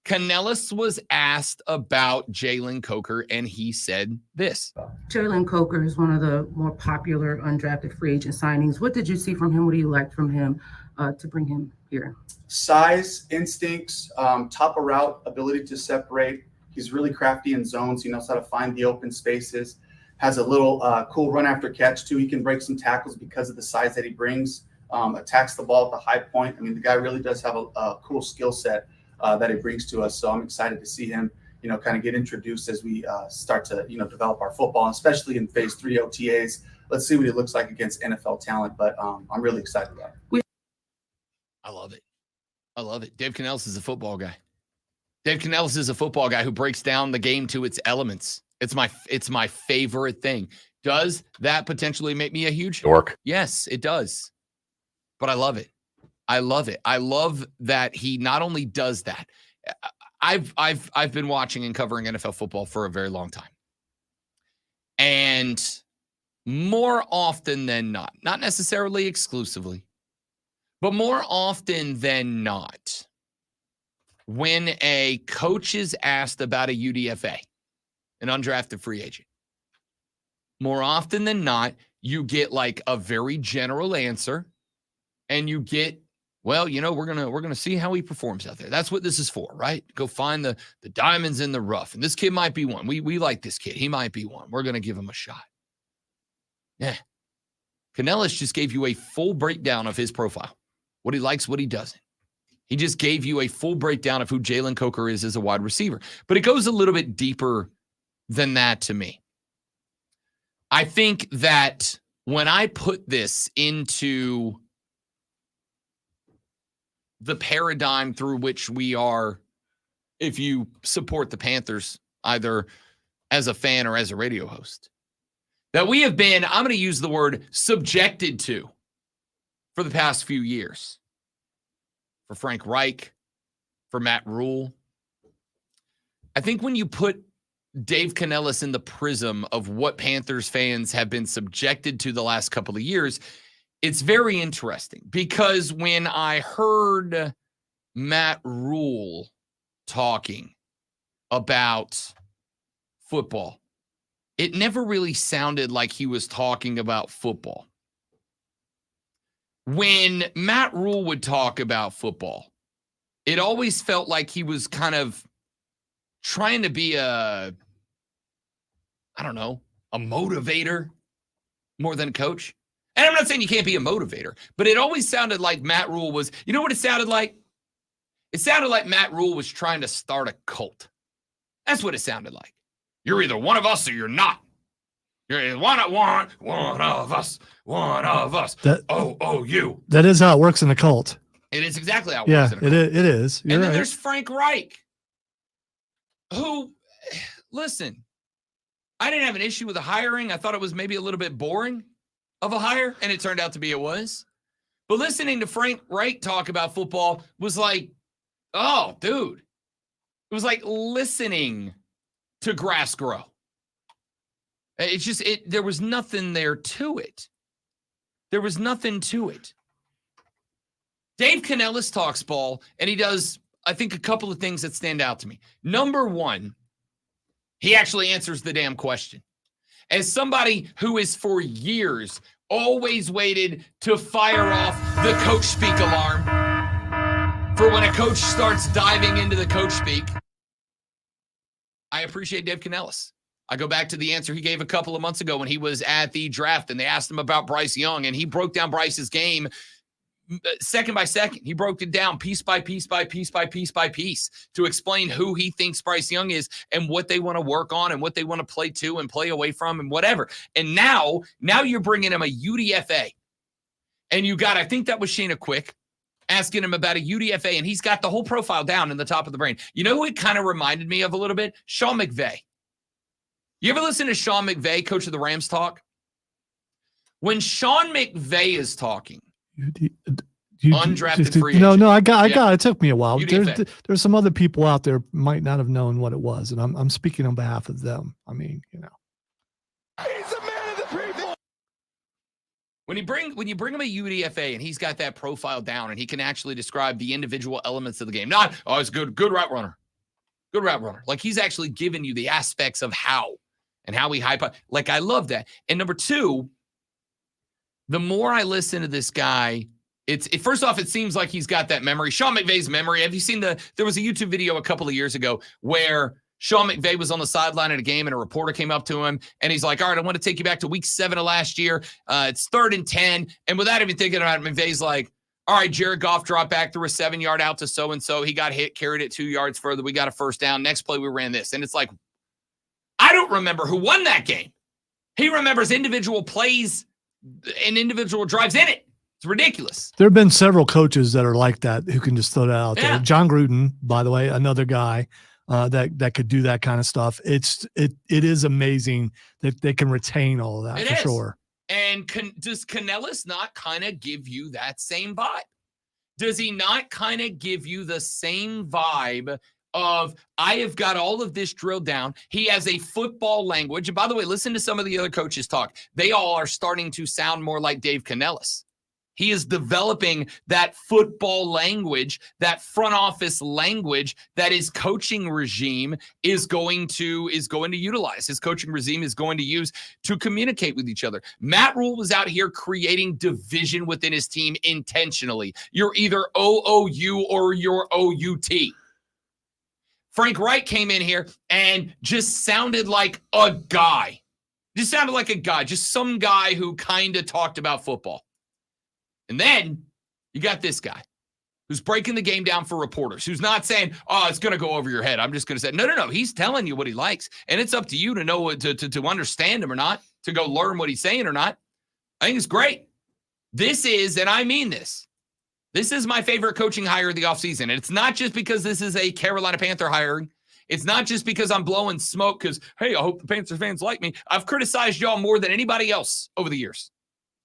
Canellis was asked about Jalen Coker, and he said this. Jalen Coker is one of the more popular undrafted free agent signings. What did you see from him? What do you like from him to bring him here? Size, instincts, top of route, ability to separate. He's really crafty in zones. He knows how to find the open spaces. Has a little cool run after catch, too. He can break some tackles because of the size that he brings. Attacks the ball at the high point. I mean, the guy really does have a cool skill set that he brings to us. So I'm excited to see him, kind of get introduced as we start to, develop our football, especially in phase 3 OTAs. Let's see what he looks like against NFL talent. But I'm really excited about it. I love it. Dave Canellis is a football guy. Dave Canellis is a football guy who breaks down the game to its elements. It's my favorite thing. Does that potentially make me a huge dork? Yes, it does. But I love it. I love that he not only does that. I've been watching and covering NFL football for a very long time. And more often than not necessarily exclusively, but more often than not, when a coach is asked about a UDFA, an undrafted free agent, more often than not, you get like a very general answer, and you get, well, we're gonna see how he performs out there. That's what this is for, right? Go find the diamonds in the rough, and this kid might be one. We like this kid. He might be one. We're gonna give him a shot. Yeah, Canellis just gave you a full breakdown of his profile, what he likes, what he doesn't. He just gave you a full breakdown of who Jalen Coker is as a wide receiver. But it goes a little bit deeper than that to me. I think that when I put this into the paradigm through which we are, if you support the Panthers, either as a fan or as a radio host, that we have been, I'm going to use the word subjected to for the past few years. For Frank Reich, for Matt Rule. I think when you put Dave Canellis in the prism of what Panthers fans have been subjected to the last couple of years, it's very interesting, because when I heard Matt Rule talking about football, it never really sounded like he was talking about football. When Matt Rule would talk about football, it always felt like he was kind of trying to be a motivator more than a coach. And I'm not saying you can't be a motivator, but it always sounded like Matt Rule was, you know what it sounded like? It sounded like Matt Rule was trying to start a cult. That's what it sounded like. You're either one of us or you're not. You're one of us. You. That is how it works in a cult. It is exactly how it works in a cult. It is. You're and then right. there's Frank Reich, who, listen, I didn't have an issue with the hiring. I thought it was maybe a little bit boring of a hire, and it turned out to be it was. But listening to Frank Reich talk about football was like, oh, dude. It was like listening to grass grow. It's just, there was nothing there to it. There was nothing to it. Dave Canellis talks ball, and he does, I think, a couple of things that stand out to me. Number one, he actually answers the damn question. As somebody who is for years always waited to fire off the coach speak alarm for when a coach starts diving into the coach speak, I appreciate Dave Canellis. I go back to the answer he gave a couple of months ago when he was at the draft and they asked him about Bryce Young, and he broke down Bryce's game second by second. He broke it down piece by piece by piece by piece by piece to explain who he thinks Bryce Young is and what they want to work on and what they want to play to and play away from and whatever. And now you're bringing him a UDFA. And you got, I think that was Shayna Quick, asking him about a UDFA, and he's got the whole profile down in the top of the brain. You know who it kind of reminded me of a little bit? Sean McVay. You ever listen to Sean McVay, coach of the Rams, talk? When Sean McVay is talking, undrafted free agent. No, I got it. It took me a while. There's some other people out there might not have known what it was, and I'm speaking on behalf of them. I mean, He's a man of the people. When you bring him a UDFA and he's got that profile down and he can actually describe the individual elements of the game, not, oh, it's good route runner. Good route runner. Like, he's actually giving you the aspects of how and how we hype up. Like, I love that. And number two, the more I listen to this guy, first off, it seems like he's got that memory. Sean McVay's memory. Have you seen there was a YouTube video a couple of years ago where Sean McVay was on the sideline at a game and a reporter came up to him and he's like, all right, I want to take you back to week 7 of last year. It's 3rd and 10. And without even thinking about it, McVay's like, all right, Jared Goff dropped back, threw a 7-yard out to so-and-so. He got hit, carried it 2 yards further. We got a first down. Next play, we ran this. And it's like, I don't remember who won that game. He remembers individual plays and individual drives in it. It's ridiculous. There have been several coaches that are like that who can just throw that out Yeah. there. John Gruden, by the way, another guy that could do that kind of stuff. It is amazing that they can retain all of that It for is. sure. And does Canellis not kind of give you that same vibe? Does he not kind of give you the same vibe of, I have got all of this drilled down? He has a football language. And by the way, listen to some of the other coaches talk. They all are starting to sound more like Dave Canellis. He is developing that football language, that front office language that his coaching regime is going to utilize. His coaching regime is going to use to communicate with each other. Matt Rule was out here creating division within his team intentionally. You're either OOU or you're OUT. Frank Wright came in here and just sounded like a guy. Just sounded like a guy, just some guy who kind of talked about football. And then you got this guy who's breaking the game down for reporters, who's not saying, oh, it's going to go over your head. I'm just going to say, no. He's telling you what he likes. And it's up to you to know what to understand him or not, to go learn what he's saying or not. I think it's great. This is, and I mean this is my favorite coaching hire of the offseason. And it's not just because this is a Carolina Panther hiring. It's not just because I'm blowing smoke because, hey, I hope the Panther fans like me. I've criticized y'all more than anybody else over the years.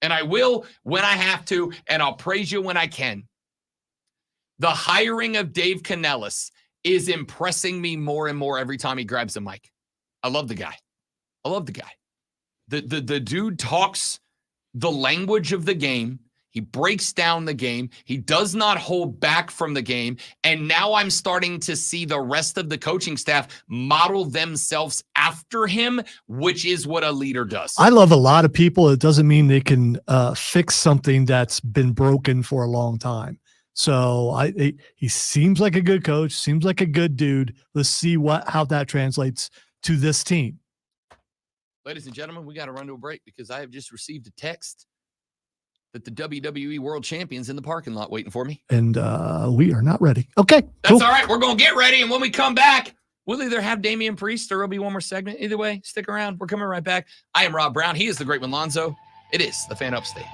And I will when I have to, and I'll praise you when I can. The hiring of Dave Canellis is impressing me more and more every time he grabs the mic. I love the guy. The dude talks the language of the game. He breaks down the game. He does not hold back from the game. And now I'm starting to see the rest of the coaching staff model themselves after him, which is what a leader does. I love a lot of people. It doesn't mean they can fix something that's been broken for a long time. So he seems like a good coach, seems like a good dude. Let's see how that translates to this team. Ladies and gentlemen, we got to run to a break because I have just received a text that the WWE World Champion's in the parking lot waiting for me. And we are not ready. Okay. That's all right. We're going to get ready. And when we come back, we'll either have Damian Priest or there'll be one more segment. Either way, stick around. We're coming right back. I am Rob Brown. He is the great one, Lonzo. It is the Fan Upstate.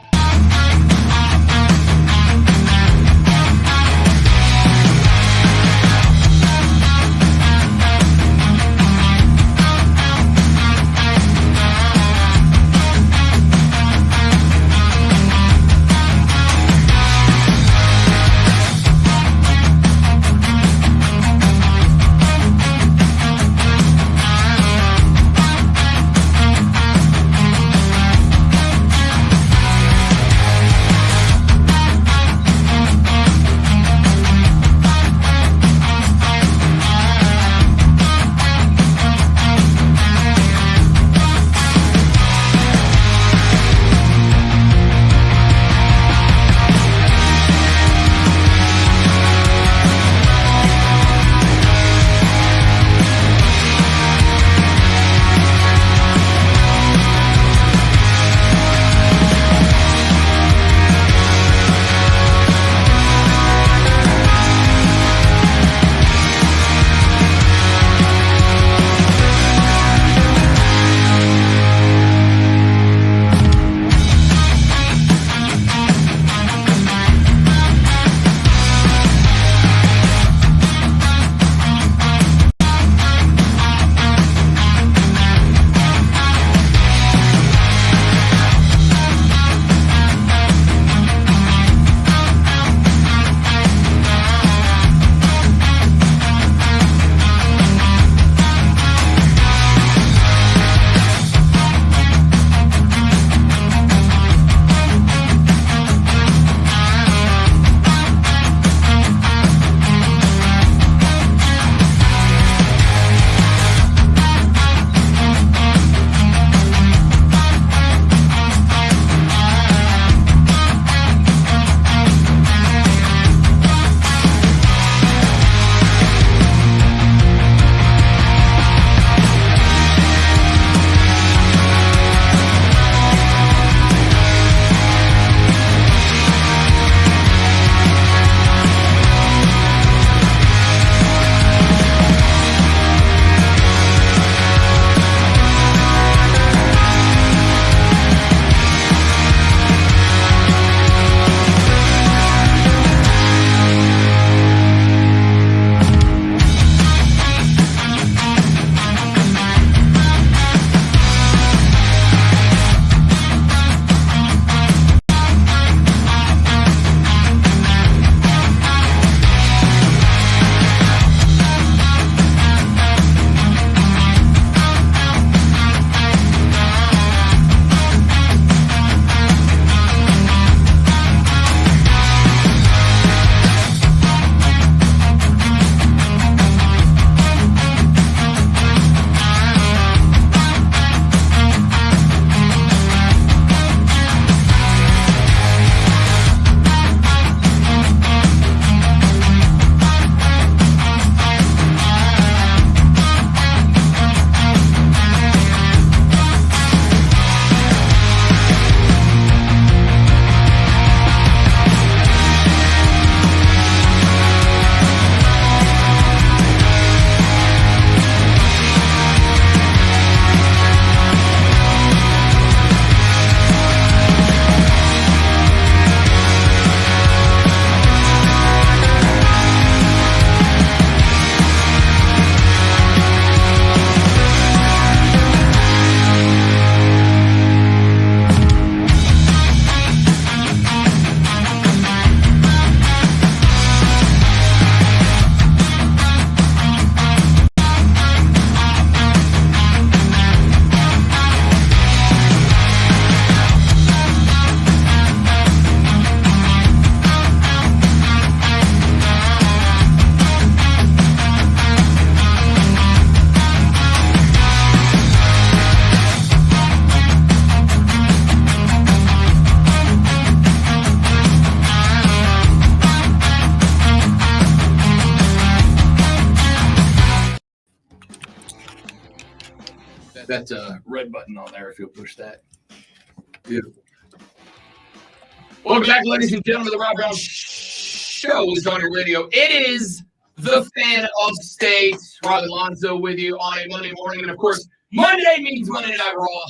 that red button on there if you'll push that. Beautiful. Welcome back, ladies and gentlemen. The Rob Brown Show is on your radio. It is the fan of state. Rob Alonso with you on a Monday morning. And, of course, Monday means Monday Night Raw.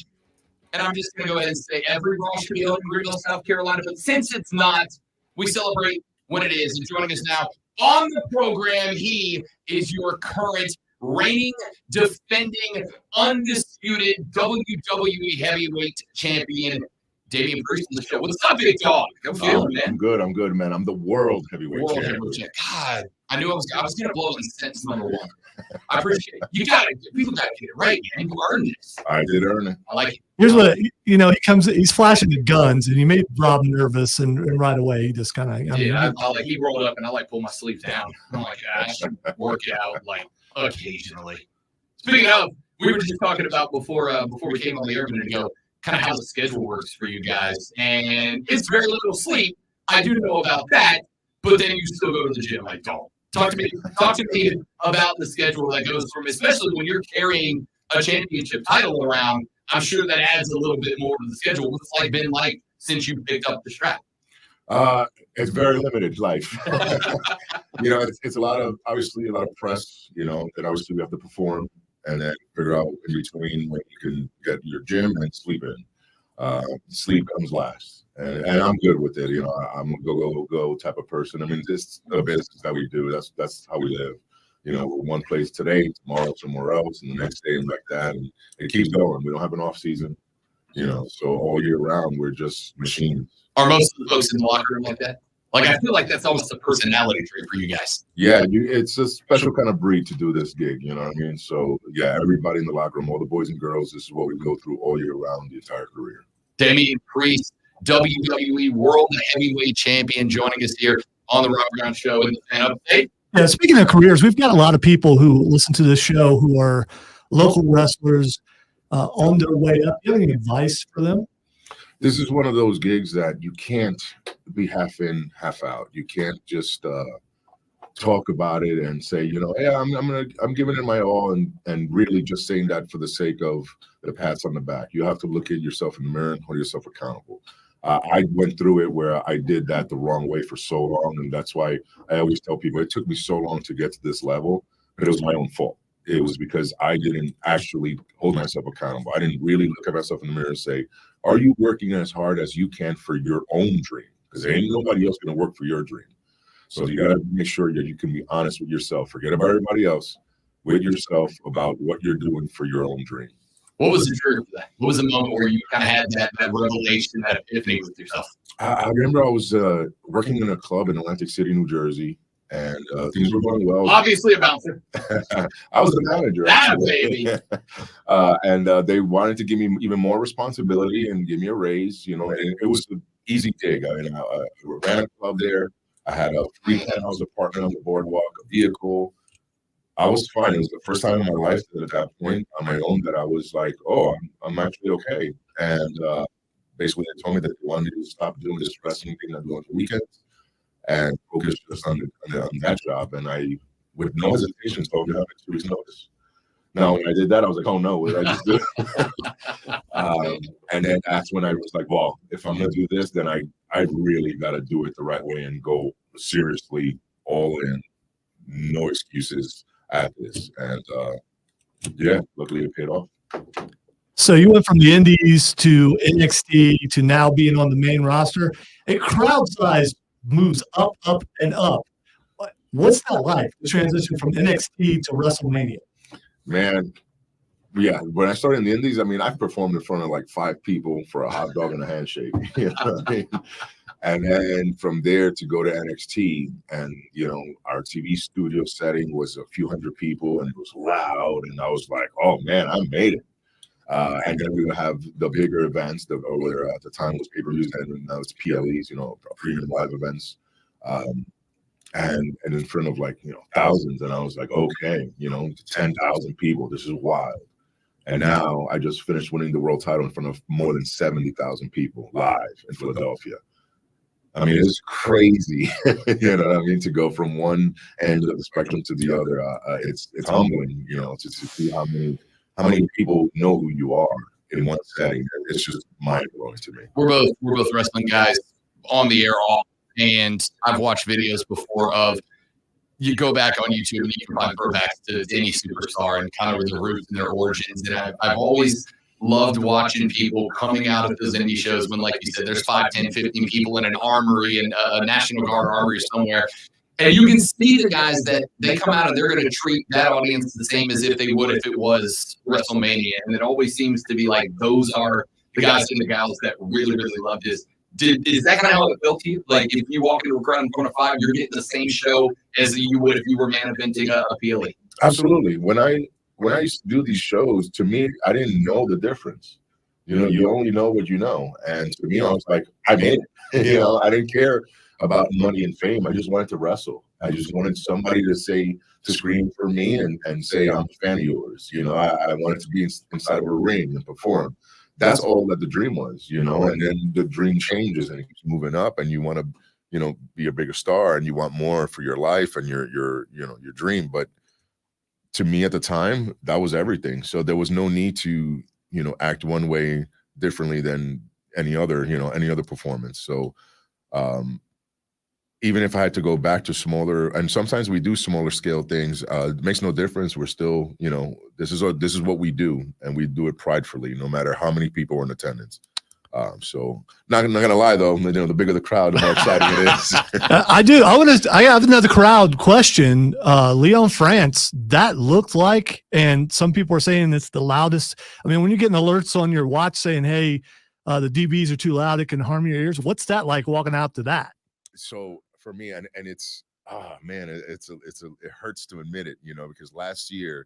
And I'm just going to go ahead and say every Raw should be held in Greenville, South Carolina. But since it's not, we celebrate when it is. And joining us now on the program, he is your current reigning, defending, undisputed WWE heavyweight champion, Damian Priest on the show. What's up, big dog? I'm feeling, man. I'm good, man. I'm the world heavyweight champion. God, I knew I was going to blow it in sentence number one. I appreciate it. People got to get it right, man. You earned this. I did earn it. I like it. Here's what he's flashing the guns, and he made Rob nervous, and right away he just kind of. He rolled up, and I pull my sleeve down. I'm like, I should work out occasionally. Speaking of, we were just talking about before we came on the air a minute ago, kind of how the schedule works for you guys, and it's very little sleep. I do know about that, but then you still go to the gym. I don't. Talk to me about the schedule that goes from, especially when you're carrying a championship title around. I'm sure that adds a little bit more to the schedule. What's it been like since you picked up the strap? It's very limited life. It's a lot of press, that obviously we have to perform and then figure out in between when you can get your gym and sleep in. Sleep comes last. And I'm good with it. I'm a go type of person. I mean, this the business that we do. That's how we live. We're one place today, tomorrow somewhere else, and the next day and like that. And it keeps going. We don't have an off season. So all year round we're just machines. Are most of the folks in the locker room like that? I feel like that's almost a personality trait for you guys. Yeah, it's a special kind of breed to do this gig. You know what I mean? So yeah, everybody in the locker room, all the boys and girls, this is what we go through all year round, the entire career. Damian Priest, WWE World Heavyweight Champion, joining us here on the Rob Brown Show in the Fan Update. Yeah, speaking of careers, we've got a lot of people who listen to this show who are local wrestlers on their way up. Do you have any advice for them? This is one of those gigs that you can't be half in, half out. You can't just talk about it and say, hey, I'm giving it my all, and really just saying that for the sake of the pats on the back. You have to look at yourself in the mirror and hold yourself accountable. I went through it where I did that the wrong way for so long, and that's why I always tell people it took me so long to get to this level, but it was my own fault. It was because I didn't actually hold myself accountable. I didn't really look at myself in the mirror and say, are you working as hard as you can for your own dream? Because there ain't nobody else going to work for your dream. So you got to make sure that you can be honest with yourself. Forget about everybody else, with yourself about what you're doing for your own dream. What was the trigger for that? What was the moment where you kind of had that revelation, that epiphany with yourself? I remember I was working in a club in Atlantic City, New Jersey, and things were going well. Obviously a bouncer. I was the manager. That baby. And they wanted to give me even more responsibility and give me a raise. And it was an easy gig. I mean, I ran a club there. I had a free penthouse apartment on the boardwalk, a vehicle. I was fine. It was the first time in my life that at that point on my own that I was like, oh, I'm actually okay. And basically they told me that they wanted me to stop doing this wrestling thing I'm doing on the weekends and focus just on that job. And I, with no hesitation, told them 2 weeks notice. Now, when I did that, I was like, oh no, what did I just do? And then that's when I was like, well, if I'm going to do this, then I really got to do it the right way and go seriously all in, no excuses at this. And yeah, luckily it paid off. So you went from the Indies to NXT to now being on the main roster. A crowd size moves up, up, and up. What's that like, the transition from NXT to WrestleMania? Man, yeah, when I started in the Indies, I mean, I performed in front of like 5 people for a hot dog and a handshake. You know what I mean? And then from there to go to NXT, and our TV studio setting was a few hundred people and it was loud, and I was like, oh man, I made it. And then we would have the bigger events, where at the time was pay-per-views, and now it's PLEs, premium live events, and in front of thousands. And I was like, okay, 10,000 people, this is wild. And now I just finished winning the world title in front of more than 70,000 people live in Philadelphia. I mean, it's crazy, to go from one end of the spectrum to the other. It's humbling, to see how many people know who you are in one setting. It's just mind-blowing to me. We're both wrestling guys on the air off, and I've watched videos before of you go back on YouTube and you can find throwbacks to any superstar and kind of the roots and their origins. And I've always loved watching people coming out of those indie shows when, like you said, there's 5, 10, 15 people in an armory and a National Guard armory somewhere. And you can see the guys that they come out and they're going to treat that audience the same as if they would if it was WrestleMania. And it always seems to be like those are the guys and the gals that really, really love this. Is that kind of how it felt to you? Like if you walk into a crowd in front of 5, you're getting the same show as you would if you were man eventing a PLE. Absolutely. When I used to do these shows, to me, I didn't know the difference. You know, you only know what you know. And to me, I was like, I'm in. You know, I didn't care about money and fame. I just wanted to wrestle. I just wanted somebody to scream for me and say, I'm a fan of yours. You know, I wanted to be inside of a ring and perform. That's all that the dream was, you know, and then the dream changes and it keeps moving up and you want to, you know, be a bigger star and you want more for your life and your dream. But to me at the time, that was everything. So there was no need to, you know, act one way differently than any other performance. So, even if I had to go back to smaller, and sometimes we do smaller scale things, it makes no difference. We're still, you know, this is what we do, and we do it pridefully, no matter how many people are in attendance. So not gonna lie though, you know, the bigger the crowd, the more exciting it is. I have another crowd question. Lyon, France, that looked like, and some people are saying it's the loudest. I mean, when you're getting alerts on your watch saying, hey, the DBs are too loud, it can harm your ears. What's that like walking out to that? So for me, and it's it hurts to admit it, you know, because last year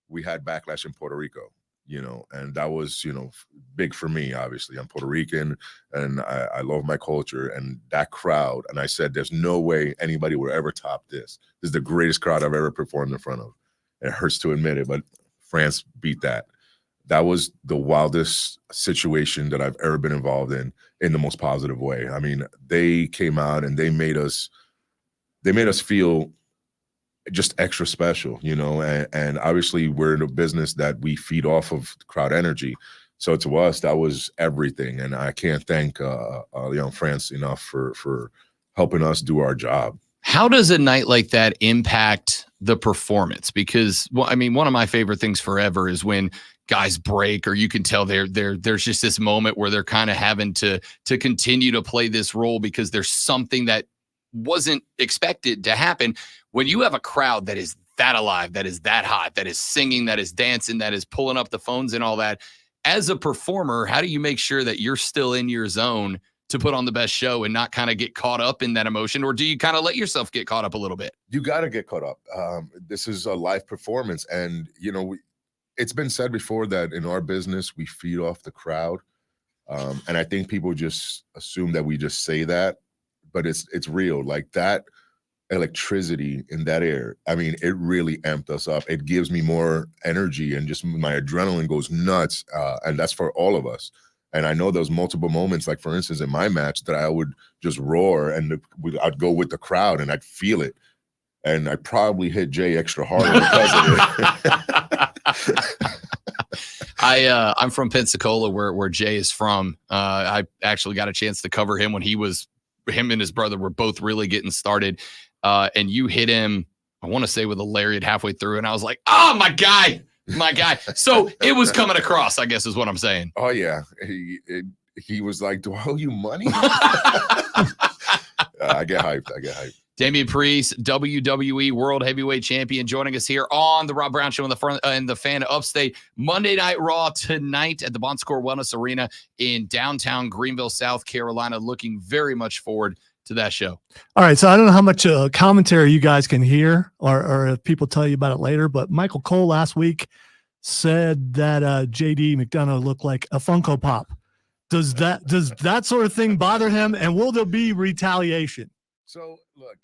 we had backlash in Puerto Rico, you know, and that was, you know, big for me. Obviously, I'm Puerto Rican and I love my culture, and that crowd. And I said, there's no way anybody will ever top this. This is the greatest crowd I've ever performed in front of. It hurts to admit it, but France beat that. That was the wildest situation that I've ever been involved in the most positive way. I mean, they came out and they made us feel just extra special, you know, and obviously we're in a business that we feed off of crowd energy. So to us, that was everything. And I can't thank Lyon France enough for helping us do our job. How does a night like that impact the performance? Because, well, I mean, one of my favorite things forever is when guys break, or you can tell there's just this moment where they're kind of having to continue to play this role because there's something that wasn't expected to happen. When you have a crowd that is that alive, that is that hot, that is singing, that is dancing, that is pulling up the phones and all that, as a performer, how do you make sure that you're still in your zone to put on the best show and not kind of get caught up in that emotion? Or do you kind of let yourself get caught up a little bit? You got to get caught up. This is a live performance. And, you know, it's been said before that in our business, we feed off the crowd. And I think people just assume that we just say that, but it's real. Like that electricity in that air, I mean, it really amped us up. It gives me more energy and just my adrenaline goes nuts. And that's for all of us. And I know there's multiple moments, like for instance, in my match that I would just roar and I'd go with the crowd and I'd feel it. And I probably hit Jay extra hard because of it. I'm from Pensacola, where Jay is from. I actually got a chance to cover him when him and his brother were both really getting started. And you hit him, I want to say with a lariat halfway through. And I was like, oh, my guy. So it was coming across, I guess is what I'm saying. Oh, yeah. He was like, do I owe you money? I get hyped. Damian Priest, WWE World Heavyweight Champion, joining us here on the Rob Brown Show in the Fan Upstate. Monday Night Raw tonight at the Bon Secours Wellness Arena in downtown Greenville, South Carolina. Looking very much forward to that show. All right, so I don't know how much commentary you guys can hear or if people tell you about it later, but Michael Cole last week said that JD McDonough looked like a Funko Pop. Does that sort of thing bother him, and will there be retaliation? So, look,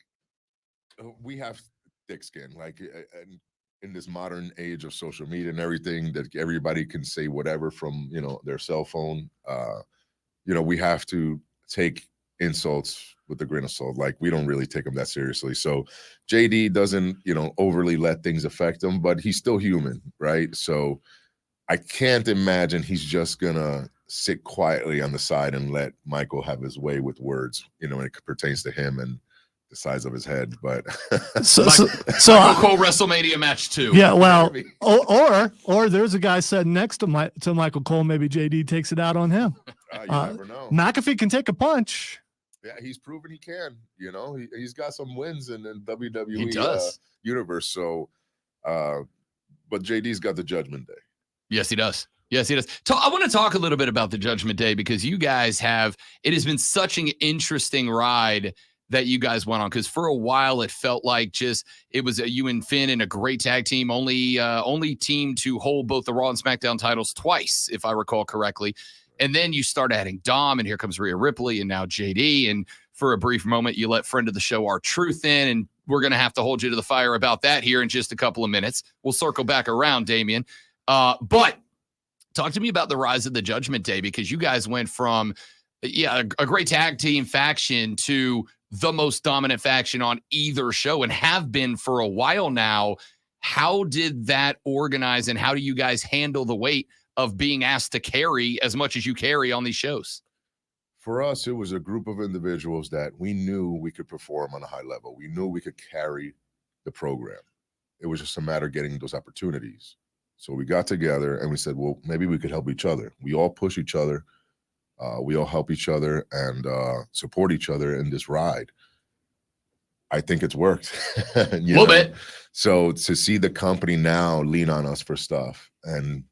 we have thick skin. Like, in this modern age of social media and everything, that everybody can say whatever from, you know, their cell phone. You know, we have to take insults with a grain of salt. Like, we don't really take them that seriously. So JD doesn't, you know, overly let things affect him, but he's still human, right? So I can't imagine he's just gonna sit quietly on the side and let Michael have his way with words, when it pertains to him and the size of his head. But so Michael Cole WrestleMania match 2. Yeah, well, or there's a guy sitting next to Michael Cole. Maybe JD takes it out on him. You never know. McAfee can take a punch. Yeah, he's proven he can. He's got some wins in the WWE universe. So, but JD's got the Judgment Day. Yes, he does. Yes, he does. I want to talk a little bit about the Judgment Day because you guys it has been such an interesting ride that you guys went on, because for a while it felt like it was you and Finn and a great tag team, only team to hold both the Raw and SmackDown titles twice, if I recall correctly. And then you start adding Dom, and here comes Rhea Ripley, and now JD. And for a brief moment, you let friend of the show R-Truth in, and we're going to have to hold you to the fire about that here in just a couple of minutes. We'll circle back around, Damian. But talk to me about the rise of the Judgment Day, because you guys went from a great tag team faction to the most dominant faction on either show, and have been for a while now. How did that organize, and how do you guys handle the weight of being asked to carry as much as you carry on these shows? For us, it was a group of individuals that we knew we could perform on a high level. We knew we could carry the program. It was just a matter of getting those opportunities. So we got together and we said, well, maybe we could help each other. We all push each other. We all help each other and support each other in this ride. I think it's worked. A little bit. So to see the company now lean on us for stuff, and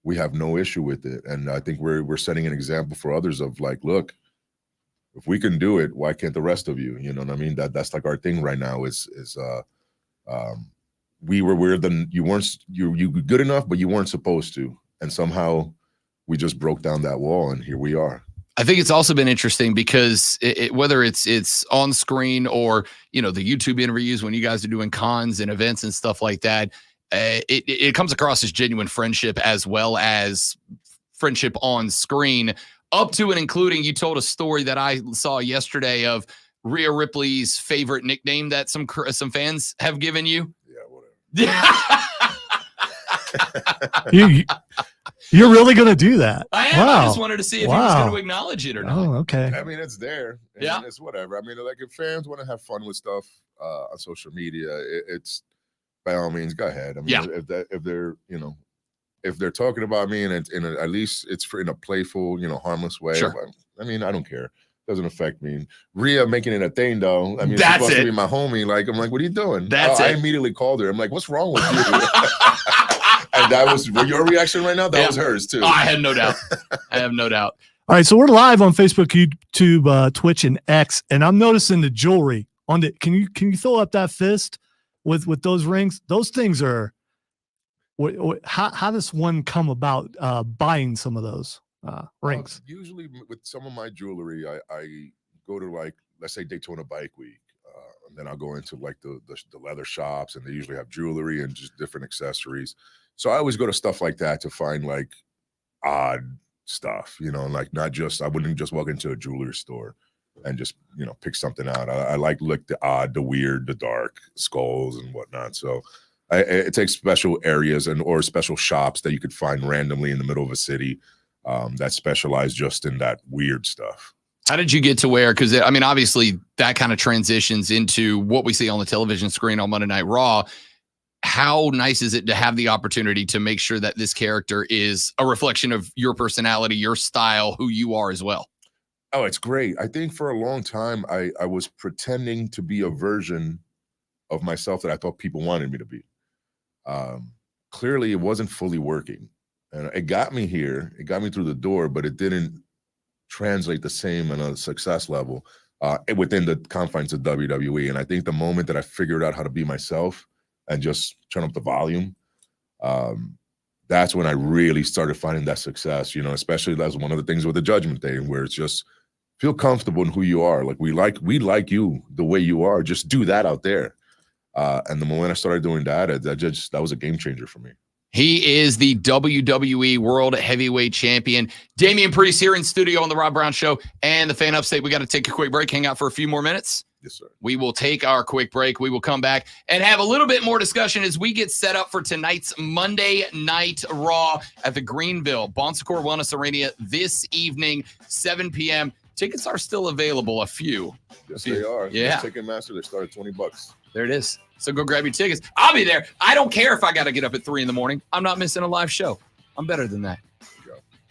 we have no issue with it. And I think we're setting an example for others of like, look, if we can do it, why can't the rest of you? You know what I mean? That's like our thing right now is we were weird, then you good enough, but you weren't supposed to. And somehow we just broke down that wall, and here we are. I think it's also been interesting because whether it's on screen or, the YouTube interviews when you guys are doing cons and events and stuff like that, it comes across as genuine friendship as well as friendship on screen, up to and including, you told a story that I saw yesterday of Rhea Ripley's favorite nickname that some fans have given you. Yeah, whatever. You're really going to do that? I am. Wow. I just wanted to see if he was going to acknowledge it or not. Oh, okay. I mean, it's there. Yeah. It's whatever. I mean, like if fans want to have fun with stuff on social media, it's by all means, go ahead. I mean, if they're talking about me and at least it's in a playful, harmless way. Sure. I mean, I don't care. Doesn't affect me. Rhea making it a thing though. I mean, that's it's supposed to be my homie. Like, I'm like, what are you doing? That's I immediately called her. I'm like, what's wrong with you? And that was your reaction right now. That was hers too. I had no doubt. I have no doubt. All right, so we're live on Facebook, YouTube, Twitch, and X, and I'm noticing the jewelry on the. Can you throw up that fist with those rings? Those things are. How does one come about buying some of those rings? Usually with some of my jewelry, I go to, like, let's say Daytona Bike Week, and then I'll go into like the leather shops, and they usually have jewelry and just different accessories. So I always go to stuff like that to find like odd stuff, like not just, I wouldn't just walk into a jewelry store and just, pick something out. I like the odd, the weird, the dark skulls and whatnot. So it takes special areas or special shops that you could find randomly in the middle of a city that specialize just in that weird stuff. How did you get to where? Because, I mean, obviously that kind of transitions into what we see on the television screen on Monday Night Raw. How nice is it to have the opportunity to make sure that this character is a reflection of your personality, your style, who you are as well? Oh, it's great. I think for a long time, I was pretending to be a version of myself that I thought people wanted me to be. Clearly, it wasn't fully working. And it got me here. It got me through the door, but it didn't translate the same on a success level within the confines of WWE. And I think the moment that I figured out how to be myself and just turn up the volume, that's when I really started finding that success, especially that's one of the things with the Judgment Day, where it's just feel comfortable in who you are. Like we like you the way you are. Just do that out there. And the moment I started doing that, that was a game changer for me. He is the WWE World Heavyweight Champion. Damian Priest here in studio on the Rob Brown Show and the Fan Upstate. We got to take a quick break, hang out for a few more minutes. Yes, sir. We will take our quick break. We will come back and have a little bit more discussion as we get set up for tonight's Monday Night Raw at the Greenville Bon Secours Wellness Arena this evening, 7 p.m. Tickets are still available, a few. Yes, they are. Yeah. Ticketmaster, they start at $20. There it is. So go grab your tickets. I'll be there. I don't care if I got to get up at 3 a.m. I'm not missing a live show. I'm better than that.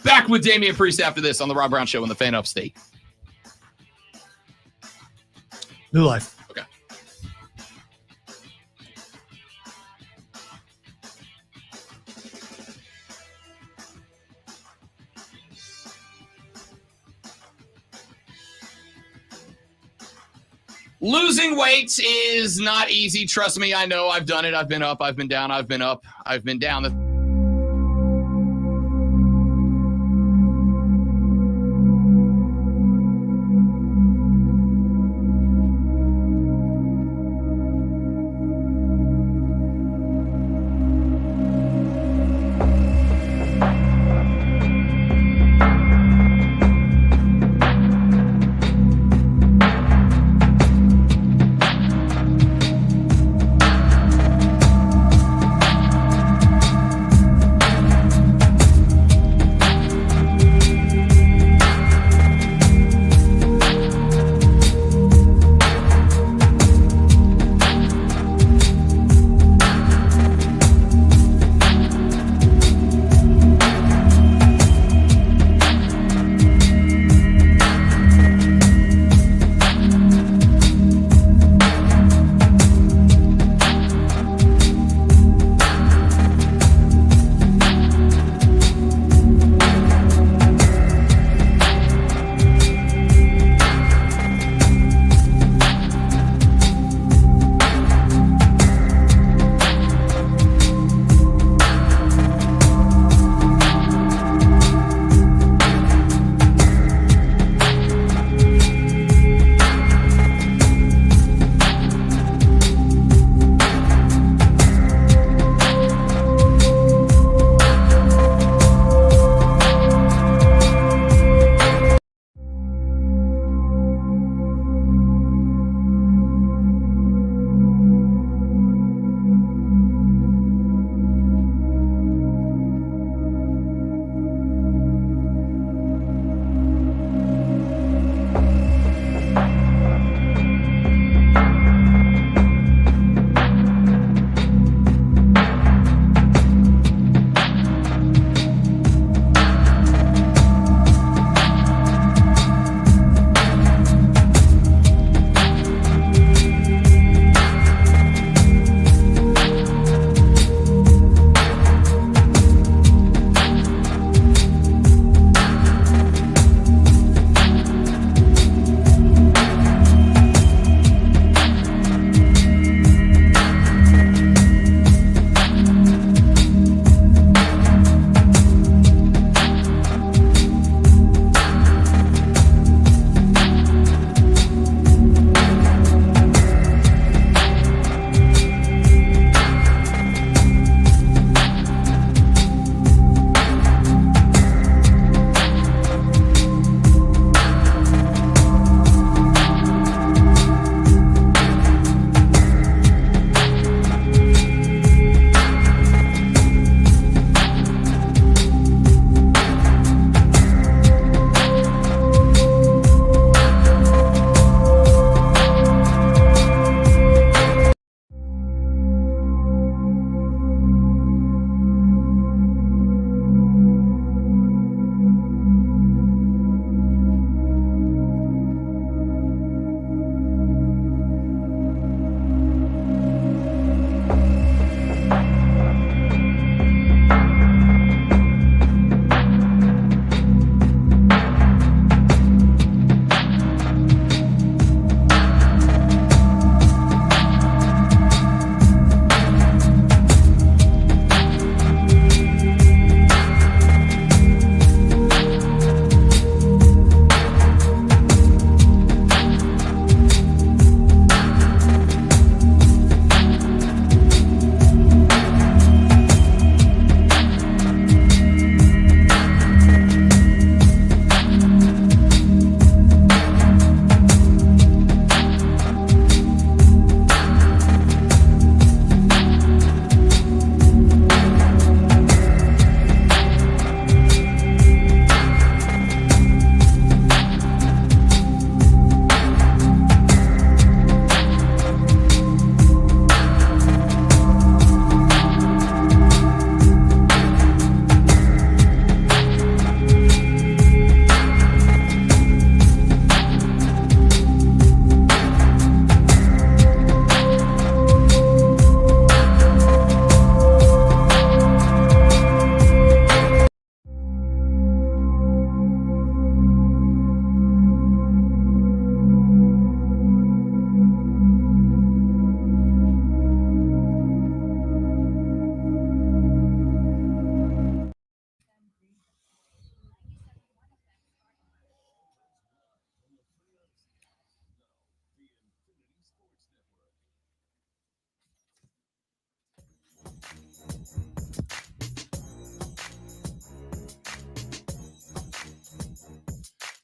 Back with Damian Priest after this on the Rob Brown Show in the Fan Upstate. New life. Okay. Losing weight is not easy. Trust me, I know. I've done it. I've been up. I've been down. I've been up. I've been down.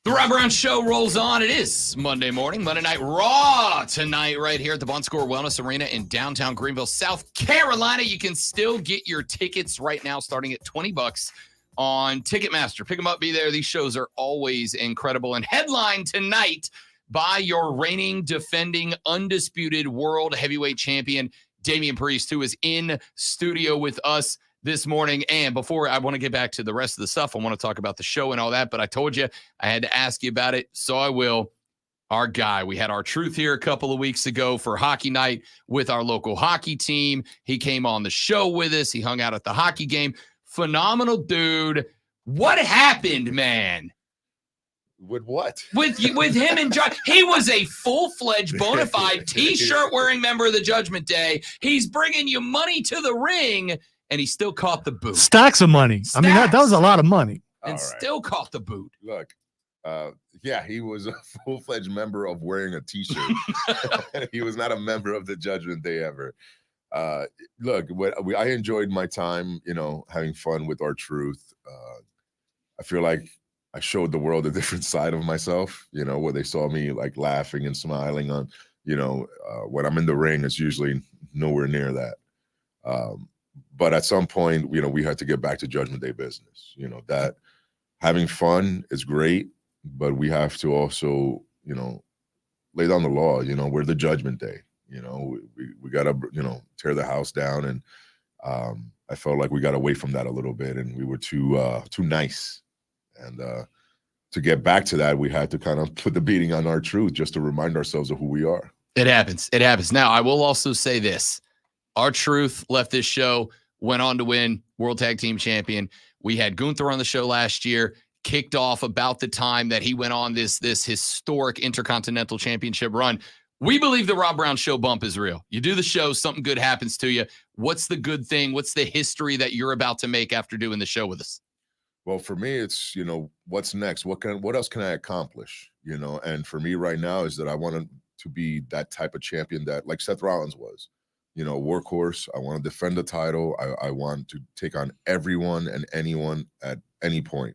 The Rob Brown Show rolls on. It is Monday morning, Monday Night Raw tonight right here at the Bon Score Wellness Arena in downtown Greenville, South Carolina. You can still get your tickets right now starting at $20 on Ticketmaster. Pick them up, be there. These shows are always incredible. And headline tonight by your reigning, defending, undisputed world heavyweight champion, Damian Priest, who is in studio with us this morning. And before I want to get back to the rest of the stuff, I want to talk about the show and all that, but I told you I had to ask you about it, so I will. Our guy, we had our truth here a couple of weeks ago for hockey night with our local hockey team. He came on the show with us. He hung out at the hockey game. Phenomenal dude. What happened, man? With what? With him and John. He was a full-fledged, bona fide T-shirt wearing member of the Judgment Day. He's bringing you money to the ring, and he still caught the boot. Stacks of money. I mean, that was a lot of money. And still caught the boot. Look, yeah, he was a full-fledged member of wearing a T-shirt. He was not a member of the Judgment Day ever. Look, I enjoyed my time, having fun with our truth. I feel like I showed the world a different side of myself, where they saw me like laughing and smiling on, when I'm in the ring, it's usually nowhere near that. But at some point, we had to get back to Judgment Day business. That having fun is great, but we have to also, lay down the law. We're the Judgment Day. We got to, tear the house down. And I felt like we got away from that a little bit, and we were too nice. And to get back to that, we had to kind of put the beating on our truth just to remind ourselves of who we are. It happens. It happens. Now, I will also say this. Our truth left this show, went on to win World Tag Team Champion. We had Gunther on the show last year, kicked off about the time that he went on this historic Intercontinental Championship run. We believe the Rob Brown Show bump is real. You do the show, something good happens to you. What's the good thing? What's the history that you're about to make after doing the show with us? Well, for me, it's, what's next? What else can I accomplish? And for me right now is that I want to be that type of champion that, like Seth Rollins was, workhorse. I want to defend the title. I want to take on everyone and anyone at any point.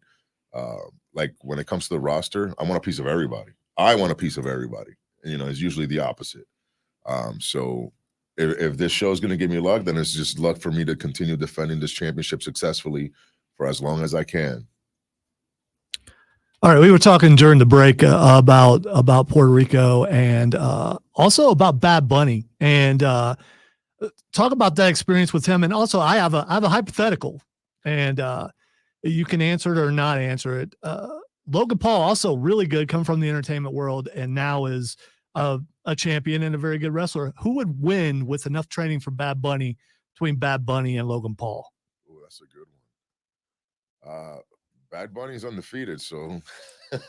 Like when it comes to the roster, I want a piece of everybody. I want a piece of everybody. And, it's usually the opposite. So if this show is going to give me luck, then it's just luck for me to continue defending this championship successfully for as long as I can. All right, we were talking during the break about Puerto Rico and also about Bad Bunny, and talk about that experience with him. And also, I have a hypothetical, and you can answer it or not answer it. Logan Paul, also really good, come from the entertainment world, and now is a champion and a very good wrestler. Who would win with enough training from Bad Bunny between Bad Bunny and Logan Paul? Oh, that's a good one. Bad Bunny's undefeated, so and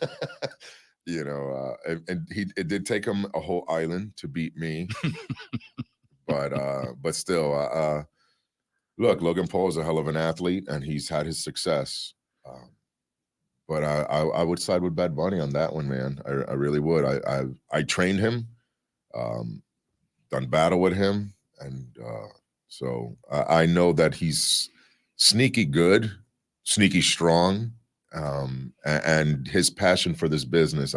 it did take him a whole island to beat me, but still, look, Logan Paul is a hell of an athlete, and he's had his success. But I would side with Bad Bunny on that one, man. I really would. I trained him, done battle with him, and so I know that he's sneaky good. Sneaky strong, and his passion for this business,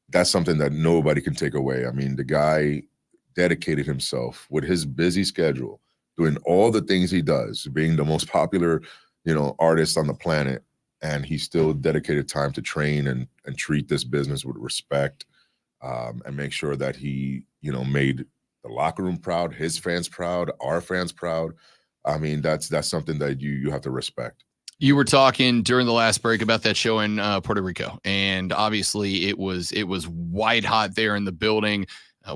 that's something that nobody can take away. I mean, the guy dedicated himself with his busy schedule, doing all the things he does, being the most popular, artist on the planet, and he still dedicated time to train and treat this business with respect, and make sure that he, made the locker room proud, his fans proud, our fans proud. I mean, that's something that you have to respect. You were talking during the last break about that show in Puerto Rico, and obviously it was white hot there in the building.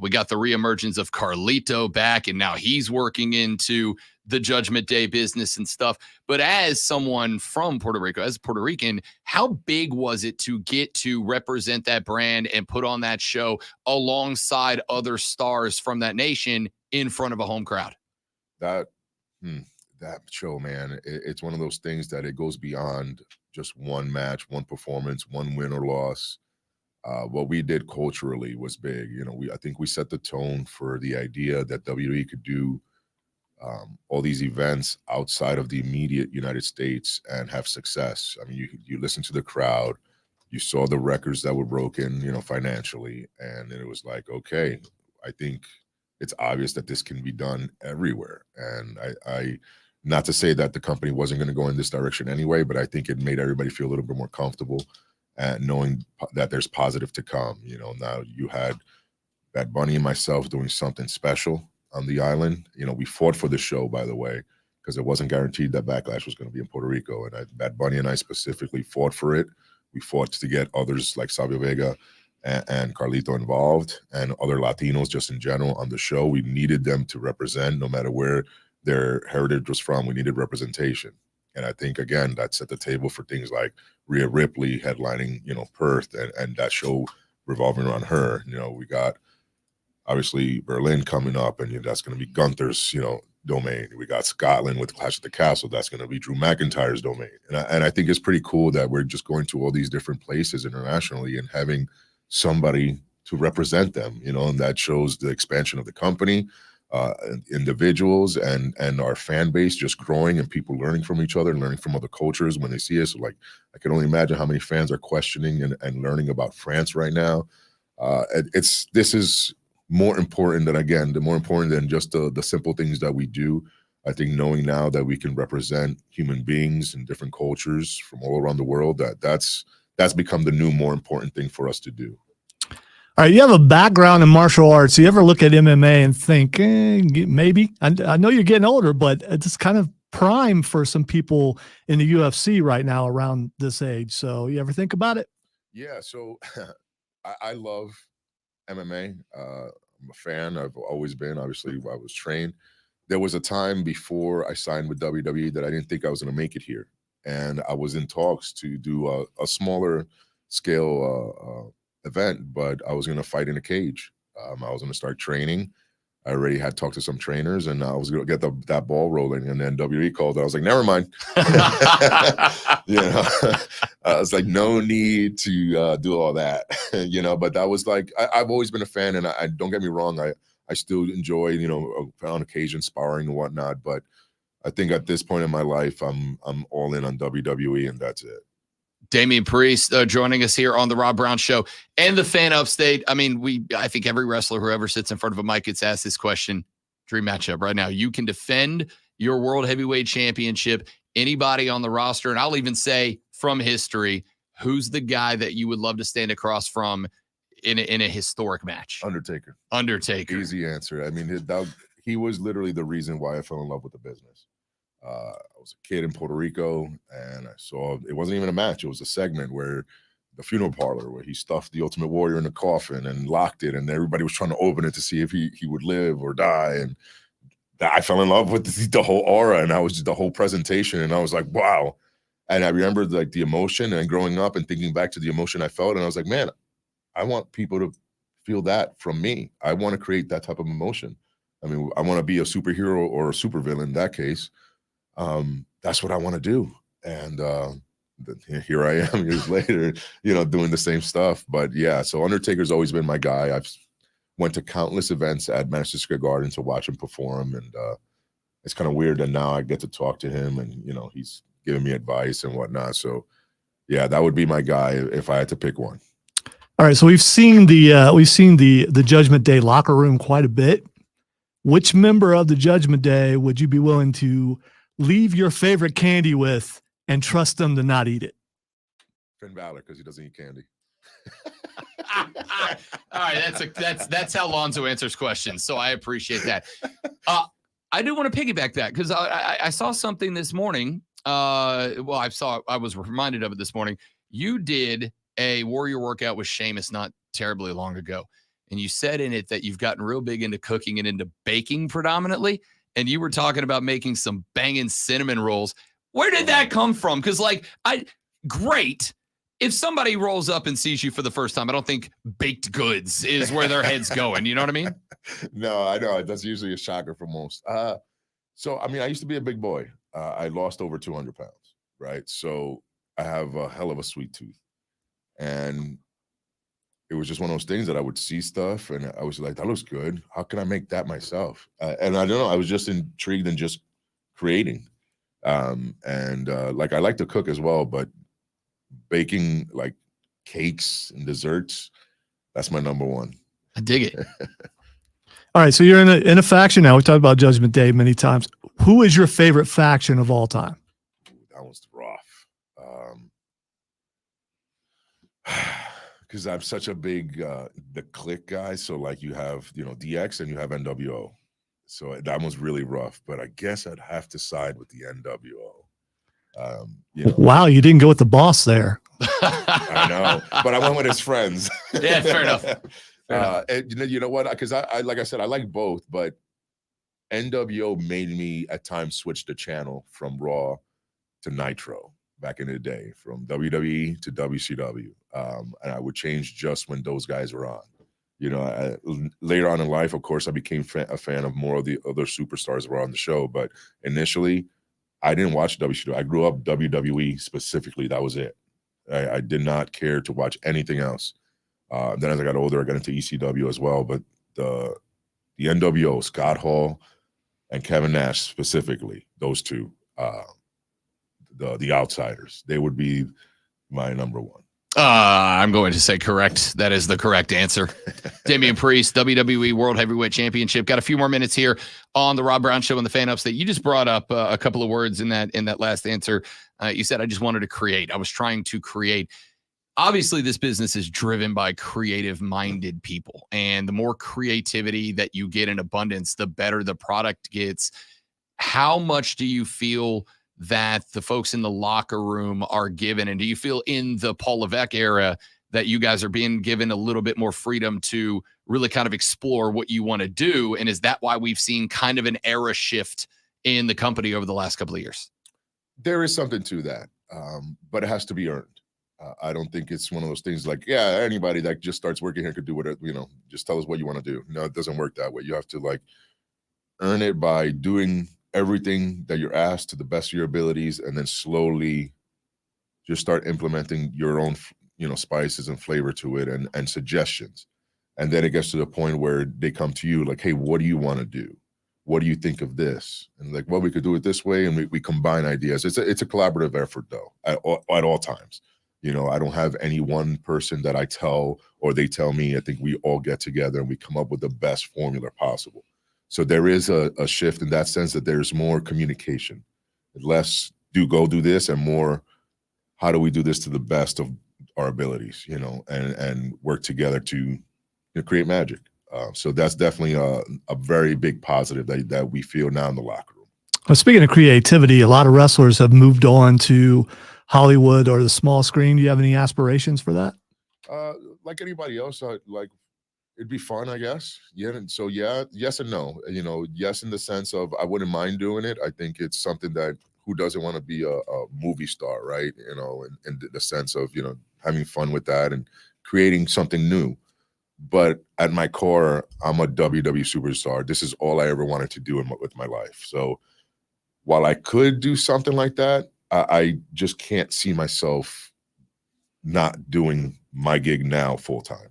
We got the reemergence of Carlito back, and now he's working into the Judgment Day business and stuff. But as someone from Puerto Rico, as a Puerto Rican, how big was it to get to represent that brand and put on that show alongside other stars from that nation in front of a home crowd? That show, man, it's one of those things that it goes beyond just one match, one performance, one win or loss. What we did culturally was big. I think we set the tone for the idea that WWE could do all these events outside of the immediate United States and have success. I mean, you listen to the crowd. You saw the records that were broken, financially, and it was like, okay, I think it's obvious that this can be done everywhere. And I not to say that the company wasn't going to go in this direction anyway, but I think it made everybody feel a little bit more comfortable and knowing that there's positive to come. Now you had Bad Bunny and myself doing something special on the island. We fought for the show, by the way, because it wasn't guaranteed that Backlash was going to be in Puerto Rico. And Bad Bunny and I specifically fought for it. We fought to get others like Savio Vega and Carlito involved, and other Latinos just in general on the show. We needed them to represent, no matter where their heritage was from. We needed representation. And I think, again, that set the table for things like Rhea Ripley headlining, Perth, and that show revolving around her. We got, obviously, Berlin coming up, and that's going to be Gunther's, domain. We got Scotland with Clash at the Castle. That's going to be Drew McIntyre's domain. And I think it's pretty cool that we're just going to all these different places internationally and having somebody to represent them, and that shows the expansion of the company, individuals and our fan base just growing, and people learning from each other and learning from other cultures when they see us. Like, I can only imagine how many fans are questioning and learning about France right now. This is more important than just the simple things that we do. I think knowing now that we can represent human beings in different cultures from all around the world, that's become the new, more important thing for us to do. All right, you have a background in martial arts. You ever look at MMA and think, maybe? I know you're getting older, but it's kind of prime for some people in the UFC right now around this age. So you ever think about it? Yeah, so I love MMA. I'm a fan. I've always been. Obviously, I was trained. There was a time before I signed with WWE that I didn't think I was going to make it here. And I was in talks to do a smaller scale event, but I was going to fight in a cage. I was going to start training. I already had talked to some trainers, and I was going to get that ball rolling. And then WWE called. I was like, never mind. I was like, no need to do all that, But that was like, I've always been a fan, and I don't get me wrong, I still enjoy, on occasion sparring and whatnot. But I think at this point in my life, I'm all in on WWE, and that's it. Damian Priest joining us here on the Rob Brown Show and the Fan Upstate. I think every wrestler who ever sits in front of a mic gets asked this question. Dream matchup right now. You can defend your World Heavyweight Championship. Anybody on the roster, and I'll even say from history, who's the guy that you would love to stand across from in a historic match? Undertaker. Easy answer. He was literally the reason why I fell in love with the business. I was a kid in Puerto Rico, and I saw, it wasn't even a match. It was a segment where the funeral parlor, where he stuffed the Ultimate Warrior in a coffin and locked it, and everybody was trying to open it to see if he would live or die. And I fell in love with the whole aura, and I was just the whole presentation, and I was like, wow. And I remember like the emotion, and growing up and thinking back to the emotion I felt, and I was like, man, I want people to feel that from me. I want to create that type of emotion. I want to be a superhero or a supervillain in that case. That's what I want to do. And here I am years later, doing the same stuff. But yeah, so Undertaker's always been my guy. I've went to countless events at Madison Square Garden to watch him perform. And it's kind of weird that now I get to talk to him, and, he's giving me advice and whatnot. So yeah, that would be my guy if I had to pick one. All right. So we've seen the Judgment Day locker room quite a bit. Which member of the Judgment Day would you be willing to leave your favorite candy with and trust them to not eat it? Finn Balor, because he doesn't eat candy. All right, that's how Lonzo answers questions. So I appreciate that. I do want to piggyback that, because I saw something this morning. I was reminded of it this morning. You did a Warrior workout with Sheamus not terribly long ago, and you said in it that you've gotten real big into cooking and into baking predominantly. And you were talking about making some banging cinnamon rolls. Where did that come from? Because great. If somebody rolls up and sees you for the first time, I don't think baked goods is where their head's going. You know what I mean? No, I know. That's usually a shocker for most. I used to be a big boy. I lost over 200 pounds, right? So I have a hell of a sweet tooth. And it was just one of those things that I would see stuff, and I was like, that looks good. How can I make that myself? And I don't know. I was just intrigued in just creating. I like to cook as well, but baking like cakes and desserts, that's my number one. I dig it. All right, so you're in a faction now. We talked about Judgment Day many times. Who is your favorite faction of all time? That was rough. Because I'm such a big the click guy. So like you have, DX and you have NWO. So that was really rough. But I guess I'd have to side with the NWO. Wow, you didn't go with the boss there. I know, but I went with his friends. Yeah, fair enough. And you know what? Because I like I said, I like both, but NWO made me at times switch the channel from Raw to Nitro back in the day, from WWE to WCW. And I would change just when those guys were on. Later on in life, of course, I became a fan of more of the other superstars that were on the show. But initially, I didn't watch WCW. I grew up WWE specifically. That was it. I did not care to watch anything else. Then as I got older, I got into ECW as well. But the NWO, Scott Hall and Kevin Nash specifically, those two, the outsiders, they would be my number one. I'm going to say correct. That is the correct answer. Damian Priest, WWE World Heavyweight Championship. Got a few more minutes here on the Rob Brown Show and the Fan Upstate. You just brought up a couple of words in that last answer. You said, I just wanted to create. I was trying to create. Obviously, this business is driven by creative-minded people. And the more creativity that you get in abundance, the better the product gets. How much do you feel that the folks in the locker room are given? And do you feel in the Paul Levesque era that you guys are being given a little bit more freedom to really kind of explore what you want to do? And is that why we've seen kind of an era shift in the company over the last couple of years? There is something to that, but it has to be earned. I don't think it's one of those things like, yeah, anybody that just starts working here could do whatever, just tell us what you want to do. No, it doesn't work that way. You have to earn it by doing everything that you're asked to the best of your abilities, and then slowly just start implementing your own, spices and flavor to it and suggestions. And then it gets to the point where they come to you like, hey, what do you want to do? What do you think of this? And like, well, we could do it this way. And we combine ideas. It's a collaborative effort though, at all times. I don't have any one person that I tell or they tell me. I think we all get together and we come up with the best formula possible. So there is a shift in that sense, that there's more communication, less do this, and more how do we do this to the best of our abilities, and work together to create magic. So that's definitely a very big positive that we feel now in the locker room. Well, speaking of creativity, a lot of wrestlers have moved on to Hollywood or the small screen. Do you have any aspirations for that? Like anybody else, it'd be fun, I guess. Yeah. And so, yeah, yes and no. Yes, in the sense of I wouldn't mind doing it. I think it's something that who doesn't want to be a movie star, right? In the sense of, having fun with that and creating something new. But at my core, I'm a WWE superstar. This is all I ever wanted to do with my life. So while I could do something like that, I just can't see myself not doing my gig now full time.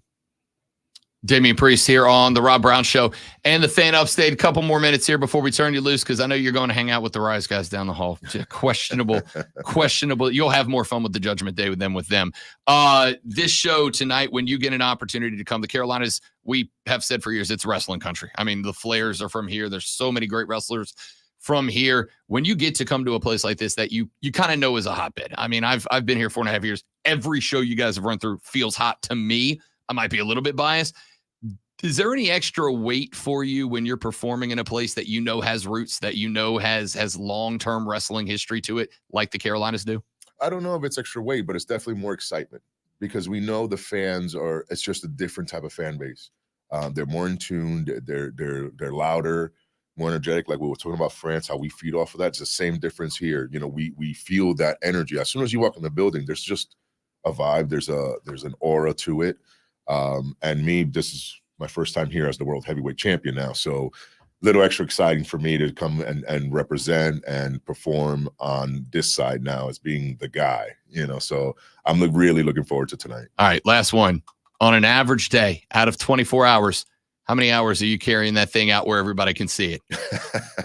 Damian Priest here on the Rob Brown Show and the Fan Upstate. A couple more minutes here before we turn you loose, because I know you're going to hang out with the Rise guys down the hall. Questionable. You'll have more fun with the Judgment Day with them. This show tonight, when you get an opportunity to come, the Carolinas, we have said for years, it's wrestling country. I mean, the Flairs are from here. There's so many great wrestlers from here. When you get to come to a place like this that you kind of know is a hotbed. I mean, I've been here 4.5 years. Every show you guys have run through feels hot to me. I might be a little bit biased. Is there any extra weight for you when you're performing in a place that has roots, that has long-term wrestling history to it, like the Carolinas do? I don't know if it's extra weight, but it's definitely more excitement, because we know the fans it's just a different type of fan base. They're more in tune. They're louder, more energetic. Like we were talking about France, how we feed off of that. It's the same difference here. We feel that energy. As soon as you walk in the building, there's just a vibe. There's an aura to it. And me, this is my first time here as the World Heavyweight Champion now. So a little extra exciting for me to come and represent and perform on this side now as being the guy, so I'm really looking forward to tonight. All right, last one. On an average day out of 24 hours, how many hours are you carrying that thing out where everybody can see it?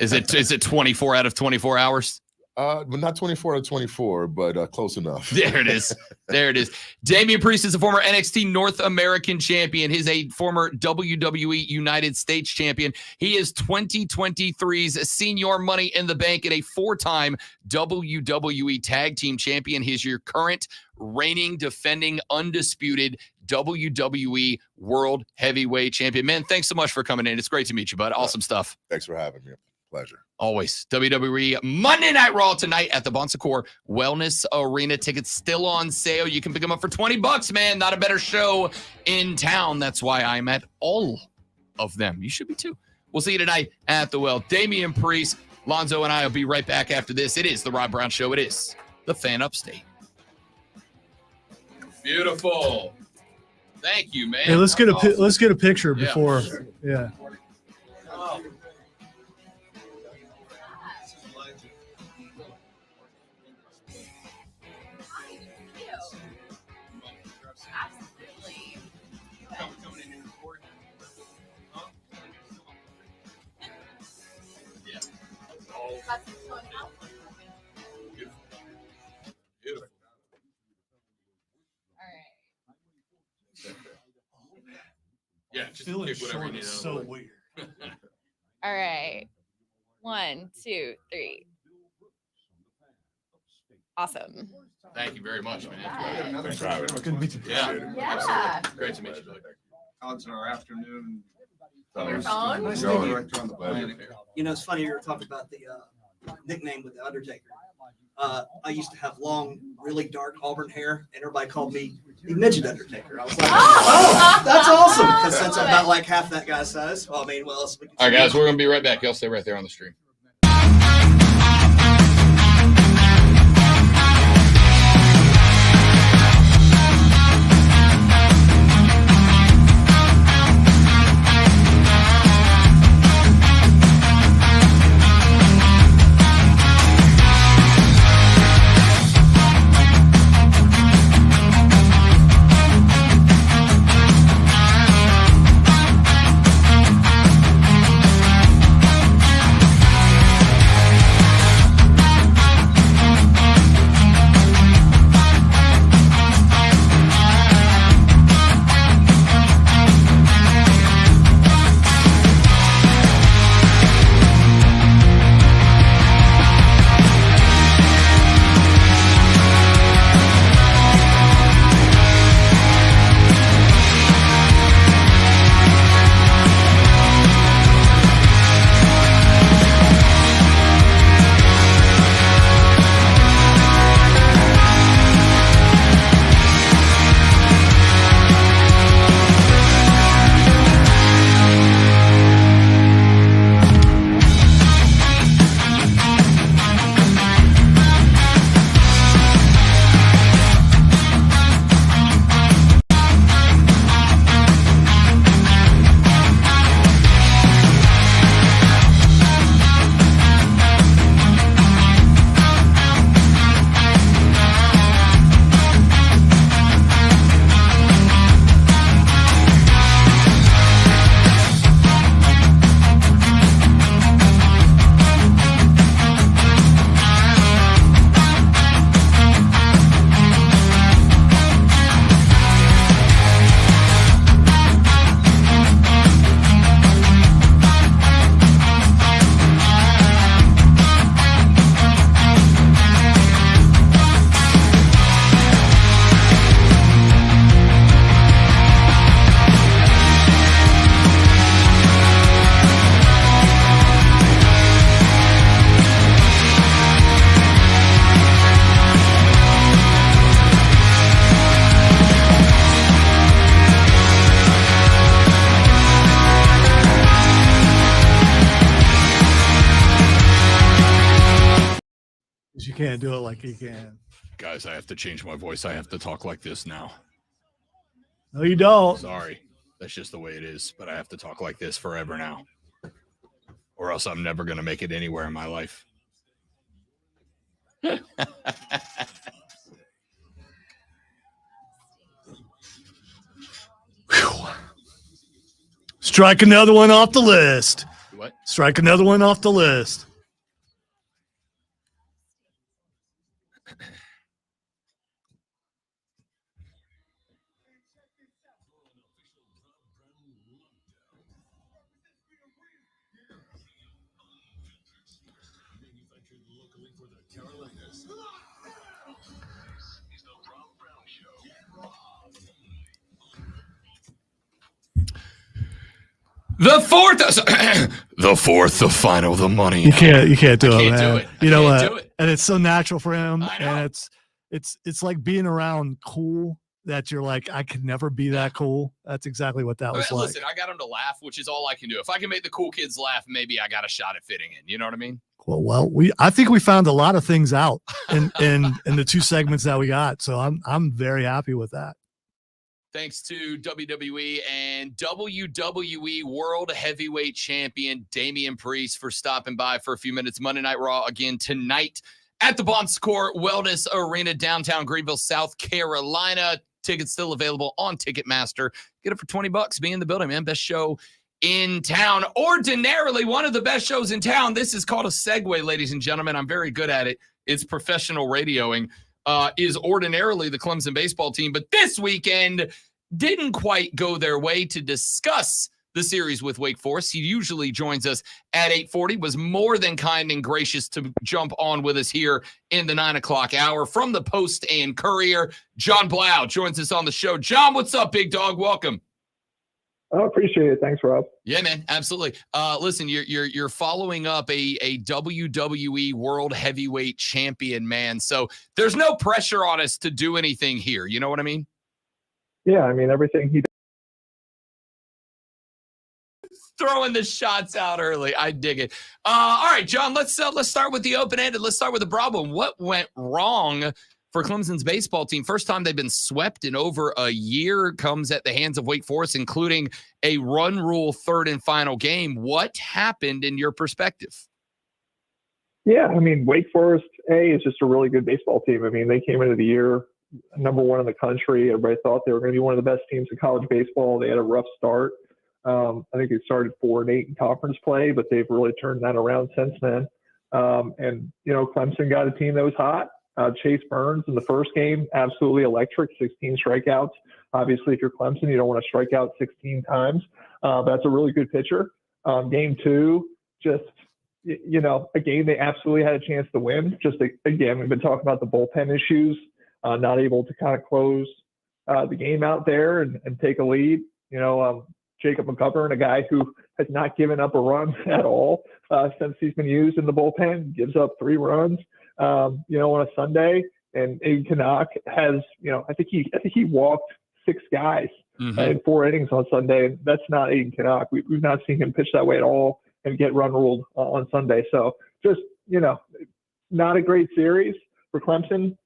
Is it 24 out of 24 hours? But not 24 out of 24, but close enough. There it is. There it is. Damian Priest is a former NXT North American champion. He's a former WWE United States champion. He is 2023's Senior Money in the Bank and a 4-time WWE Tag Team champion. He's your current reigning, defending, undisputed WWE World Heavyweight Champion. Man, thanks so much for coming in. It's great to meet you, bud. Awesome stuff. Thanks for having me. Pleasure. Always. WWE Monday Night Raw tonight at the Bon Secours Wellness Arena. Tickets still on sale. You can pick them up for $20, man. Not a better show in town. That's why I'm at all of them. You should be too. We'll see you tonight at the Well. Damian Priest, Lonzo, and I will be right back after this. It is the Rob Brown Show. It is the Fan Upstate. Beautiful. Thank you, man. Hey, let's get a picture before. Yeah. Yeah, just Feeling pick whatever you short need. is so weird. All right. 1, 2, 3. Awesome. Thank you very much, man. Thanks for having me. Good to meet you. Yeah. Yeah. Absolutely. Great to meet you, Billy. Odds in our afternoon. On your phone? Nice to meet you. On the planet. You know, it's funny you were talking about the nickname with the Undertaker. I used to have long, really dark auburn hair, and everybody called me the Midget Undertaker. I was like, oh that's awesome. Because since I'm about like half that guy's size, well, I mean, well, else we can. All right, guys, we're going to be right back. Y'all stay right there on the stream. You can't do it like he can. Guys, I have to change my voice. I have to talk like this now. No, you don't. Sorry. That's just the way it is. But I have to talk like this forever now. Or else I'm never going to make it anywhere in my life. Strike another one off the list. What? Strike another one off the list. Locally for the Carolinas. This is the Rob Brown Show. The final, the money. You can't do it, man. Do it. You know what? Do it. And it's so natural for him. I know. And it's like being around cool that you're like, I could never be that cool. That's exactly what that was like. Listen, I got him to laugh, which is all I can do. If I can make the cool kids laugh, maybe I got a shot at fitting in. You know what I mean? Well, I think we found a lot of things out in the two segments that we got. So I'm very happy with that. Thanks to WWE and WWE World Heavyweight Champion Damian Priest for stopping by for a few minutes. Monday Night Raw again tonight at the Bon Secours Wellness Arena, downtown Greenville, South Carolina. Tickets still available on Ticketmaster. Get it for $20. Be in the building, man. Best show in town. Ordinarily, one of the best shows in town. This is called a segue, ladies and gentlemen. I'm very good at it. It's professional radioing. Is ordinarily the Clemson baseball team, but this weekend didn't quite go their way. To discuss the series with Wake Forest, he usually joins us at 8:40, was more than kind and gracious to jump on with us here in the 9 o'clock hour. From the Post and Courier, John Blau joins us on the show. John, what's up, big dog? Welcome. I appreciate it. Thanks, Rob. Yeah, man, absolutely. Listen, you're following up a WWE World Heavyweight Champion, man. So there's no pressure on us to do anything here. You know what I mean? Yeah, I mean everything he throwing the shots out early. I dig it. All right, John, let's start with the open-ended. Let's start with the broad one. What went wrong for Clemson's baseball team? First time they've been swept in over a year comes at the hands of Wake Forest, including a run rule third and final game. What happened in your perspective? Yeah, I mean, Wake Forest, is just a really good baseball team. I mean, they came into the year number one in the country. Everybody thought they were going to be one of the best teams in college baseball. They had a rough start. I think they started 4-8 in conference play, but they've really turned that around since then. And, Clemson got a team that was hot. Chase Burns in the first game, absolutely electric, 16 strikeouts. Obviously, if you're Clemson, you don't want to strike out 16 times. That's a really good pitcher. Game two, just, a game they absolutely had a chance to win. Just, again, we've been talking about the bullpen issues, not able to kind of close the game out there and take a lead. Jacob McGovern, a guy who has not given up a run at all since he's been used in the bullpen, gives up 3 runs, on a Sunday. And Aiden Canuck has, I think he walked 6 guys in 4 innings on Sunday. And that's not Aiden Canuck. We've not seen him pitch that way at all and get run ruled on Sunday. So just, not a great series for Clemson.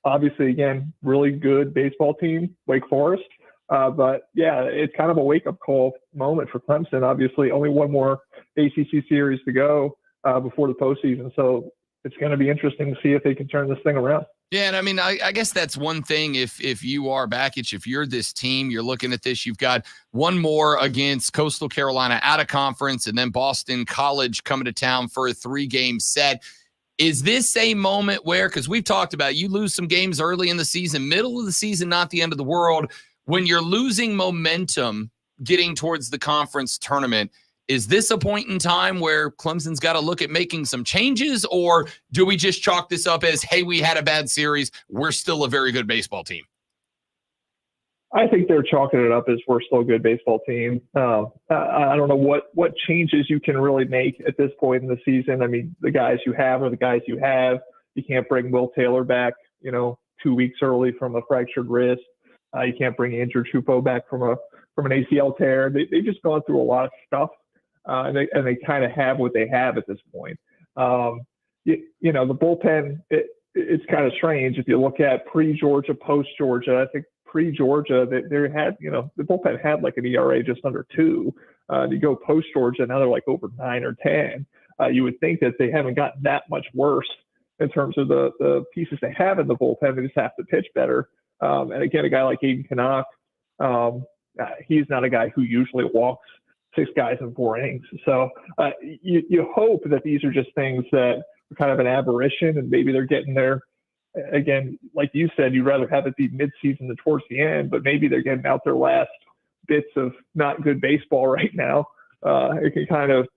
Obviously, again, really good baseball team, Wake Forest. But yeah, it's kind of a wake-up call moment for Clemson. Obviously, only one more ACC series to go before the postseason. So it's going to be interesting to see if they can turn this thing around. Yeah, and I mean, I guess that's one thing. If you are Bakich, if you're this team, you're looking at this, you've got one more against Coastal Carolina out of conference, and then Boston College coming to town for a 3-game set. Is this a moment where, because we've talked about, you lose some games early in the season, middle of the season, not the end of the world. When you're losing momentum getting towards the conference tournament, is this a point in time where Clemson's got to look at making some changes, or do we just chalk this up as, hey, we had a bad series, we're still a very good baseball team? I think they're chalking it up as we're still a good baseball team. I don't know what changes you can really make at this point in the season. I mean, the guys you have are the guys you have. You can't bring Will Taylor back, 2 weeks early from a fractured wrist. You can't bring Andrew Chupo back from an ACL tear. They've just gone through a lot of stuff, and they kind of have what they have at this point. The bullpen, it's kind of strange if you look at pre-Georgia, post-Georgia. I think pre-Georgia, they had, the bullpen had like an ERA just under 2. You go post-Georgia, now they're like over 9 or 10. You would think that they haven't gotten that much worse in terms of the pieces they have in the bullpen. They just have to pitch better. And again, a guy like Aiden Canuck, he's not a guy who usually walks 6 guys in 4 innings. So you hope that these are just things that are kind of an aberration, and maybe they're getting there. Again, like you said, you'd rather have it be mid-season than towards the end, but maybe they're getting out their last bits of not good baseball right now. It can kind of,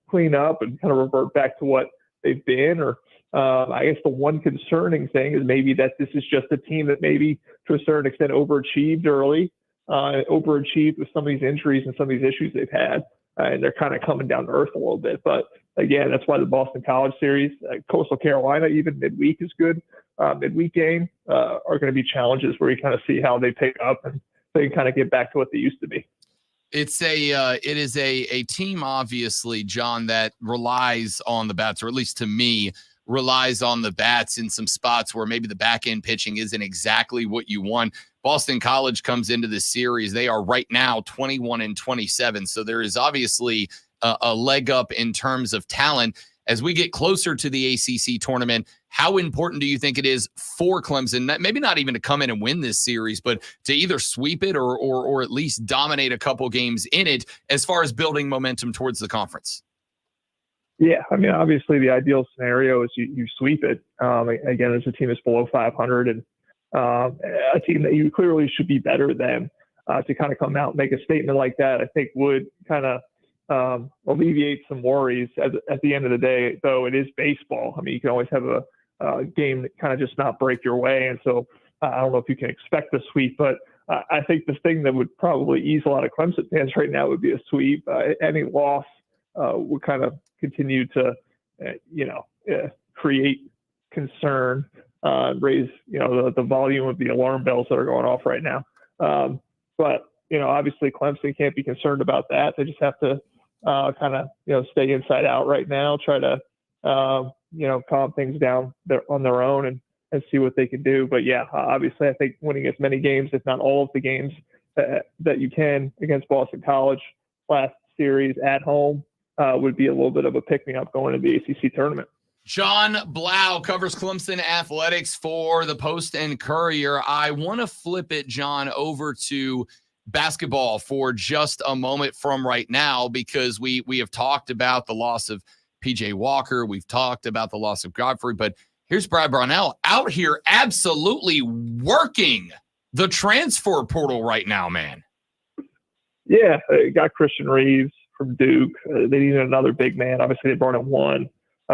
clean up and kind of revert back to what they've been. Or I guess the one concerning thing is maybe that this is just a team that maybe to a certain extent overachieved early, overachieved with some of these injuries and some of these issues they've had. And they're kind of coming down to earth a little bit. But again, that's why the Boston College series, Coastal Carolina, even midweek is good. Midweek game are going to be challenges where you kind of see how they pick up and they can kind of get back to what they used to be. It is a team, obviously, John, that relies on the bats, or at least to me, relies on the bats in some spots where maybe the back end pitching isn't exactly what you want. Boston College comes into this series. They are right now 21-27. So there is obviously a leg up in terms of talent. As we get closer to the ACC tournament, how important do you think it is for Clemson, maybe not even to come in and win this series, but to either sweep it or at least dominate a couple games in it as far as building momentum towards the conference? Yeah, I mean, obviously the ideal scenario is you sweep it. Again, as a team that's below 500 and a team that you clearly should be better than, to kind of come out and make a statement like that, I think would kind of alleviate some worries. At the end of the day, though, it is baseball. I mean, you can always have a game that kind of just not break your way. And so I don't know if you can expect a sweep, but I think the thing that would probably ease a lot of Clemson fans right now would be a sweep. Any loss would kind of continue to, create concern, raise, the volume of the alarm bells that are going off right now. But, obviously Clemson can't be concerned about that. They just have to kind of, stay inside out right now, try to, calm things down on their own and see what they can do. But yeah, obviously I think winning as many games, if not all of the games that you can against Boston College last series at home, would be a little bit of a pick-me-up going into the ACC tournament. John Blau covers Clemson athletics for the Post and Courier. I want to flip it, John, over to basketball for just a moment from right now, because we have talked about the loss of PJ Walker. We've talked about the loss of Godfrey, but here's Brad Brownell out here absolutely working the transfer portal right now, man. Yeah, got Christian Reeves from Duke. They needed another big man. Obviously, they brought in one,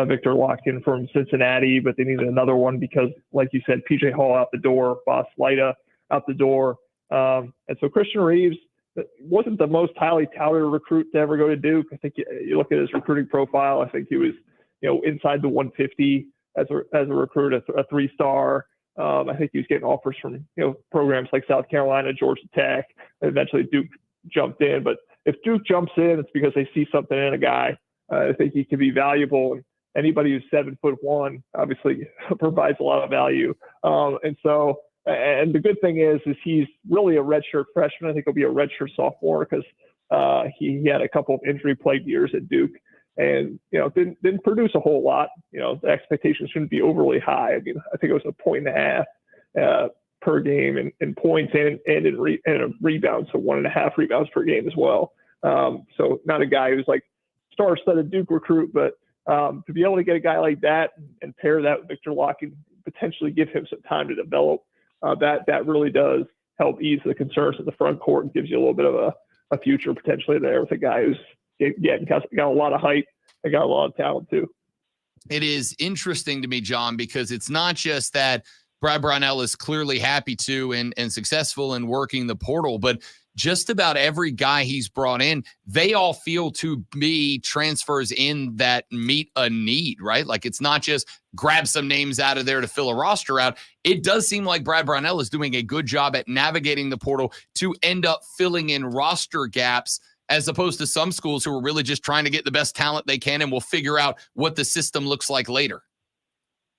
Victor Lockton from Cincinnati, but they needed another one because, like you said, PJ Hall out the door, Boss Leita out the door. And so Christian Reeves wasn't the most highly touted recruit to ever go to Duke. I think you look at his recruiting profile, I think he was, inside the 150 as a recruit, a three-star. I think he was getting offers from, programs like South Carolina, Georgia Tech, and eventually Duke jumped in. But if Duke jumps in, it's because they see something in a guy. I think he can be valuable. And anybody who's 7'1" obviously provides a lot of value. And the good thing is he's really a redshirt freshman. I think he'll be a redshirt sophomore because he had a couple of injury-plagued years at Duke and, didn't produce a whole lot. The expectations shouldn't be overly high. I mean, I think it was 1.5 per game in points and in rebounds, so 1.5 rebounds per game as well. So not a guy who's like star-studded Duke recruit, but to be able to get a guy like that and pair that with Victor Locke and potentially give him some time to develop, that really does help ease the concerns in the front court and gives you a little bit of a future potentially there with a guy who's got a lot of height and got a lot of talent too. It is interesting to me, John, because it's not just that Brad Brownell is clearly happy to and successful in working the portal, but just about every guy he's brought in, they all feel to be transfers in that meet a need, right? Like it's not just grab some names out of there to fill a roster out. It does seem like Brad Brownell is doing a good job at navigating the portal to end up filling in roster gaps, as opposed to some schools who are really just trying to get the best talent they can and will figure out what the system looks like later.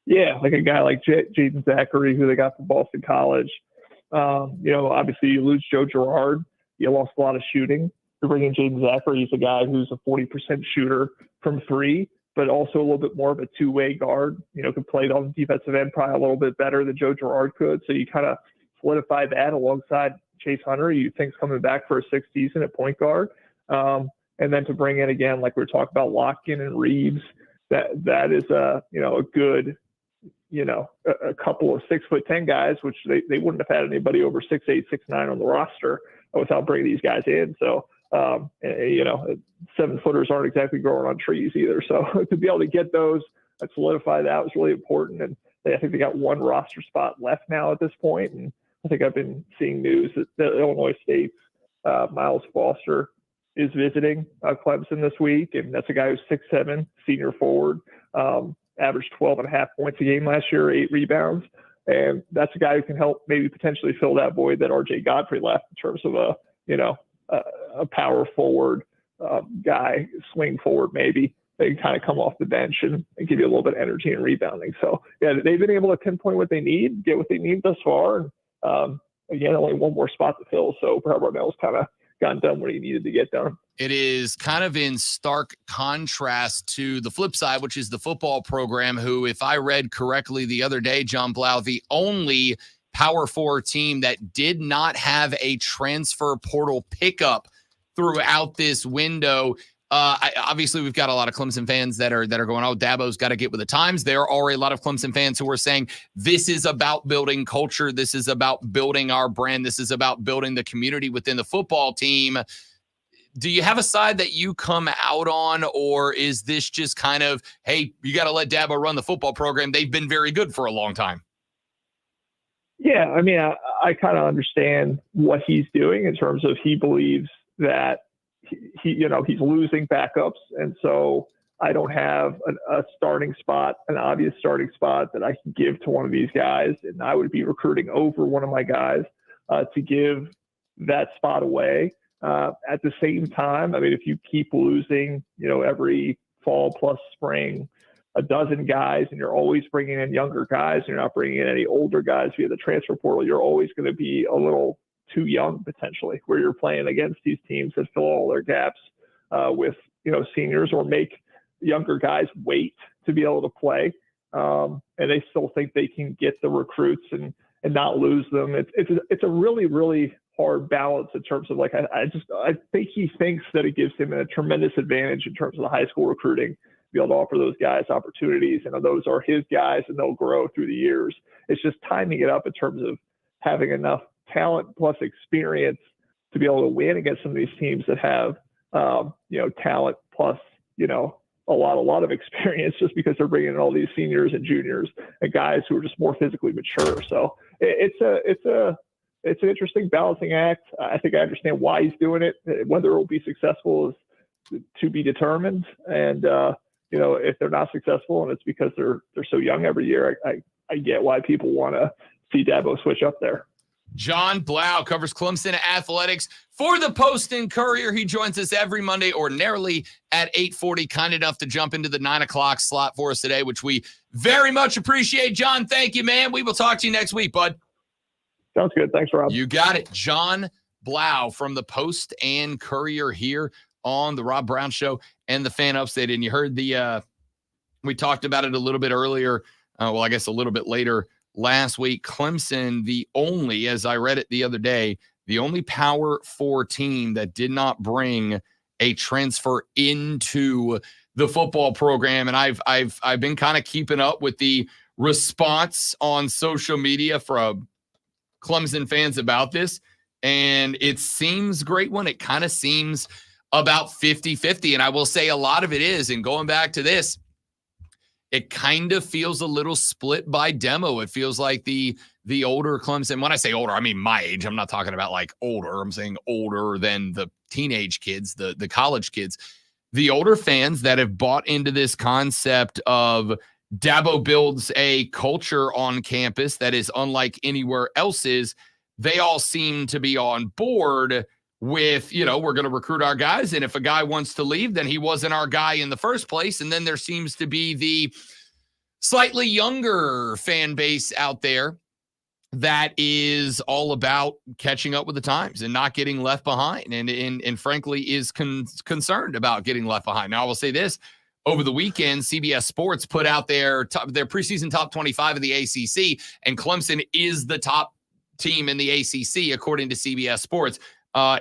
Yeah, like a guy like Jaden Zachary, who they got from Boston College. Obviously you lose Joe Girard. You lost a lot of shooting. You're bringing Jaden Zachary. He's a guy who's a 40% shooter from three, but also a little bit more of a two-way guard. Could play on the defensive end probably a little bit better than Joe Girard could. So you kind of solidify that alongside Chase Hunter, you think's coming back for a sixth season at point guard. And then to bring in again, like we were talking about Lockton and Reeves, that is a good, a couple of 6'10" guys, which they wouldn't have had anybody over 6'8", 6'9" on the roster without bringing these guys in. So, 7-footers aren't exactly growing on trees either. So to be able to get those solidify that was really important. And I think they got one roster spot left now at this point. And I think I've been seeing news that Illinois State's Miles Foster is visiting Clemson this week. And that's a guy who's 6'7", senior forward, averaged 12.5 points a game last year, 8 rebounds. And that's a guy who can help maybe potentially fill that void that RJ Godfrey left in terms of a power forward guy, swing forward maybe. They can kind of come off the bench and give you a little bit of energy and rebounding. So, yeah, they've been able to pinpoint what they need, get what they need thus far. And, again, only one more spot to fill. So Brad Brownell's kind of gotten done what he needed to get done. It is kind of in stark contrast to the flip side, which is the football program, who, if I read correctly the other day, John Blau, the only Power 4 team that did not have a transfer portal pickup throughout this window. Obviously, we've got a lot of Clemson fans that are going, oh, Dabo's got to get with the times. There are a lot of Clemson fans who are saying this is about building culture. This is about building our brand. This is about building the community within the football team. Do you have a side that you come out on, or is this just kind of, hey, you got to let Dabo run the football program? They've been very good for a long time. Yeah, I mean, I kind of understand what he's doing in terms of he believes that he's losing backups, and so I don't have a starting spot, an obvious starting spot that I can give to one of these guys, and I would be recruiting over one of my guys to give that spot away. At the same time, I mean, if you keep losing, every fall plus spring, a dozen guys, and you're always bringing in younger guys, you're not bringing in any older guys via the transfer portal, you're always going to be a little too young potentially, where you're playing against these teams that fill all their gaps with seniors, or make younger guys wait to be able to play, and they still think they can get the recruits and not lose them. It's a really, really hard balance in terms of I think he thinks that it gives him a tremendous advantage in terms of the high school recruiting, be able to offer those guys opportunities, and those are his guys and they'll grow through the years. It's just timing it up in terms of having enough talent plus experience to be able to win against some of these teams that have, talent plus, a lot of experience, just because they're bringing in all these seniors and juniors and guys who are just more physically mature. So it's an interesting balancing act. I think I understand why he's doing it. Whether it will be successful is to be determined. And, if they're not successful and it's because they're so young every year, I get why people want to see Dabo switch up there. John Blau covers Clemson athletics for the Post and Courier. He joins us every Monday ordinarily at 8:40, kind enough to jump into the 9 o'clock slot for us today, which we very much appreciate. John, thank you, man. We will talk to you next week, bud. Sounds good. Thanks, Rob. You got it. John Blau from the Post and Courier here on the Rob Brown Show and the Fan Upstate. And you heard we talked about it a little bit earlier. I guess a little bit later last week. Clemson, the only, as I read it the other day, the only Power 4 team that did not bring a transfer into the football program. And I've been kind of keeping up with the response on social media from Clemson fans about this. And it seems great one. It kind of seems about 50-50. And I will say a lot of it is, and going back to this, it kind of feels a little split by demo. It feels like the older Clemson, when I say older, I mean my age. I'm not talking about like older. I'm saying older than the teenage kids, the college kids. The older fans that have bought into this concept of Dabo builds a culture on campus that is unlike anywhere else's, they all seem to be on board with, we're going to recruit our guys. And if a guy wants to leave, then he wasn't our guy in the first place. And then there seems to be the slightly younger fan base out there that is all about catching up with the times and not getting left behind. And frankly, is concerned about getting left behind. Now, I will say this. Over the weekend, CBS Sports put out their preseason top 25 of the ACC, and Clemson is the top team in the ACC, according to CBS Sports.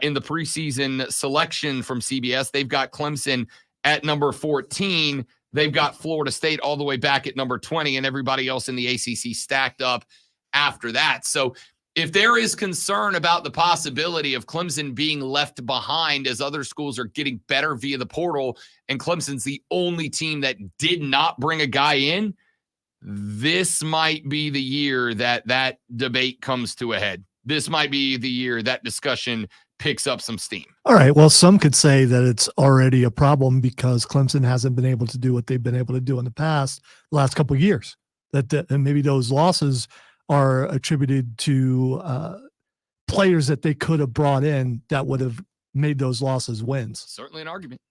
In the preseason selection from CBS, they've got Clemson at number 14. They've got Florida State all the way back at number 20, and everybody else in the ACC stacked up after that. So if there is concern about the possibility of Clemson being left behind as other schools are getting better via the portal, and Clemson's the only team that did not bring a guy in, this might be the year that debate comes to a head. This might be the year that discussion picks up some steam. All right. Well, some could say that it's already a problem because Clemson hasn't been able to do what they've been able to do in the last couple of years. And maybe those losses are attributed to players that they could have brought in that would have made those losses wins. Certainly an argument.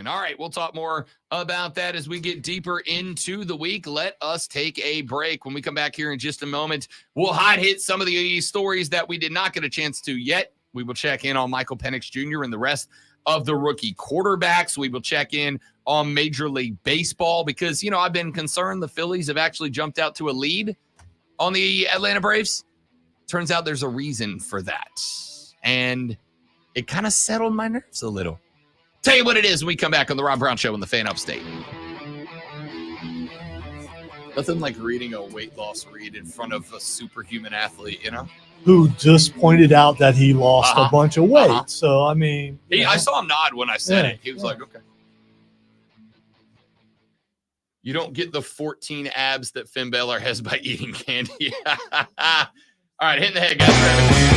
All right, we'll talk more about that as we get deeper into the week. Let us take a break. When we come back here in just a moment, we'll hot hit some of the stories that we did not get a chance to yet. We will check in on Michael Penix Jr. and the rest of the rookie quarterbacks. We will check in on Major League Baseball because, I've been concerned the Phillies have actually jumped out to a lead on the Atlanta Braves. Turns out there's a reason for that. And it kind of settled my nerves a little. Tell you what it is when we come back on the Rob Brown Show on the Fan Upstate. Nothing like reading a weight loss read in front of a superhuman athlete, Who just pointed out that he lost a bunch of weight. So, I mean. I saw him nod when I said it. He was like, okay. You don't get the 14 abs that Finn Balor has by eating candy. All right, hit in the head, guys.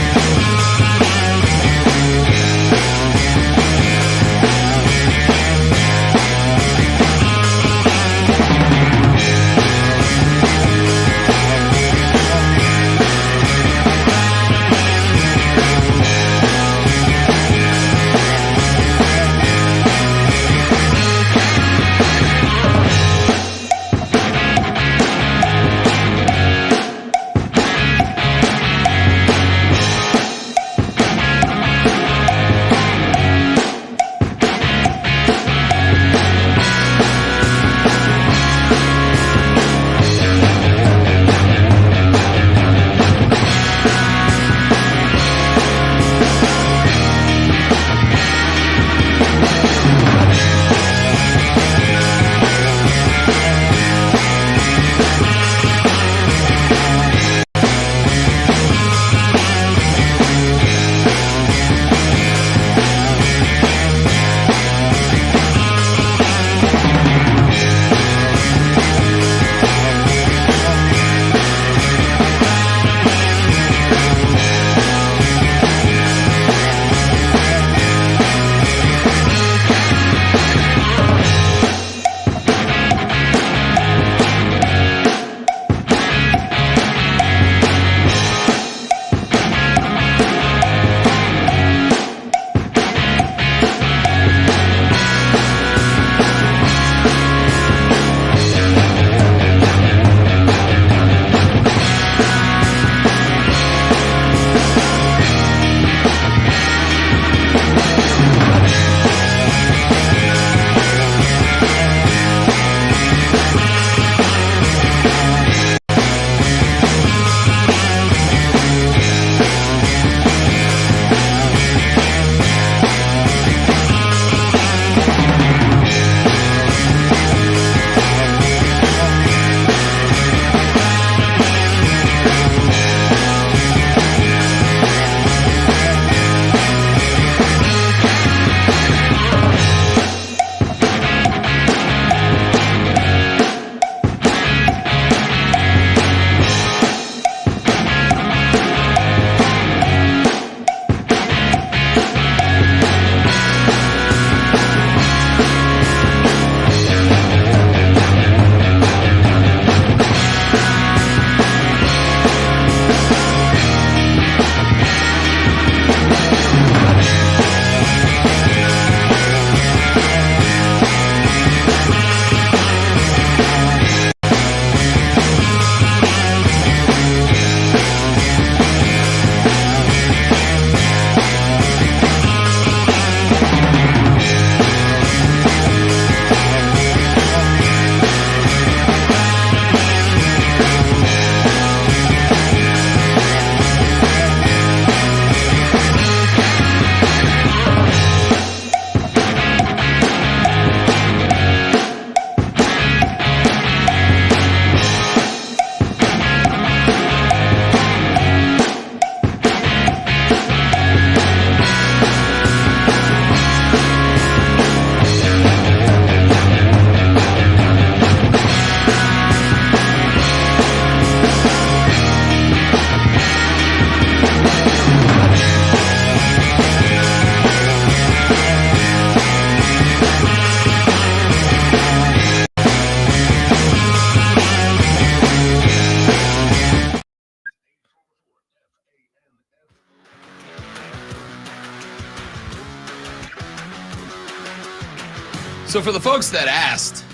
So for the folks that asked,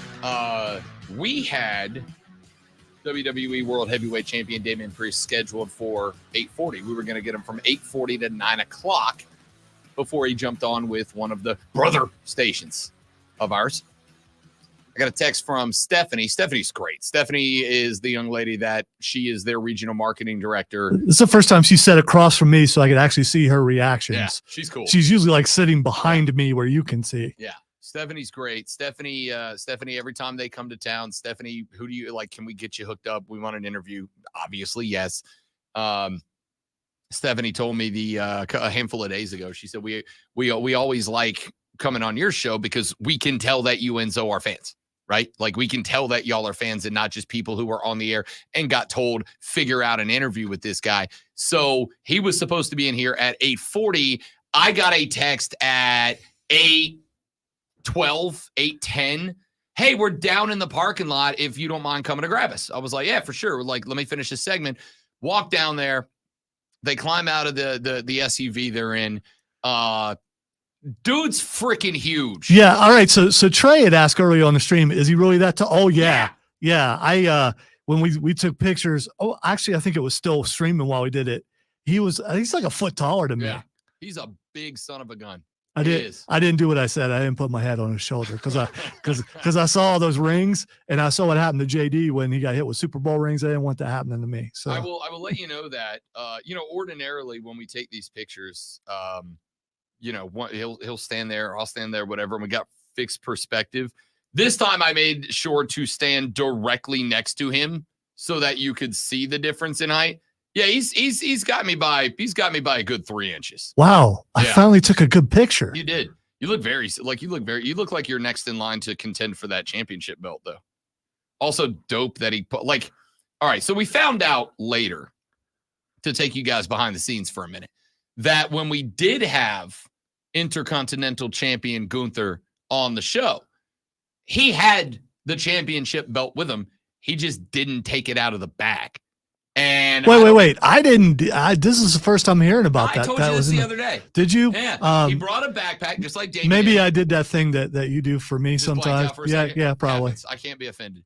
we had WWE World Heavyweight Champion Damian Priest scheduled for 8:40. We were going to get him from 8:40 to 9 o'clock before he jumped on with one of the brother stations of ours. I got a text from Stephanie. Stephanie's great. Stephanie is the young lady that she is their regional marketing director. It's the first time she sat across from me so I could actually see her reactions. Yeah, she's cool. She's usually like sitting behind me where you can see. Yeah. Stephanie's great. Stephanie, every time they come to town, Stephanie, who do you like? Can we get you hooked up? We want an interview. Obviously, yes. Stephanie told me a handful of days ago. She said, we always like coming on your show because we can tell that you and Zoe are fans, right? Like we can tell that y'all are fans and not just people who were on the air and got told, figure out an interview with this guy. So he was supposed to be in here at 8:40. I got a text at 8:12, 8:10. Hey, we're down in the parking lot if you don't mind coming to grab us. I was like, yeah, for sure. Like, let me finish this segment. Walk down there. They climb out of the SUV they're in. Dude's freaking huge. Yeah. All right. So Trey had asked earlier on the stream, is he really that tall? Oh yeah. Yeah. When we took pictures, actually, I think it was still streaming while we did it. He's like a foot taller than me. Yeah. He's a big son of a gun. I didn't do what I said. I didn't put my head on his shoulder because I saw all those rings and I saw what happened to JD when he got hit with Super Bowl rings. I didn't want that happening to me. So I will let you know that ordinarily when we take these pictures, he'll stand there, I'll stand there, whatever, and we got fixed perspective. This time I made sure to stand directly next to him so that you could see the difference in height. Yeah, he's got me by a good 3 inches. Wow. I finally took a good picture. You did. You look you look like you're next in line to contend for that championship belt, though. Also dope that he put all right, so we found out later, to take you guys behind the scenes for a minute, that when we did have Intercontinental Champion Gunther on the show, he had the championship belt with him. He just didn't take it out of the bag. And wait. I didn't. This is the first time hearing about that. I told you this the other day. Did you? Yeah. He brought a backpack just like Damian. Maybe I did that thing that you do for me Just sometimes. Yeah, probably. Happens. I can't be offended.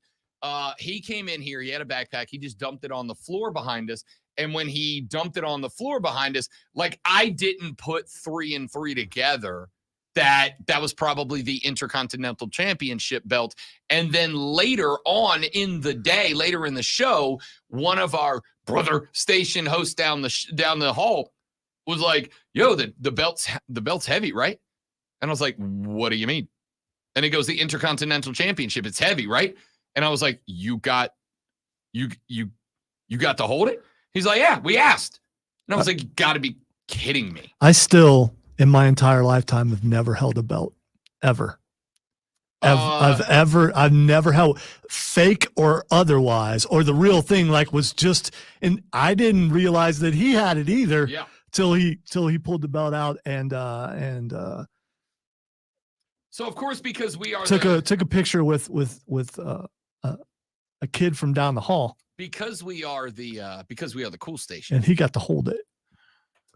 He came in here. He had a backpack. He just dumped it on the floor behind us. And when he dumped it on the floor behind us, like I didn't put 3 and 3 together. That was probably the Intercontinental Championship belt. And then later on in the day, later in the show, one of our brother station hosts down the hall was like, yo, the belt's heavy, right? And I was like, what do you mean? And he goes, the Intercontinental Championship, it's heavy, right? And I was like, you got to hold it? He's like, yeah, we asked. And I was like, you got to be kidding me. I still, in my entire lifetime, have never held a belt, ever. I've never held, fake or otherwise, or the real thing, like was just, and I didn't realize that he had it either. Yeah. Till he pulled the belt out and so of course, because we are took a picture with a kid from down the hall. Because we are the cool station. And he got to hold it.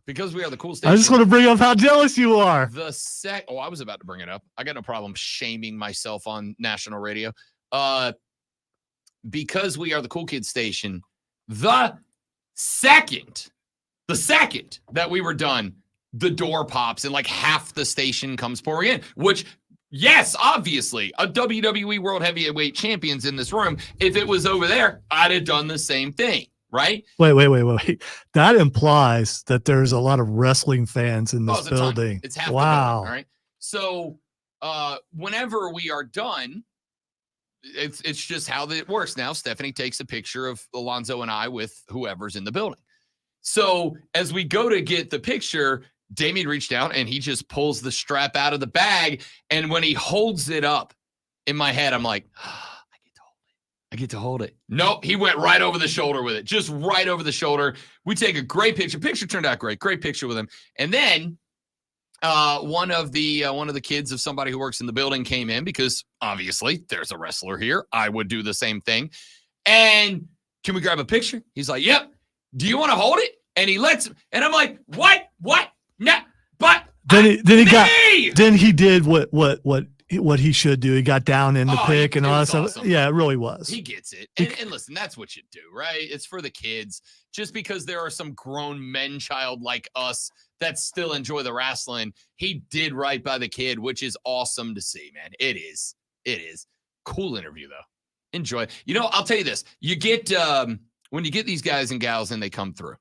Because we are the cool station. I just want to bring up how jealous you are. I was about to bring it up. I got no problem shaming myself on national radio. Because we are the cool kid station, the second that we were done, the door pops and like half the station comes pouring in, which, yes, obviously, a WWE World Heavyweight Champion's in this room. If it was over there, I'd have done the same thing. Right? Wait. That implies that there's a lot of wrestling fans in this building. It's half the wow. building, all right. So whenever we are done, it's just how it works. Now Stephanie takes a picture of Alonzo and I with whoever's in the building. So as we go to get the picture, Damian reached down and he just pulls the strap out of the bag. And when he holds it up, in my head, I'm like, I get to hold it. Nope, he went right over the shoulder with it. Just right over the shoulder. We take a great picture. Picture turned out great. Great picture with him. And then one of the kids of somebody who works in the building came in because obviously there's a wrestler here. I would do the same thing. And can we grab a picture? He's like, yep. Do you want to hold it? And he lets him. And I'm like, what? No, but then he did what what he should do. He got down in the pick and all that stuff. awesome. Yeah, it really was. He gets it. And listen, that's what you do, right? It's for the kids. Just because there are some grown men child like us that still enjoy the wrestling, he did right by the kid, which is awesome to see, man. It is. Cool interview, though. Enjoy. You know, I'll tell you this. You get, when you get these guys and gals and they come through,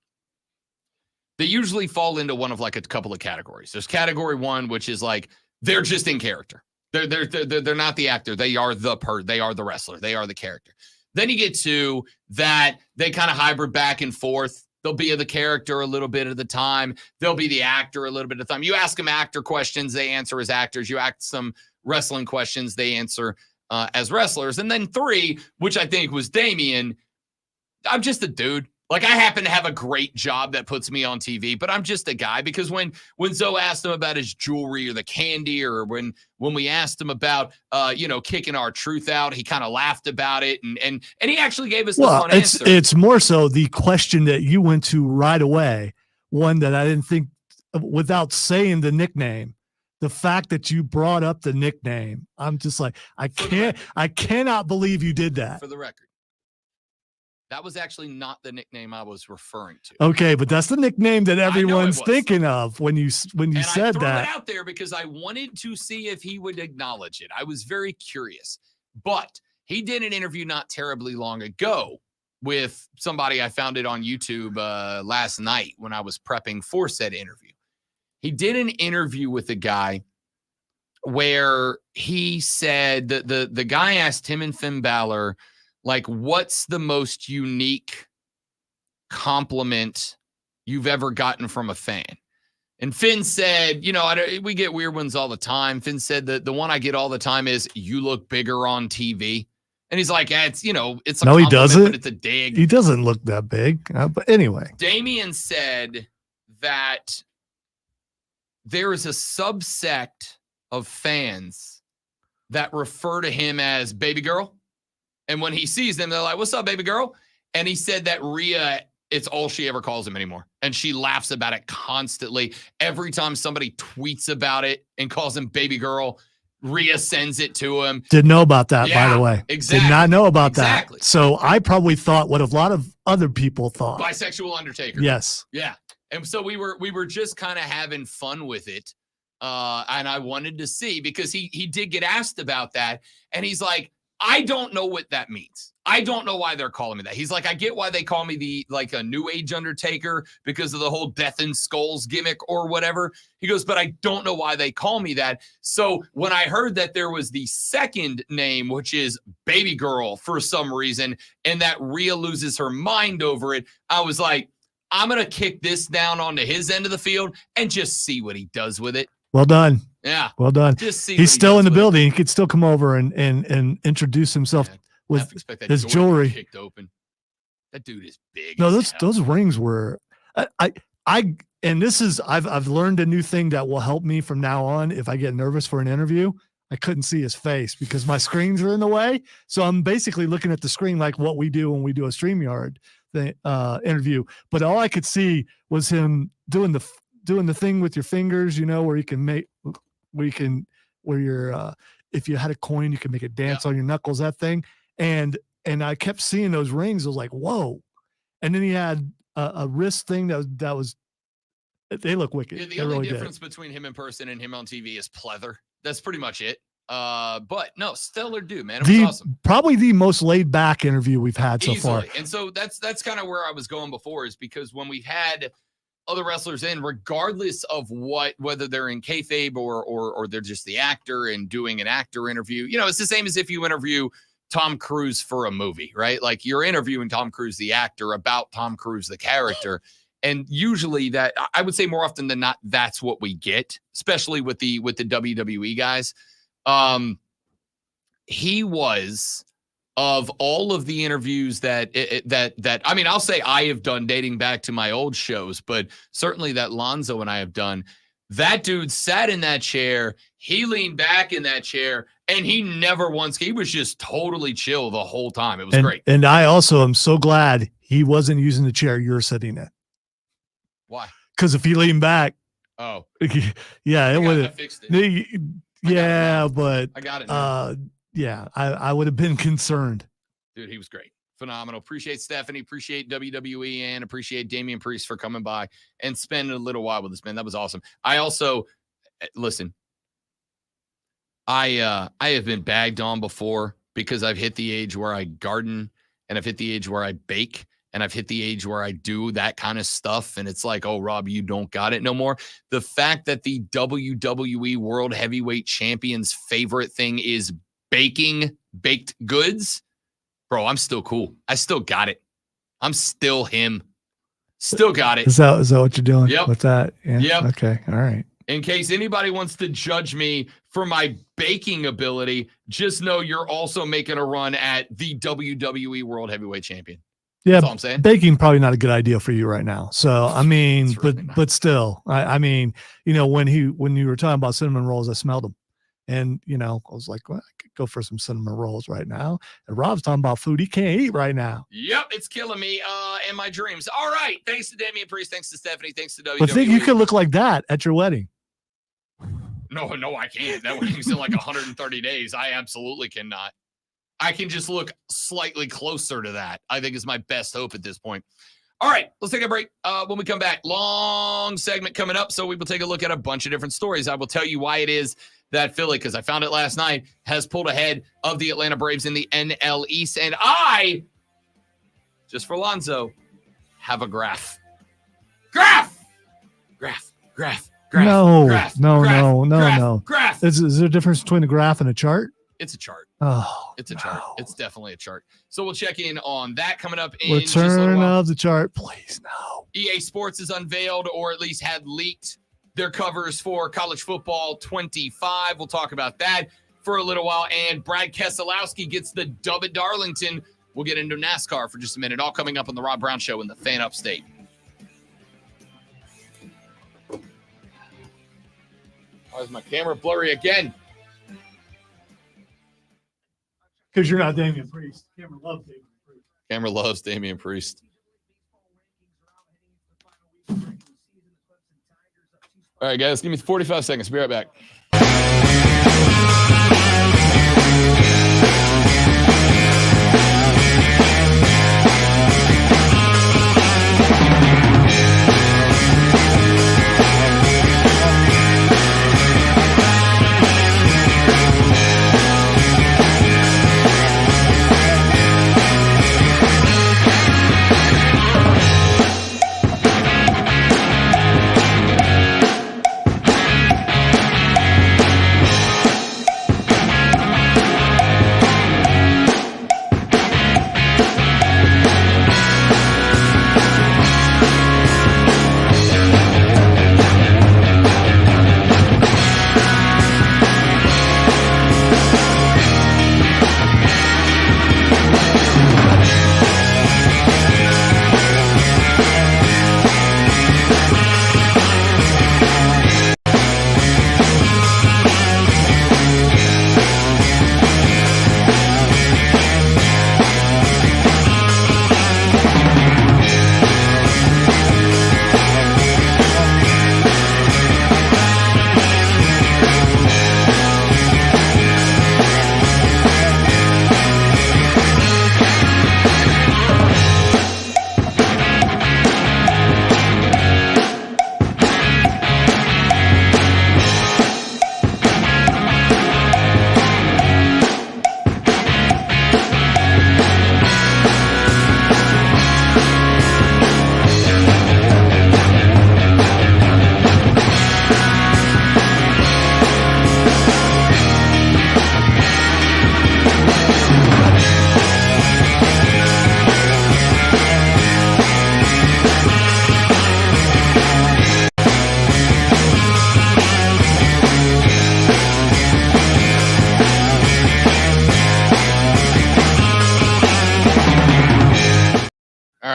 they usually fall into one of like a couple of categories. There's category one, which is like, they're just in character. They're not the actor. They are they are the wrestler. They are the character. Then you get to that they kind of hybrid back and forth. They'll be the character a little bit of the time. They'll be the actor a little bit of the time. You ask them actor questions, they answer as actors. You ask some wrestling questions, they answer as wrestlers. And then 3, which I think was Damian. I'm just a dude. Like, I happen to have a great job that puts me on TV, but I'm just a guy. Because when Zoe asked him about his jewelry or the candy, or when we asked him about kicking our truth out, he kind of laughed about it, and he actually gave us the fun answer. It's more so the question that you went to right away, one that I didn't think, without saying the nickname, the fact that you brought up the nickname, I'm just like, I cannot believe you did that. For the record, that was actually not the nickname I was referring to. Okay, but that's the nickname that everyone's thinking of when you said I threw that. it out there because I wanted to see if he would acknowledge it. I was very curious. But he did an interview not terribly long ago with somebody. I found it on YouTube last night when I was prepping for said interview. He did an interview with a guy where he said that the guy asked him and Finn Balor, like, what's the most unique compliment you've ever gotten from a fan? And Finn said, we get weird ones all the time. Finn said that the one I get all the time is, you look bigger on TV. And he's like, it's a no, compliment, he doesn't. but it's a dig. He doesn't look that big. But anyway. Damian said that there is a subsect of fans that refer to him as baby girl. And when he sees them, they're like, what's up, baby girl? And he said that Rhea, it's all she ever calls him anymore. And she laughs about it constantly. Every time somebody tweets about it and calls him baby girl, Rhea sends it to him. Didn't know about that, by the way. Exactly. Did not know about that. So I probably thought what a lot of other people thought. Bisexual Undertaker. Yes. Yeah. And so we were just kind of having fun with it. And I wanted to see, because he did get asked about that. And he's like, I don't know what that means. I don't know why they're calling me that. He's like, I get why they call me a new age Undertaker because of the whole death and skulls gimmick or whatever. He goes, but I don't know why they call me that. So when I heard that there was the second name, which is Baby Girl for some reason, and that Rhea loses her mind over it, I was like, I'm going to kick this down onto his end of the field and just see what he does with it. Well done. Yeah. Well done. Just see He's still in the building. He could still come over and introduce himself with his jewelry. Kicked open. That dude is big. No, those rings were and this is I've learned a new thing that will help me from now on. If I get nervous for an interview, I couldn't see his face because my screens are in the way. So I'm basically looking at the screen like what we do when we do a StreamYard interview. But all I could see was him doing the thing with your fingers, where you can if you had a coin, you can make it dance on your knuckles, that thing. And I kept seeing those rings. I was like, whoa. And then he had a wrist thing that was, they look wicked. Yeah, the only difference between him in person and him on TV is pleather. That's pretty much it. But no, stellar dude, man. It was awesome. Probably the most laid back interview we've had so Easily. far. And so that's kind of where I was going before, is because when we've had other wrestlers in, regardless of whether they're in kayfabe or they're just the actor and doing an actor interview, it's the same as if you interview Tom Cruise for a movie, right? Like, you're interviewing Tom Cruise, the actor, about Tom Cruise, the character. And usually that, I would say more often than not, that's what we get, especially with the WWE guys. He was, of all of the interviews that I mean, I'll say I have done dating back to my old shows, but certainly that Lonzo and I have done, that dude sat in that chair, he leaned back in that chair, and he was just totally chill the whole time. It was great. And I also am so glad he wasn't using the chair you're sitting in. Why? Because if he leaned back, oh yeah, it would. Yeah, but I got it now. yeah, I would have been concerned. Dude, he was great. Phenomenal. Appreciate Stephanie. Appreciate WWE and appreciate Damian Priest for coming by and spending a little while with us, man. That was awesome. I also, listen, I have been bagged on before because I've hit the age where I garden and I've hit the age where I bake and I've hit the age where I do that kind of stuff. And it's like, oh, Rob, you don't got it no more. The fact that the WWE World Heavyweight Champion's favorite thing is baking baked goods, bro, I'm still cool. I still got it. I'm still him. Still got it. Is that what you're doing? Yep. With that? Yeah. Yep. Okay. All right. In case anybody wants to judge me for my baking ability, just know you're also making a run at the WWE World Heavyweight Champion. Yeah, That's all I'm saying. baking probably not a good idea for you right now. So I mean, but still, I mean, you know, when you were talking about cinnamon rolls, I smelled them, and you know, I was like, well, I could go for some cinnamon rolls right now. And Rob's talking about food he can't eat right now. Yep, it's killing me and my dreams. All right, thanks to Damian Priest, thanks to Stephanie, thanks to WWE. But think you could look like that at your wedding. No, I can't. That wedding's in like 130 days. I absolutely cannot. I can just look slightly closer to that. I think is my best hope at this point. All right, let's take a break. When we come back, long segment coming up. So we will take a look at a bunch of different stories. I will tell you why it is that Philly, because I found it last night, has pulled ahead of the Atlanta Braves in the NL East. And I, just for Lonzo, have a graph. Graph! No. Graph. Is there a difference between a graph and a chart? It's a chart. Oh, it's a chart. It's definitely a chart. So we'll check in on that coming up in just a return little while. of the chart, please. No. EA Sports has unveiled, or at least had leaked, their covers for college football 25. We'll talk about that for a little while. And Brad Keselowski gets the dub at Darlington. We'll get into NASCAR for just a minute. All coming up on the Rob Brown Show in the Fan Upstate. Why is my camera blurry again? Because you're not Damian Priest. Camera loves Damian Priest. Camera loves Damian Priest. All right, guys, give me 45 seconds. Be right back.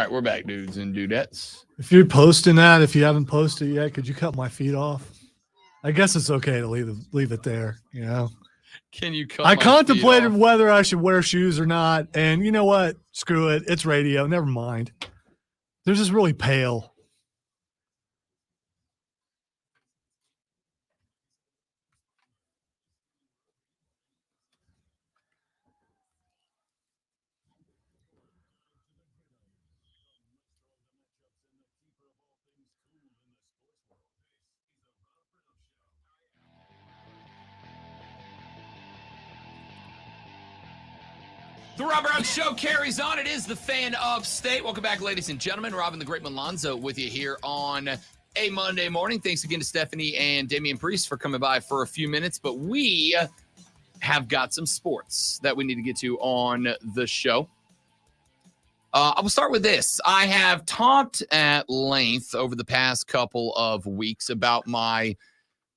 We're back, dudes and dudettes. If you're posting that, if you haven't posted yet, could you cut my feet off? I guess it's okay to leave it there, you know. Can you cut I my contemplated feet off? whether I should wear shoes or not, and you know what? Screw it. It's radio. Never mind. They're just really pale. The Robert Oaks Show carries on. It is the Fan of State. Welcome back, ladies and gentlemen. Robin the Great Malonzo with you here on a Monday morning. Thanks again to Stephanie and Damian Priest for coming by for a few minutes. But we have got some sports that we need to get to on the show. I will start with this. I have talked at length over the past couple of weeks about my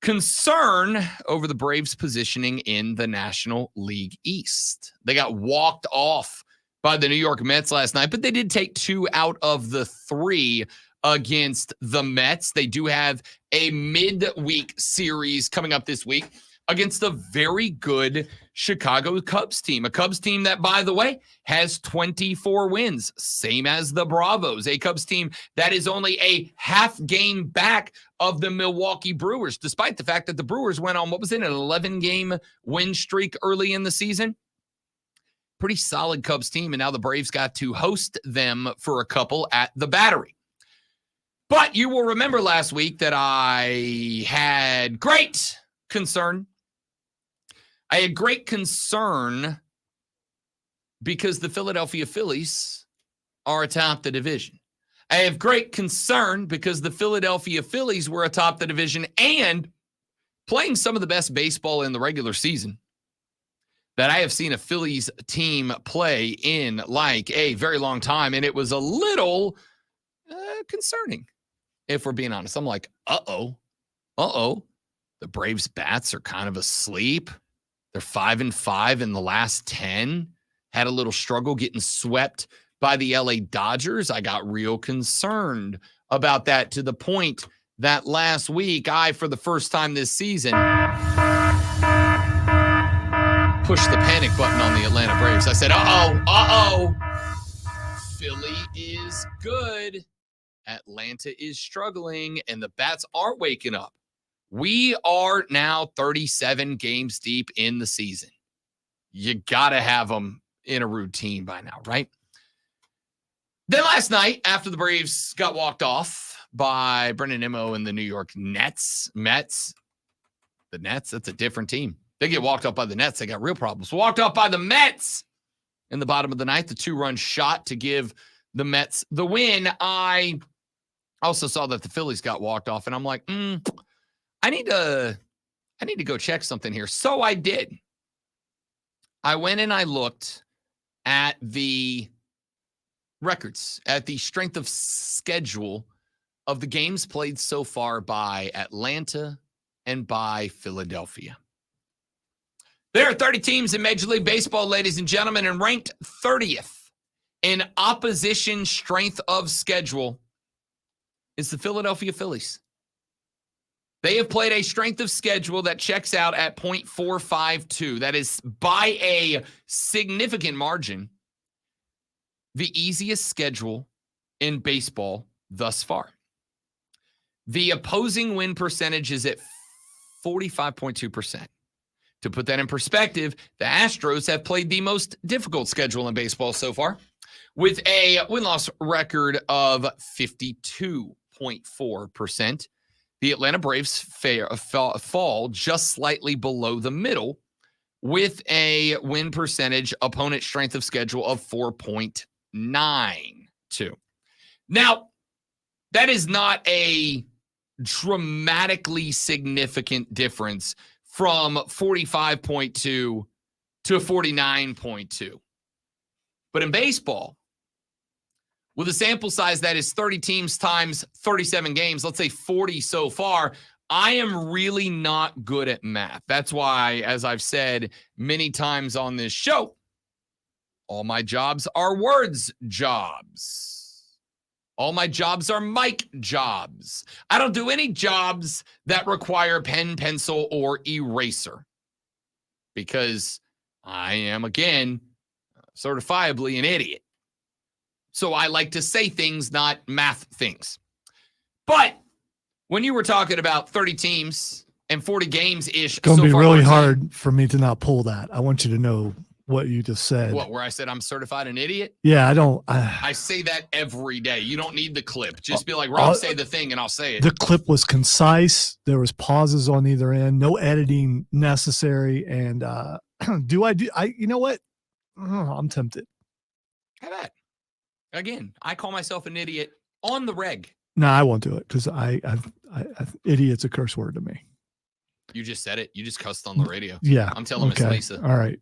concern over the Braves' positioning in the National League East. They got walked off by the New York Mets last night, but they did take 2 out of the 3 against the Mets. They do have a midweek series coming up this week against a very good Chicago Cubs team. A Cubs team that, by the way, has 24 wins, same as the Bravos. A Cubs team that is only a half game back of the Milwaukee Brewers, despite the fact that the Brewers went on, what was it, an 11-game win streak early in the season? Pretty solid Cubs team, and now the Braves got to host them for a couple at the Battery. But you will remember last week that I had great concern. I had great concern because the Philadelphia Phillies are atop the division. I have great concern because the Philadelphia Phillies were atop the division and playing some of the best baseball in the regular season that I have seen a Phillies team play in like a very long time. And it was a little concerning, if we're being honest. I'm like, uh-oh. The Braves' bats are kind of asleep. They're 5-5 in the last 10. Had a little struggle getting swept by the LA Dodgers. I got real concerned about that to the point that last week I, for the first time this season, pushed the panic button on the Atlanta Braves. I said, uh-oh. Philly is good. Atlanta is struggling, and the bats aren't waking up. We are now 37 games deep in the season. You got to have them in a routine by now, right? Then last night, after the Braves got walked off by Brendan Nimmo and the New York Mets, the Nets, that's a different team. They get walked off by the Nets. They got real problems. Walked off by the Mets in the bottom of the ninth, the 2-run shot to give the Mets the win. I also saw that the Phillies got walked off, and I'm like, I need to go check something here. So I did. I went and I looked at the records, at the strength of schedule of the games played so far by Atlanta and by Philadelphia. There are 30 teams in Major League Baseball, ladies and gentlemen, and ranked 30th in opposition strength of schedule is the Philadelphia Phillies. They have played a strength of schedule that checks out at .452. That is by a significant margin the easiest schedule in baseball thus far. The opposing win percentage is at 45.2%. To put that in perspective, the Astros have played the most difficult schedule in baseball so far with a win-loss record of 52.4%. The Atlanta Braves fall just slightly below the middle with a win percentage opponent strength of schedule of 4.92. Now, that is not a dramatically significant difference from 45.2 to 49.2. But in baseball, with a sample size that is 30 teams times 37 games, let's say 40 so far, I am really not good at math. That's why, as I've said many times on this show, all my jobs are words jobs. All my jobs are mic jobs. I don't do any jobs that require pen, pencil, or eraser because I am, again, certifiably an idiot. So I like to say things, not math things. But when you were talking about 30 teams and 40 games-ish. It's going to be really hard for me to not pull that. I want you to know what you just said. What, where I said I'm certified an idiot? Yeah, I don't. I say that every day. You don't need the clip. Just be like, Rob, say the thing and I'll say it. The clip was concise. There was pauses on either end. No editing necessary. And you know what? I'm tempted. How about? Again, I call myself an idiot on the reg. No, I won't do it because I idiot's a curse word to me. You just said it. You just cussed on the radio. Yeah. I'm telling Miss Lisa. All right.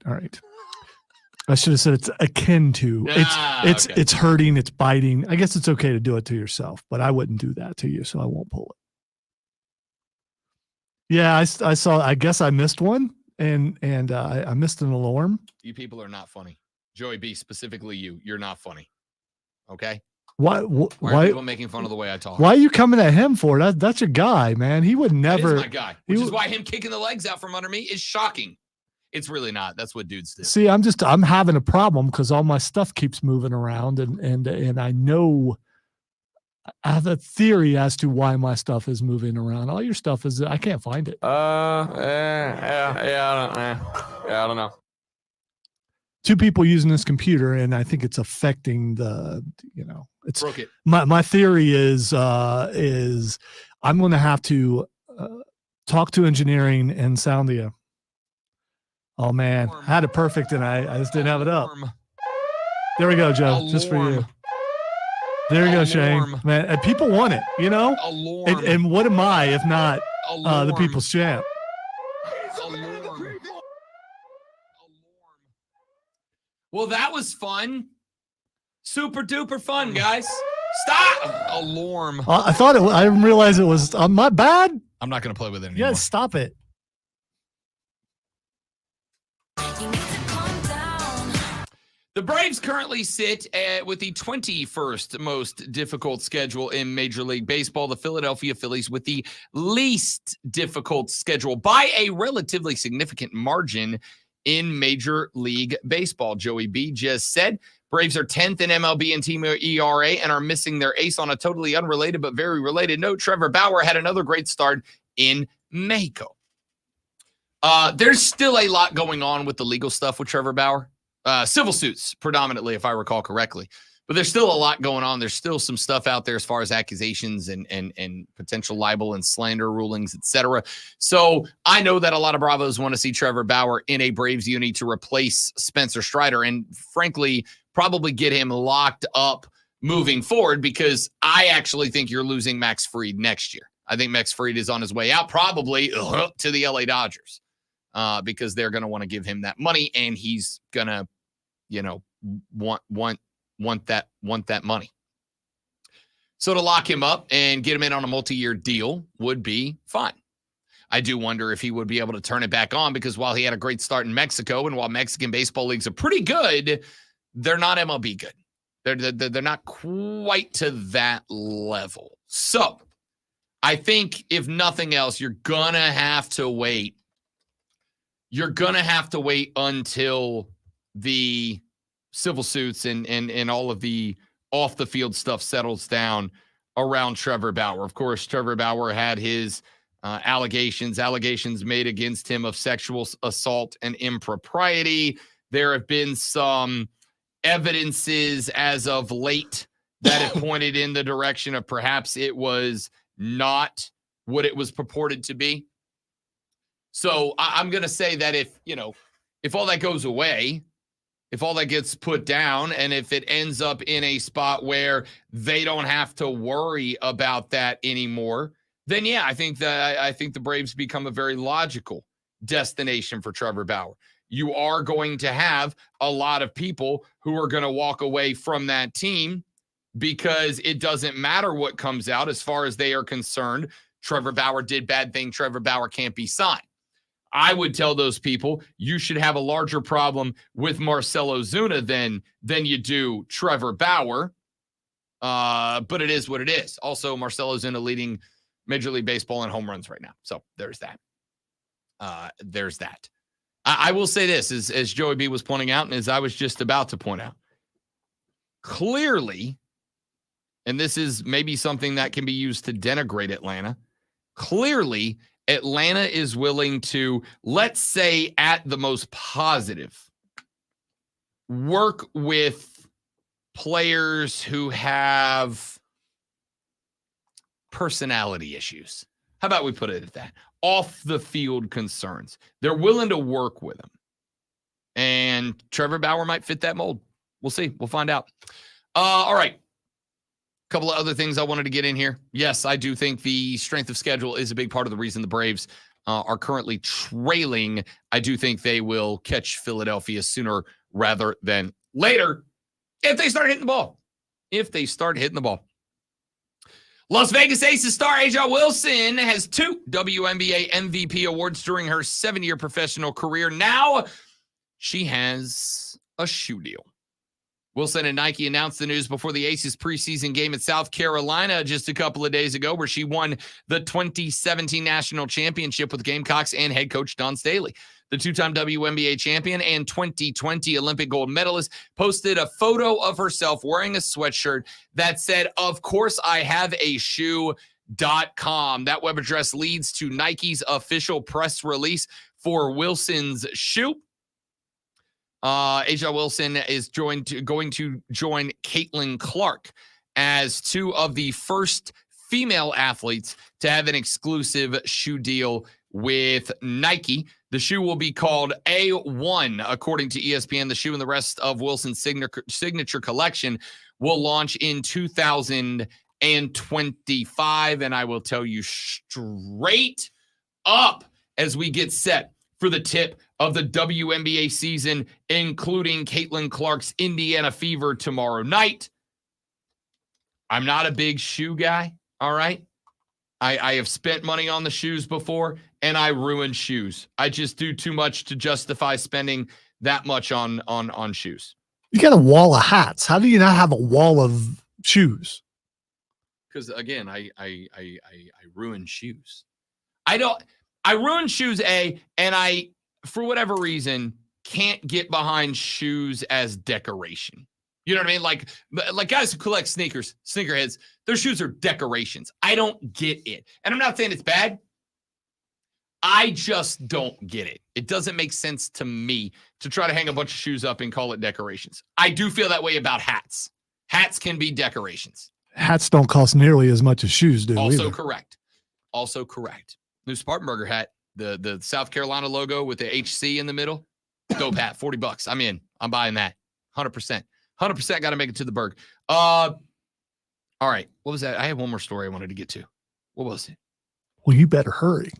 I should have said it's akin to. It's hurting. It's biting. I guess it's okay to do it to yourself, but I wouldn't do that to you, so I won't pull it. Yeah, I saw. I guess I missed one, and I missed an alarm. You people are not funny. Joey B, specifically you. You're not funny. Okay. Why are people making fun of the way I talk? Why are you coming at him for that? That's your guy, man. He would never. That is my guy, which is why him kicking the legs out from under me is shocking. It's really not. That's what dudes do. See, I'm having a problem because all my stuff keeps moving around, and I know I have a theory as to why my stuff is moving around. All your stuff is I can't find it. I don't know. Two people using this computer, and I think it's affecting it's broke it. My theory is I'm going to have to talk to engineering and sound the. Oh man, I had it perfect, and I just didn't have it up. There we go, Joe. Just for you. There you go, Shane. Man, and people want it, And what am I if not the people's champ? Well, that was fun. Super duper fun, guys. Stop. Alarm. I thought it. I didn't realize it was my bad. I'm not going to play with it anymore. Yeah, stop it. The Braves currently sit with the 21st most difficult schedule in Major League Baseball. The Philadelphia Phillies with the least difficult schedule by a relatively significant margin in Major League Baseball. Joey B just said Braves are 10th in MLB and team ERA and are missing their ace. On a totally unrelated but very related note, Trevor Bauer had another great start in Mexico. There's still a lot going on with the legal stuff with Trevor Bauer. Civil suits predominantly, if I recall correctly. But there's still a lot going on. There's still some stuff out there as far as accusations and potential libel and slander rulings, etc. So I know that a lot of Bravos want to see Trevor Bauer in a Braves uni to replace Spencer Strider and, frankly, probably get him locked up moving forward, because I actually think you're losing Max Fried next year. I think Max Fried is on his way out, probably to the LA Dodgers, because they're going to want to give him that money, and he's going to, want that money. So to lock him up and get him in on a multi-year deal would be fine. I do wonder if he would be able to turn it back on, because while he had a great start in Mexico, and while Mexican baseball leagues are pretty good, they're not MLB good. They're not quite to that level. So I think if nothing else, you're going to have to wait. You're going to have to wait until the civil suits and all of the off the field stuff settles down around Trevor Bauer. Of course, Trevor Bauer had his allegations made against him of sexual assault and impropriety. There have been some evidences as of late that have pointed in the direction of perhaps it was not what it was purported to be. So I'm going to say that if all that goes away, if all that gets put down, and if it ends up in a spot where they don't have to worry about that anymore, then yeah, I think the Braves become a very logical destination for Trevor Bauer. You are going to have a lot of people who are going to walk away from that team because it doesn't matter what comes out as far as they are concerned. Trevor Bauer did bad thing. Trevor Bauer can't be signed. I would tell those people you should have a larger problem with Marcell Ozuna than you do Trevor Bauer. But it is what it is. Also, Marcell Ozuna leading Major League Baseball in home runs right now. So there's that. I will say this, as Joey B was pointing out, and as I was just about to point out, clearly, and this is maybe something that can be used to denigrate Atlanta, clearly Atlanta is willing to, let's say at the most positive, work with players who have personality issues. How about we put it at that? Off the field concerns. They're willing to work with them. And Trevor Bauer might fit that mold. We'll see. We'll find out. All right. A couple of other things I wanted to get in here. Yes, I do think the strength of schedule is a big part of the reason the Braves are currently trailing. I do think they will catch Philadelphia sooner rather than later if they start hitting the ball. Las Vegas Aces star Aja Wilson has 2 WNBA MVP awards during her 7-year professional career. Now she has a shoe deal. Wilson and Nike announced the news before the Aces preseason game at South Carolina just a couple of days ago, where she won the 2017 national championship with Gamecocks and head coach Don Staley. The 2-time WNBA champion and 2020 Olympic gold medalist posted a photo of herself wearing a sweatshirt that said, "Of course I have a shoe.com." That web address leads to Nike's official press release for Wilson's shoe. Aja Wilson is going to join Caitlin Clark as 2 of the first female athletes to have an exclusive shoe deal with Nike. The shoe will be called A1, according to ESPN. The shoe and the rest of Wilson's signature collection will launch in 2025. And I will tell you straight up, as we get set for the tip of the WNBA season, including Caitlin Clark's Indiana Fever tomorrow night, I'm not a big shoe guy, all right? I have spent money on the shoes before, and I ruin shoes. I just do too much to justify spending that much on shoes. You got a wall of hats. How do you not have a wall of shoes? Because again, I ruin shoes. I ruin shoes, and I, for whatever reason, can't get behind shoes as decoration. You know what I mean? Like guys who collect sneakers, sneakerheads, their shoes are decorations. I don't get it. And I'm not saying it's bad. I just don't get it. It doesn't make sense to me to try to hang a bunch of shoes up and call it decorations. I do feel that way about hats. Hats can be decorations. Hats don't cost nearly as much as shoes do. Also either. correct. New Spartanburger hat, the South Carolina logo with the HC in the middle. Dope hat, $40. I'm in. I'm buying that. 100%. 100% got to make it to the Berg. All right. What was that? I have one more story I wanted to get to. What was it? Well, you better hurry.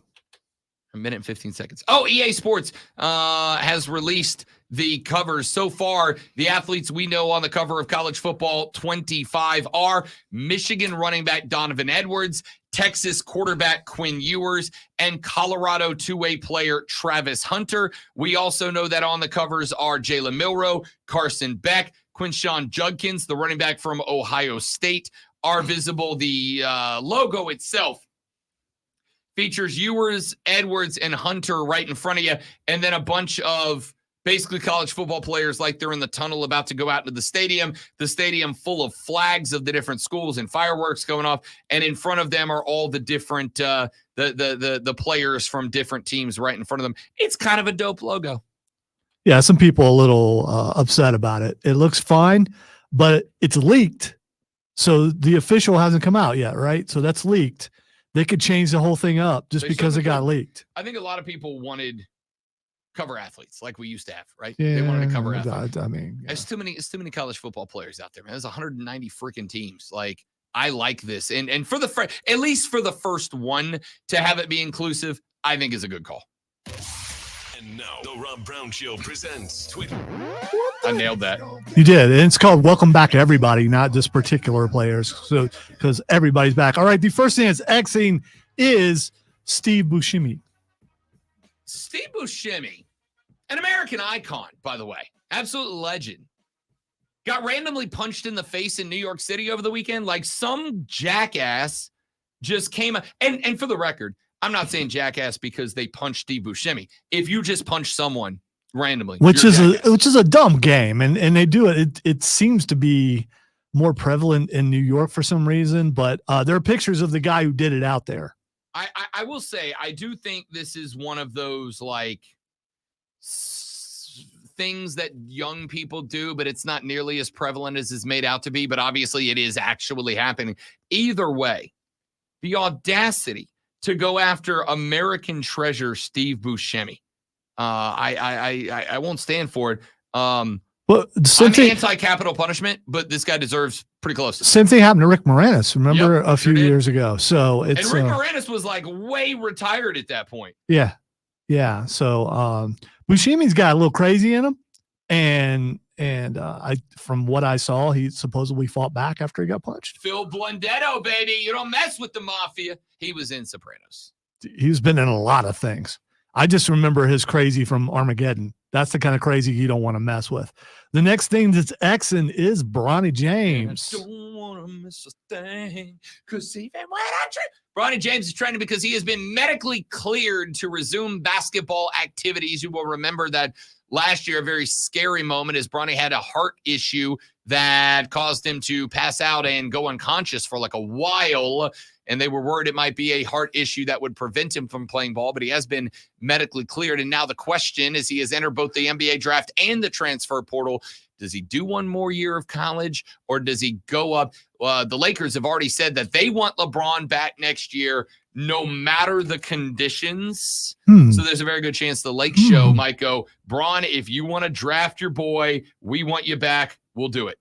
A minute and 15 seconds. Oh, EA Sports has released the covers. So far, the athletes we know on the cover of College Football 25 are Michigan running back Donovan Edwards, Texas quarterback Quinn Ewers, and Colorado two-way player Travis Hunter. We also know that on the covers are Jalen Milroe, Carson Beck, Quinshawn Judkins, the running back from Ohio State, are visible. The logo itself features Ewers, Edwards, and Hunter right in front of you, and then a bunch of basically college football players like they're in the tunnel about to go out into the stadium full of flags of the different schools and fireworks going off, and in front of them are all the different the players from different teams right in front of them. It's kind of a dope logo. Yeah, some people a little upset about it. It looks fine, but it's leaked. So the official hasn't come out yet, right? So that's leaked. They could change the whole thing up just because it got leaked. I think a lot of people wanted cover athletes like we used to have, right? Yeah, they wanted to cover athletes. I mean, yeah. There's too many college football players out there, man. There's 190 freaking teams. Like, I like this. And for at least for the first one to have it be inclusive, I think is a good call. And now the Rob Brown Show presents Twitter. I nailed that. You did. And it's called Welcome Back Everybody, not just particular players. So, because everybody's back. All right. The first thing that's Xing is Steve Buscemi. Steve Buscemi, an American icon, by the way, absolute legend, got randomly punched in the face in New York City over the weekend. Like some jackass just came up. And for the record, I'm not saying jackass because they punched Steve Buscemi. If you just punch someone randomly, which is a dumb game, and they do it. It seems to be more prevalent in New York for some reason, but there are pictures of the guy who did it out there. I will say, I do think this is one of those like things that young people do, but it's not nearly as prevalent as is made out to be. But obviously, it is actually happening. Either way, the audacity to go after American treasure Steve Buscemi. I won't stand for it. But the same I'm thing, anti-capital punishment, but this guy deserves pretty close to same thing happened to Rick Moranis. Remember Yep, a few sure did. years ago. So it's and Rick Moranis was like way retired at that point. yeah. So Buscemi's got a little crazy in him, and I from what I saw, he supposedly fought back after he got punched. Phil Blundetto, baby. You don't mess with the mafia. He was in Sopranos. He's been in a lot of things. I just remember his crazy from Armageddon. That's the kind of crazy you don't want to mess with. The next thing that's Xing is Bronny James. I don't want to miss a thing, because even when I Bronny James is trending because he has been medically cleared to resume basketball activities. You will remember that last year, a very scary moment as Bronny had a heart issue that caused him to pass out and go unconscious for like a while. And they were worried it might be a heart issue that would prevent him from playing ball, but he has been medically cleared. And now the question is, he has entered both the NBA draft and the transfer portal. Does he do one more year of college, or does he go up? The Lakers have already said that they want LeBron back next year, no matter the conditions. So there's a very good chance the Lake Show might go, Bron, if you want to draft your boy, we want you back. We'll do it.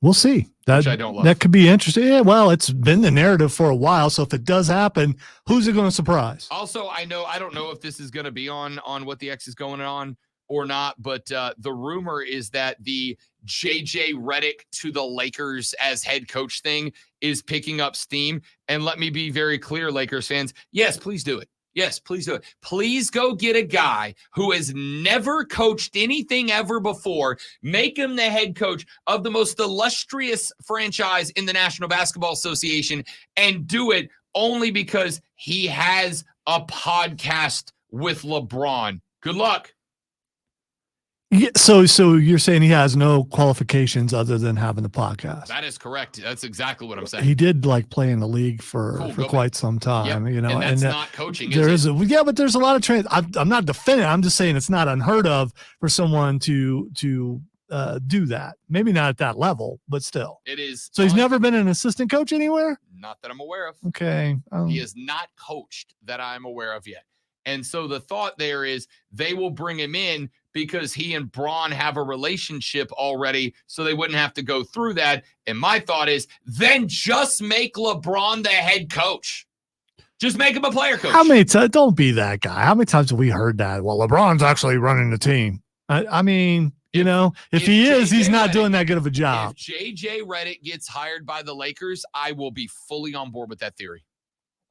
We'll see. Which I don't love. That could be interesting. Yeah, well, it's been the narrative for a while. So if it does happen, who's it going to surprise? Also, I don't know if this is going to be on what the X is going on or not, but the rumor is that the JJ Redick to the Lakers as head coach thing is picking up steam. And let me be very clear, Lakers fans. Yes, please do it. Yes, please do it. Please go get a guy who has never coached anything ever before. Make him the head coach of the most illustrious franchise in the National Basketball Association, and do it only because he has a podcast with LeBron. Good luck. Yeah, so you're saying he has no qualifications other than having the podcast? That is correct. That's exactly what I'm saying. He did like play in the league for quite some time, you know. And that's not coaching. There is but there's a lot of trends. I'm not defending. I'm just saying it's not unheard of for someone to do that. Maybe not at that level, but still. It is. So he's never been an assistant coach anywhere? Not that I'm aware of. Okay. He is not coached that I'm aware of yet. And so the thought there is they will bring him in because he and Bron have a relationship already, so they wouldn't have to go through that. And my thought is, then just make LeBron the head coach. Just make him a player coach. How many times? Don't be that guy. How many times have we heard that? Well, LeBron's actually running the team. I mean, if he is, he's not doing that good of a job. If JJ Redick gets hired by the Lakers, I will be fully on board with that theory.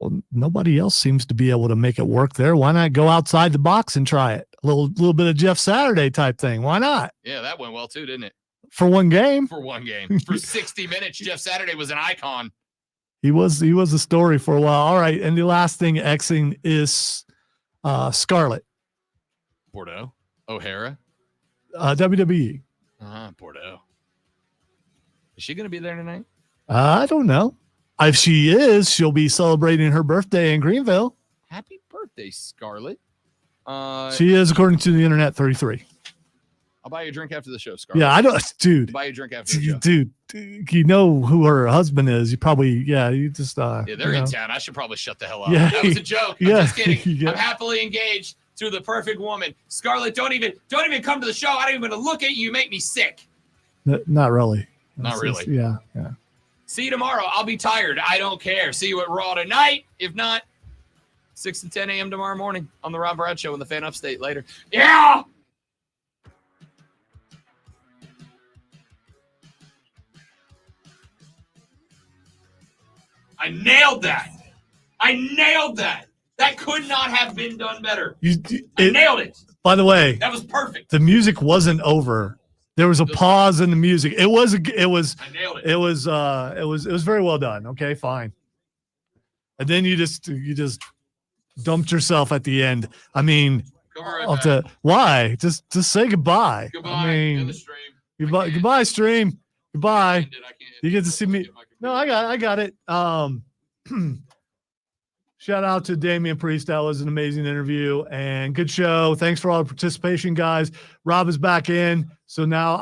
Well, nobody else seems to be able to make it work there. Why not go outside the box and try it? A little bit of Jeff Saturday type thing. Why not? Yeah, that went well too, didn't it? For one game. For one game. For 60 minutes, Jeff Saturday was an icon. He was a story for a while. All right, and the last thing Xing is Scarlett. Bordeaux. O'Hara. WWE. Bordeaux. Is she going to be there tonight? I don't know. If she is, she'll be celebrating her birthday in Greenville. Happy birthday, Scarlett. She is, according to the internet, 33. I'll buy you a drink after the show, Scarlett. Yeah, I don't, dude. I'll buy you a drink after the show. Dude, you know who her husband is. You probably, you just. Yeah, they're in town. I should probably shut the hell up. Yeah. That was a joke. I'm Yeah. just kidding. Yeah. I'm happily engaged to the perfect woman. Scarlett, don't even come to the show. I don't even look at you. You make me sick. Not really. Not really. Yeah. See you tomorrow. I'll be tired. I don't care. See you at Raw tonight. If not, 6 to 10 a.m. tomorrow morning on the Rob Brown Show in the Fan Upstate later. Yeah! I nailed that. That could not have been done better. I nailed it. By the way, That was perfect. the music wasn't over. There was a pause in the music. It was. I nailed it. It was very well done. Okay, fine. And then you just dumped yourself at the end. I mean, why? Just say goodbye. Goodbye. I mean, End the stream. goodbye, stream. Goodbye. You get to see me. No, I got it. Shout out to Damian Priest. That was an amazing interview and good show. Thanks for all the participation, guys. Rob is back in. So now